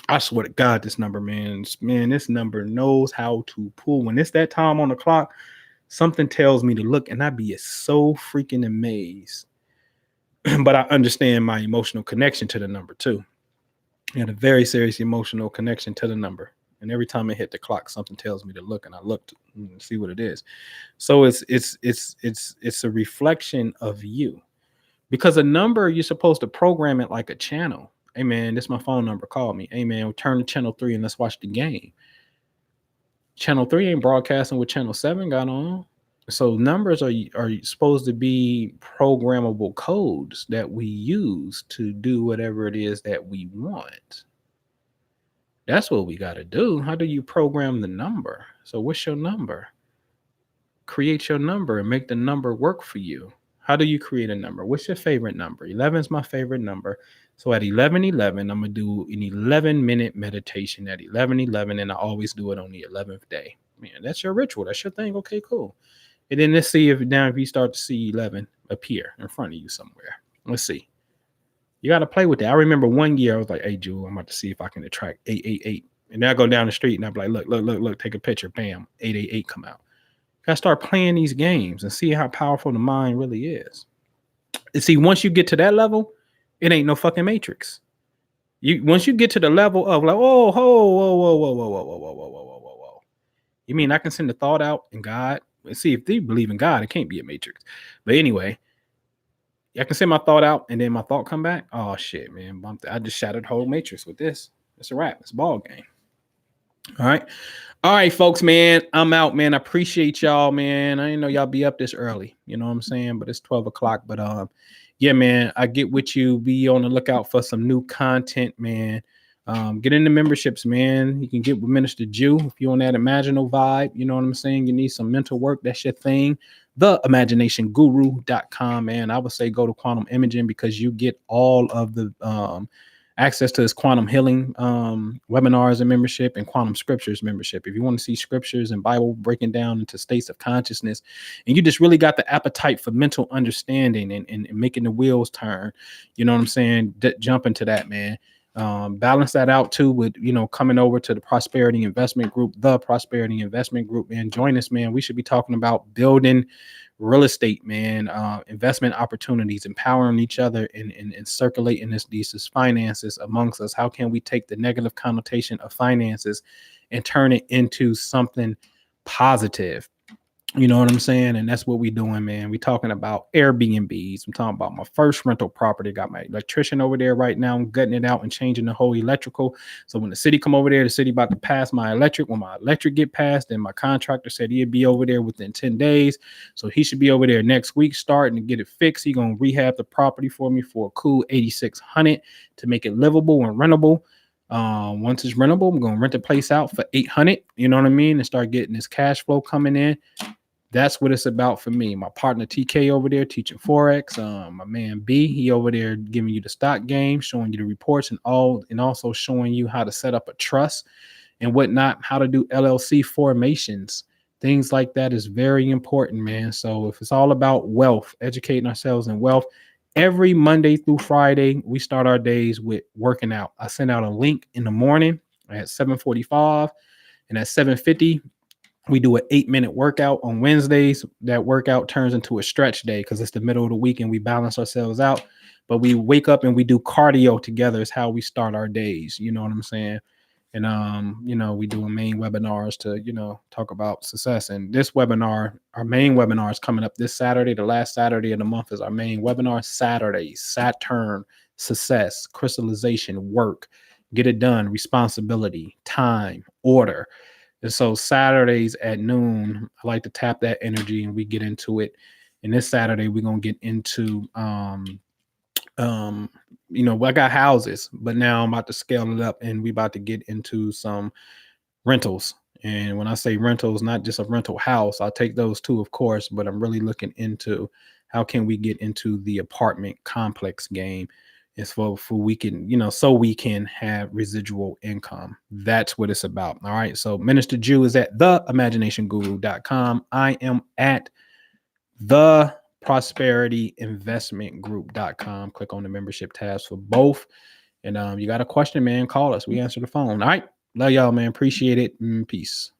I swear to God, this number, man, this number knows how to pull. When it's that time on the clock, something tells me to look, and I be so freaking amazed. But I understand my emotional connection to the number too. I had a very serious emotional connection to the number. And every time I hit the clock, something tells me to look, and I look to see what it is. So it's a reflection of you, because a number, you're supposed to program it like a channel. Hey man, this is my phone number. Call me. Hey man, turn to channel 3 and let's watch the game. Channel 3 ain't broadcasting what channel 7 got on. So numbers are supposed to be programmable codes that we use to do whatever it is that we want. That's what we got to do. How do you program the number? So what's your number? Create your number and make the number work for you. How do you create a number? What's your favorite number? 11 is my favorite number. So at 11:11, I'm going to do an 11-minute meditation at 11:11, and I always do it on the 11th day. Man, that's your ritual. That's your thing. Okay, cool. And then let's see if you start to see 11 appear in front of you somewhere. Let's see. You got to play with that. I remember one year I was like, hey, Jewel, I'm about to see if I can attract 888. And then I go down the street and I'm like, look, take a picture. Bam, 888 come out. You got to start playing these games and see how powerful the mind really is. And see, once you get to that level, it ain't no fucking matrix. Once you get to the level of like, whoa. You mean I can send the thought out in God? Let's see, if they believe in God, it can't be a matrix. But anyway, I can send my thought out and then my thought come back. Oh shit, man. I just shattered the whole matrix with this. It's a wrap. It's a ball game. All right, folks, man. I'm out, man. I appreciate y'all, man. I didn't know y'all be up this early. You know what I'm saying? But it's 12 o'clock. But yeah, man, I get with you. Be on the lookout for some new content, man. Get into memberships, man. You can get with Minister Jew if you're on that imaginal vibe. You know what I'm saying? You need some mental work. That's your thing. TheImaginationguru.com, man. I would say go to Quantum Imaging because you get all of the access to this quantum healing webinars and membership and quantum scriptures membership. If you want to see scriptures and Bible breaking down into states of consciousness, and you just really got the appetite for mental understanding and making the wheels turn, you know what I'm saying? Jump into that, man. Balance that out too with, coming over to the Prosperity Investment Group, man. Join us, man. We should be talking about building real estate, man, investment opportunities, empowering each other and circulating these finances amongst us. How can we take the negative connotation of finances and turn it into something positive? You know what I'm saying? And that's what we doing, man. We talking about Airbnbs. I'm talking about my first rental property. Got my electrician over there right now. I'm gutting it out and changing the whole electrical. So when the city come over there, the city about to pass my electric. When my electric get passed, then my contractor said he'd be over there within 10 days. So he should be over there next week starting to get it fixed. He gonna rehab the property for me for a cool 8,600 to make it livable and rentable. Once it's rentable, I'm gonna rent the place out for 800. You know what I mean? And start getting this cash flow coming in. That's what it's about for me. My partner TK over there teaching Forex. My man B, he over there giving you the stock game, showing you the reports and also showing you how to set up a trust and whatnot, how to do LLC formations. Things like that is very important, man. So if it's all about wealth, educating ourselves in wealth, every Monday through Friday, we start our days with working out. I send out a link in the morning at 7:45, and at 7:50, we do an 8-minute workout on Wednesdays. That workout turns into a stretch day because it's the middle of the week and we balance ourselves out. But we wake up and we do cardio together is how we start our days. You know what I'm saying? And we do main webinars to, talk about success. And this webinar, our main webinar is coming up this Saturday. The last Saturday of the month is our main webinar. Saturday, Saturn, success, crystallization, work, get it done, responsibility, time, order. And so Saturdays at noon, I like to tap that energy and we get into it. And this Saturday, we're going to get into, I got houses, but now I'm about to scale it up and we about to get into some rentals. And when I say rentals, not just a rental house, I'll take those too, of course, but I'm really looking into how can we get into the apartment complex game. It's for we can, so we can have residual income. That's what it's about. All right. So Minister Jew is at theimaginationguru.com. I am at theprosperityinvestmentgroup.com. Click on the membership tabs for both. And you got a question, man, call us. We answer the phone. All right. Love y'all, man. Appreciate it. Peace.